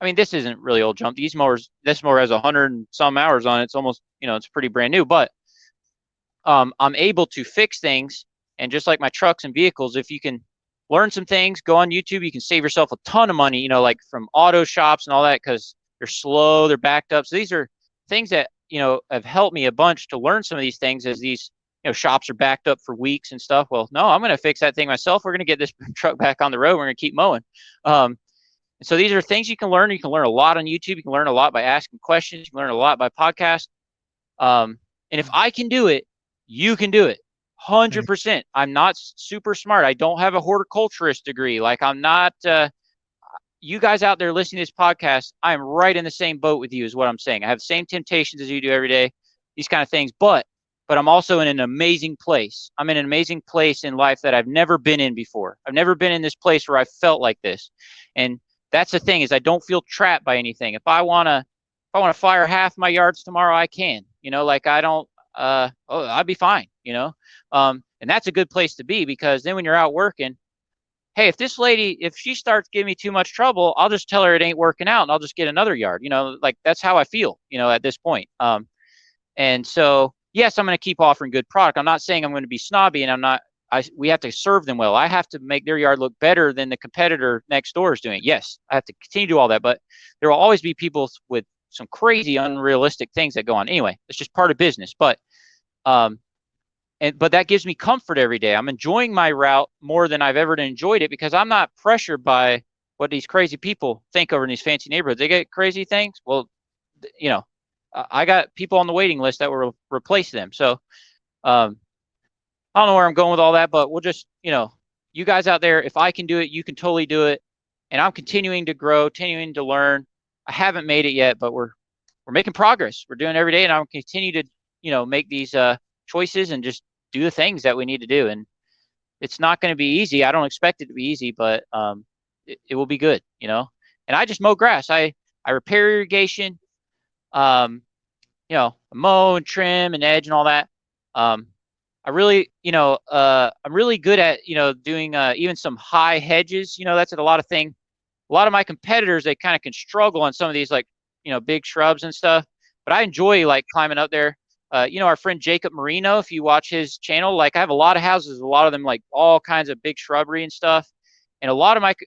I mean, this isn't really old junk. This mower has 100 and some hours on it. It's almost, it's pretty brand new, but I'm able to fix things. And just like my trucks and vehicles, if you can learn some things, go on YouTube, you can save yourself a ton of money, like from auto shops and all that, because they're slow, they're backed up. So these are things that, have helped me a bunch to learn some of these things, as these, shops are backed up for weeks and stuff. Well, no, I'm going to fix that thing myself. We're going to get this truck back on the road. We're going to keep mowing. And so these are things you can learn. You can learn a lot on YouTube. You can learn a lot by asking questions. You can learn a lot by podcast. And if I can do it, you can do it. 100%. I'm not super smart. I don't have a horticulturist degree. Like, I'm not, you guys out there listening to this podcast, I'm right in the same boat with you, is what I'm saying. I have the same temptations as you do every day, these kind of things, but I'm also in an amazing place. I'm in an amazing place in life that I've never been in before. I've never been in this place where I felt like this. And that's the thing, is I don't feel trapped by anything. If I want to fire half my yards tomorrow, I can, like, I don't, I'd be fine, and that's a good place to be, because then when you're out working, hey, if this lady, if she starts giving me too much trouble, I'll just tell her it ain't working out and I'll just get another yard, like, that's how I feel, at this point. And so, yes, I'm going to keep offering good product. I'm not saying I'm going to be snobby, and we have to serve them well. I have to make their yard look better than the competitor next door is doing. Yes, I have to continue to do all that, but there will always be people with some crazy, unrealistic things that go on. Anyway, it's just part of business. But that gives me comfort every day. I'm enjoying my route more than I've ever enjoyed it, because I'm not pressured by what these crazy people think over in these fancy neighborhoods. They get crazy things. Well, I got people on the waiting list that will replace them. So I don't know where I'm going with all that, but we'll just, you guys out there, if I can do it, you can totally do it. And I'm continuing to grow, continuing to learn. I haven't made it yet, but we're making progress. We're doing it every day, and I'm continue to, make these choices and just do the things that we need to do. And it's not going to be easy. I don't expect it to be easy, but it will be good, And I just mow grass. I repair irrigation, mow and trim and edge and all that. I really, I'm really good at, doing even some high hedges. That's a lot of thing. A lot of my competitors, they kind of can struggle on some of these, like, big shrubs and stuff. But I enjoy, like, climbing up there. Our friend Jacob Marino, if you watch his channel, like, I have a lot of houses, a lot of them, like, all kinds of big shrubbery and stuff. And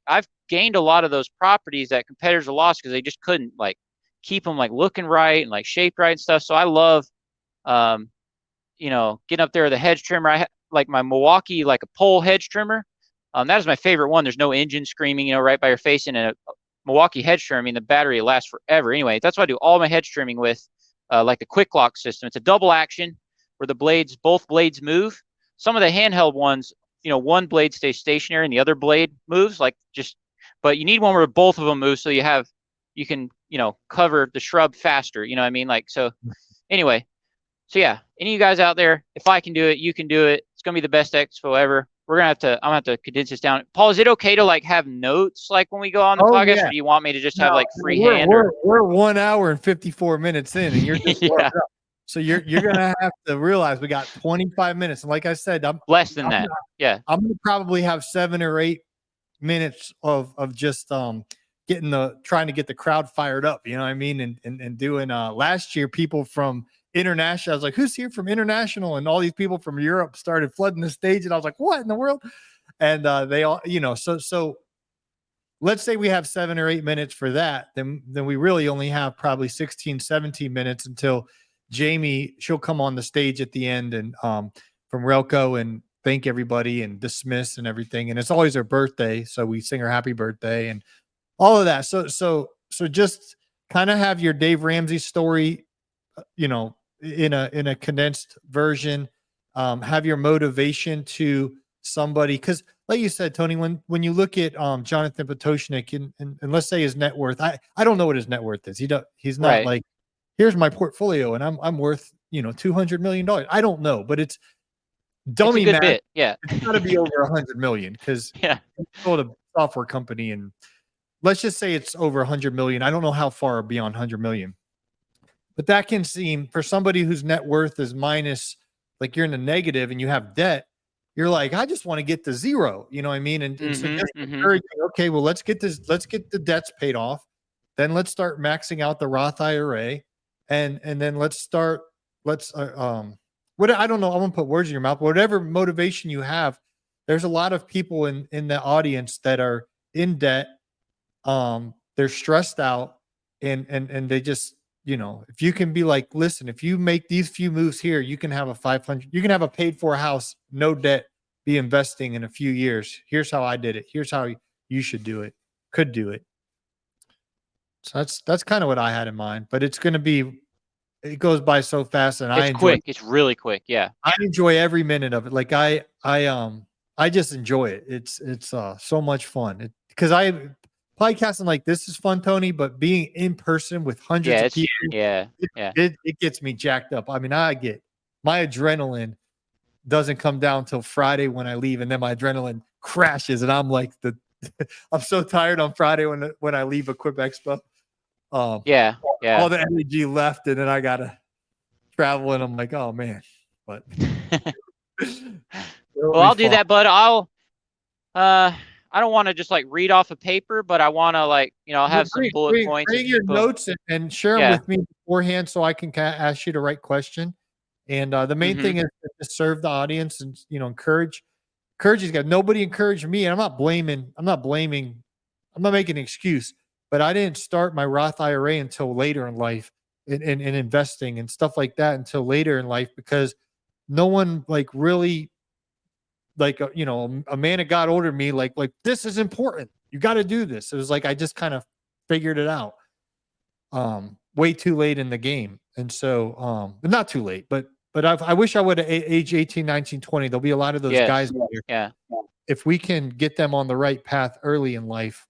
I've gained a lot of those properties that competitors have lost because they just couldn't, like, keep them, like, looking right and, like, shaped right and stuff. So I love, getting up there with a hedge trimmer. I like my Milwaukee, like, a pole hedge trimmer. That is my favorite one. There's no engine screaming, right by your face. And a Milwaukee hedge trimmer, I mean, the battery lasts forever. Anyway, that's what I do all my hedge trimming with, like the quick lock system. It's a double action where both blades move. Some of the handheld ones, one blade stays stationary and the other blade moves, but you need one where both of them move so you can cover the shrub faster. You know what I mean? So anyway, so yeah, any of you guys out there, if I can do it, you can do it. It's gonna be the best expo ever. I'm gonna have to condense this down. Paul, is it okay to have notes when we go on the podcast, yeah. or do you want me to just have freehand? We're 1 hour and 54 minutes in, and you're just yeah. So you're gonna have to realize we got 25 minutes, and like I said, less than that. Yeah, I'm gonna probably have 7 or 8 minutes of just trying to get the crowd fired up. You know what I mean? And doing last year, people from international. I was like, who's here from international? And all these people from Europe started flooding the stage, and I was like, what in the world? And they all, so let's say we have 7 or 8 minutes for that, then we really only have probably 16, 17 minutes until Jamie, she'll come on the stage at the end and from Relco and thank everybody and dismiss and everything. And it's always her birthday, so we sing her happy birthday and all of that. So just kind of have your Dave Ramsey story, in a condensed version. Have your motivation to somebody, because like you said, Tony, when you look at Jonathan Potoshnik and let's say his net worth, I don't know what his net worth is. He's not right. Like, here's my portfolio and I'm worth $200 million. I don't know, but it's dummy math. Bit. Yeah, it's got to be over 100 million because yeah, he sold a software company, and let's just say it's over 100 million. I don't know how far beyond 100 million, but that can seem, for somebody whose net worth is minus, like you're in the negative and you have debt, you're like, I just want to get to zero. You know what I mean? And so just encouraging, okay, well, let's get the debts paid off. Then let's start maxing out the Roth IRA. And then what, I don't know, I won't put words in your mouth, but whatever motivation you have, there's a lot of people in the audience that are in debt. They're stressed out and they just, if you can be like, listen, if you make these few moves here, you can have a paid for house, no debt, be investing in a few years. Here's how I did it. Here's how you should do it, could do it. So that's kind of what I had in mind, but it goes by so fast, and it's quick. It's really quick. Yeah. I enjoy every minute of it. Like I just enjoy it. It's so much fun because podcasting like this is fun, Tony, but being in person with hundreds of people, it gets me jacked up. I mean, my adrenaline doesn't come down till Friday when I leave, and then my adrenaline crashes, and I'm like I'm so tired on Friday when I leave Equip Expo. All the energy left, and then I gotta travel, and I'm like, oh man. But well, I'll do that, but I don't want to just read off a paper, but I want to I'll have some bullet points. Bring your notes and share them with me beforehand so I can ask you the right question. And the main thing is to serve the audience and encourage these guys. Nobody encouraged me, and I'm not making an excuse, but I didn't start my Roth IRA until later in life in investing and stuff like that until later in life, because no one really a man of God ordered me like this is important. You got to do this. It was like I just kind of figured it out way too late in the game. And so not too late, but I wish I would have age 18, 19, 20. There'll be a lot of those guys out here. Yeah. If we can get them on the right path early in life,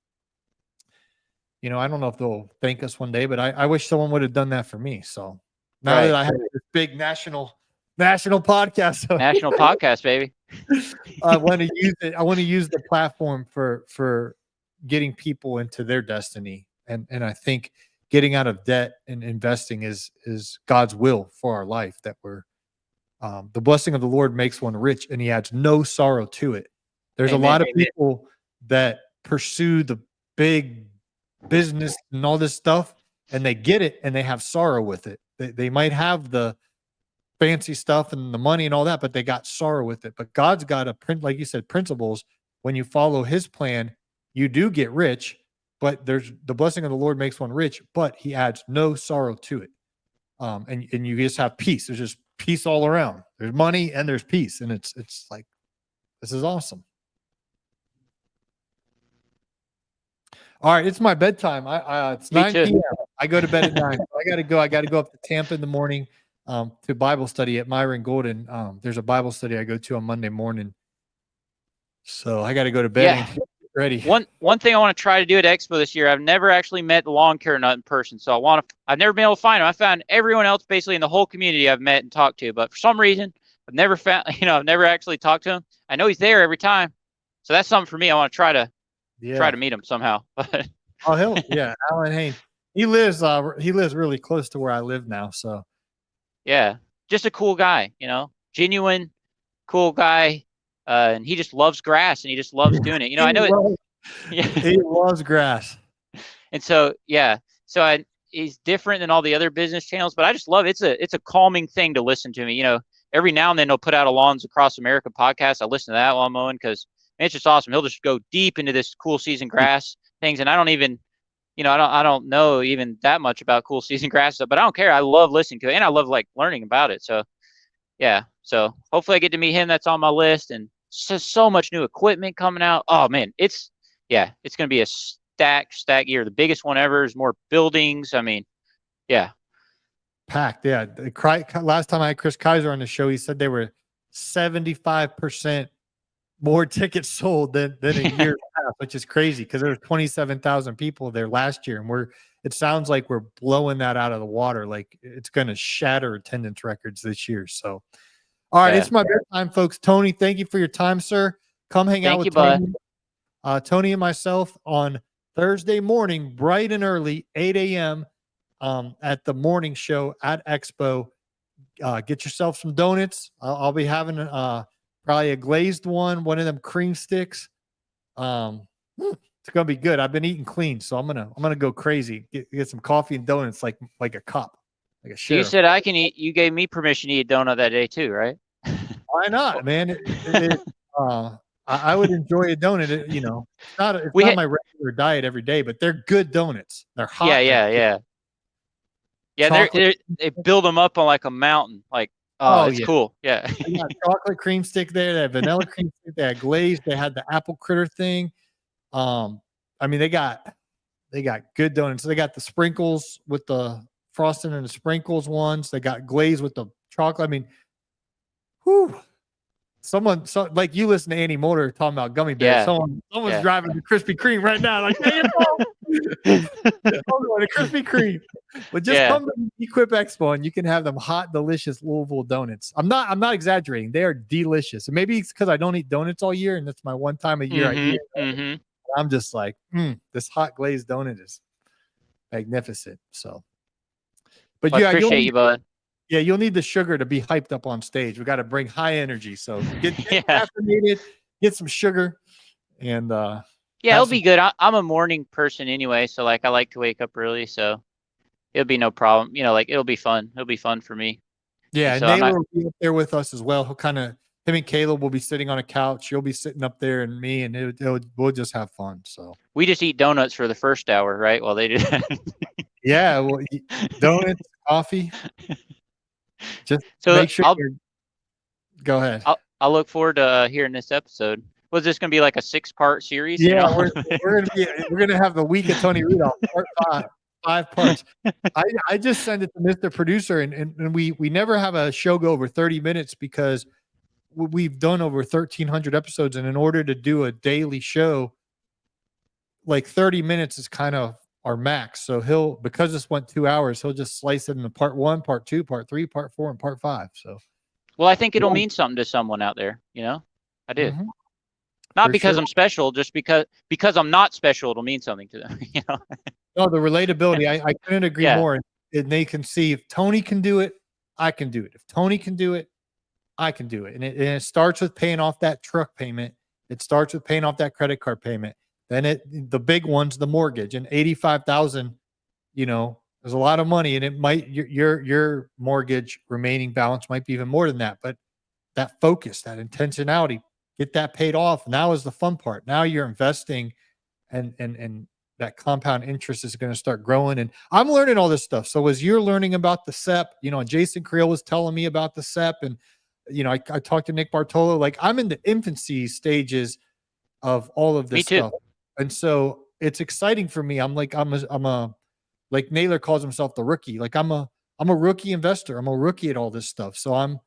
I don't know if they'll thank us one day, but I wish someone would have done that for me. So now that I have this big national podcast, national podcast, baby. I want to use it. I want to use the platform for getting people into their destiny. And I think getting out of debt and investing is God's will for our life, that we're the blessing of the Lord makes one rich and he adds no sorrow to it. There's a lot of people that pursue the big business and all this stuff, and they get it and they have sorrow with it. They might have the fancy stuff and the money and all that, but they got sorrow with it. But God's got like you said, principles. When you follow his plan, you do get rich, but there's the blessing of the Lord makes one rich, but he adds no sorrow to it. And you just have peace. There's just peace all around. There's money and there's peace. And it's like, this is awesome. All right, it's my bedtime. It's 9 p.m. I go to bed at 9. I got to go up to Tampa in the morning. to Bible study at Myron Golden. There's a Bible study I go to on Monday morning. So I got to go to bed and get ready. One thing I want to try to do at Expo this year, I've never actually met the lawn care nut in person. So I've never been able to find him. I found everyone else basically in the whole community I've met and talked to, but for some reason I've never found, I've never actually talked to him. I know he's there every time. So that's something for me. I want to try to meet him somehow. Oh, Alan Haynes. He lives really close to where I live now. So yeah, just a cool guy, genuine, cool guy. And he just loves grass and he just loves doing it. I know he loves grass. And so, he's different than all the other business channels, but I just love it. It's a calming thing to listen to me. Every now and then he'll put out a Lawns Across America podcast. I listen to that while I'm mowing because it's just awesome. He'll just go deep into this cool season grass things. And I don't even, I don't know even that much about cool season grass stuff, but I don't care. I love listening to it and I love learning about it. So yeah. So hopefully I get to meet him. That's on my list. And so much new equipment coming out. Oh man, it's going to be a stack year. The biggest one ever. Is more buildings. I mean, yeah. Packed. Yeah. Last time I had Chris Kaiser on the show, he said they were 75% more tickets sold than a year and a half, which is crazy because there were 27,000 people there last year. And it sounds like we're blowing that out of the water. Like it's going to shatter attendance records this year. So, all right, it's my bedtime, folks. Tony, thank you for your time, sir. Come hang out with Tony. Tony and myself on Thursday morning, bright and early, 8 a.m. At the morning show at Expo. Get yourself some donuts. I'll be having probably a glazed one of them cream sticks. It's gonna be good. I've been eating clean, so I'm gonna go crazy. Get some coffee and donuts like a cup, like a sheriff. You said I can eat. You gave me permission to eat a donut that day too, right? Why not, man? I would enjoy a donut. It's not my regular diet every day, but they're good donuts. They're hot. Yeah. They build them up on like a mountain. Like, it's cool. Yeah. They got chocolate cream stick there. They had vanilla cream stick. They had glazed. They had the apple critter thing. I mean, they got good donuts. They got the sprinkles with the frosting and the sprinkles ones. They got glazed with the chocolate. I mean, whew. Like you listen to Annie Motor talking about gummy bears. Someone's driving the Krispy Kreme right now. Like, hey, I'm going to Krispy Kreme. But just come to Equip Expo and you can have them hot, delicious Louisville donuts. I'm not exaggerating. They are delicious. And maybe it's because I don't eat donuts all year, and that's my one time a year I eat it. I'm just like, this hot glazed donut is magnificent. So, but I appreciate you, bud. Yeah, you'll need the sugar to be hyped up on stage. We got to bring high energy. So get caffeinated, get some sugar, and it'll be good. I'm a morning person anyway, so I like to wake up early, so it'll be no problem. It'll be fun. It'll be fun for me. Yeah, and so Naylor will be up there with us as well. Him and Caleb will be sitting on a couch. You'll be sitting up there, and me, and we'll just have fun. So we just eat donuts for the first hour, right? While they do that. Yeah, well, donuts, coffee. Just make sure. Go ahead. I'll look forward to hearing this episode. Was this going to be like a 6-part series? Yeah, we're gonna have the week of Tony Rudolph, part 5 parts. I just send it to Mr. Producer, and we never have a show go over 30 minutes because we've done over 1,300 episodes, and in order to do a daily show, like 30 minutes is kind of our max. So because this went 2 hours, he'll just slice it into part 1, part 2, part 3, part 4, and part 5. So, well, I think it'll mean something to someone out there. I do. Mm-hmm. Not because I'm special, just because I'm not special, it'll mean something to them. No, the relatability. I couldn't agree more. And they can see if Tony can do it, I can do it. If Tony can do it, I can do it. And it starts with paying off that truck payment. It starts with paying off that credit card payment. Then the big one's the mortgage, and 85,000, there's a lot of money, and it might your mortgage remaining balance might be even more than that. But that focus, that intentionality, get that paid off. Now is the fun part. Now you're investing, and that compound interest is going to start growing. And I'm learning all this stuff. So as you're learning about the SEP, Jason Creel was telling me about the SEP, and I talked to Nick Bartolo. Like, I'm in the infancy stages of all of this stuff. And so it's exciting for me. I'm like Naylor calls himself the rookie. Like I'm a I'm a rookie investor. I'm a rookie at all this stuff. So I'm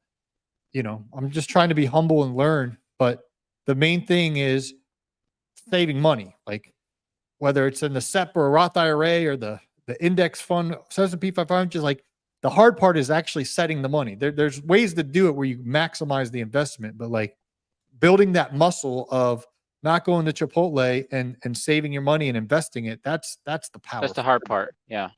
just trying to be humble and learn. But the main thing is saving money, like whether it's in the SEP or a Roth IRA or the index fund, S&P 500, just like the hard part is actually setting the money. There's ways to do it where you maximize the investment, but like building that muscle of not going to Chipotle and saving your money and investing it, that's the power. That's the hard part. Yeah.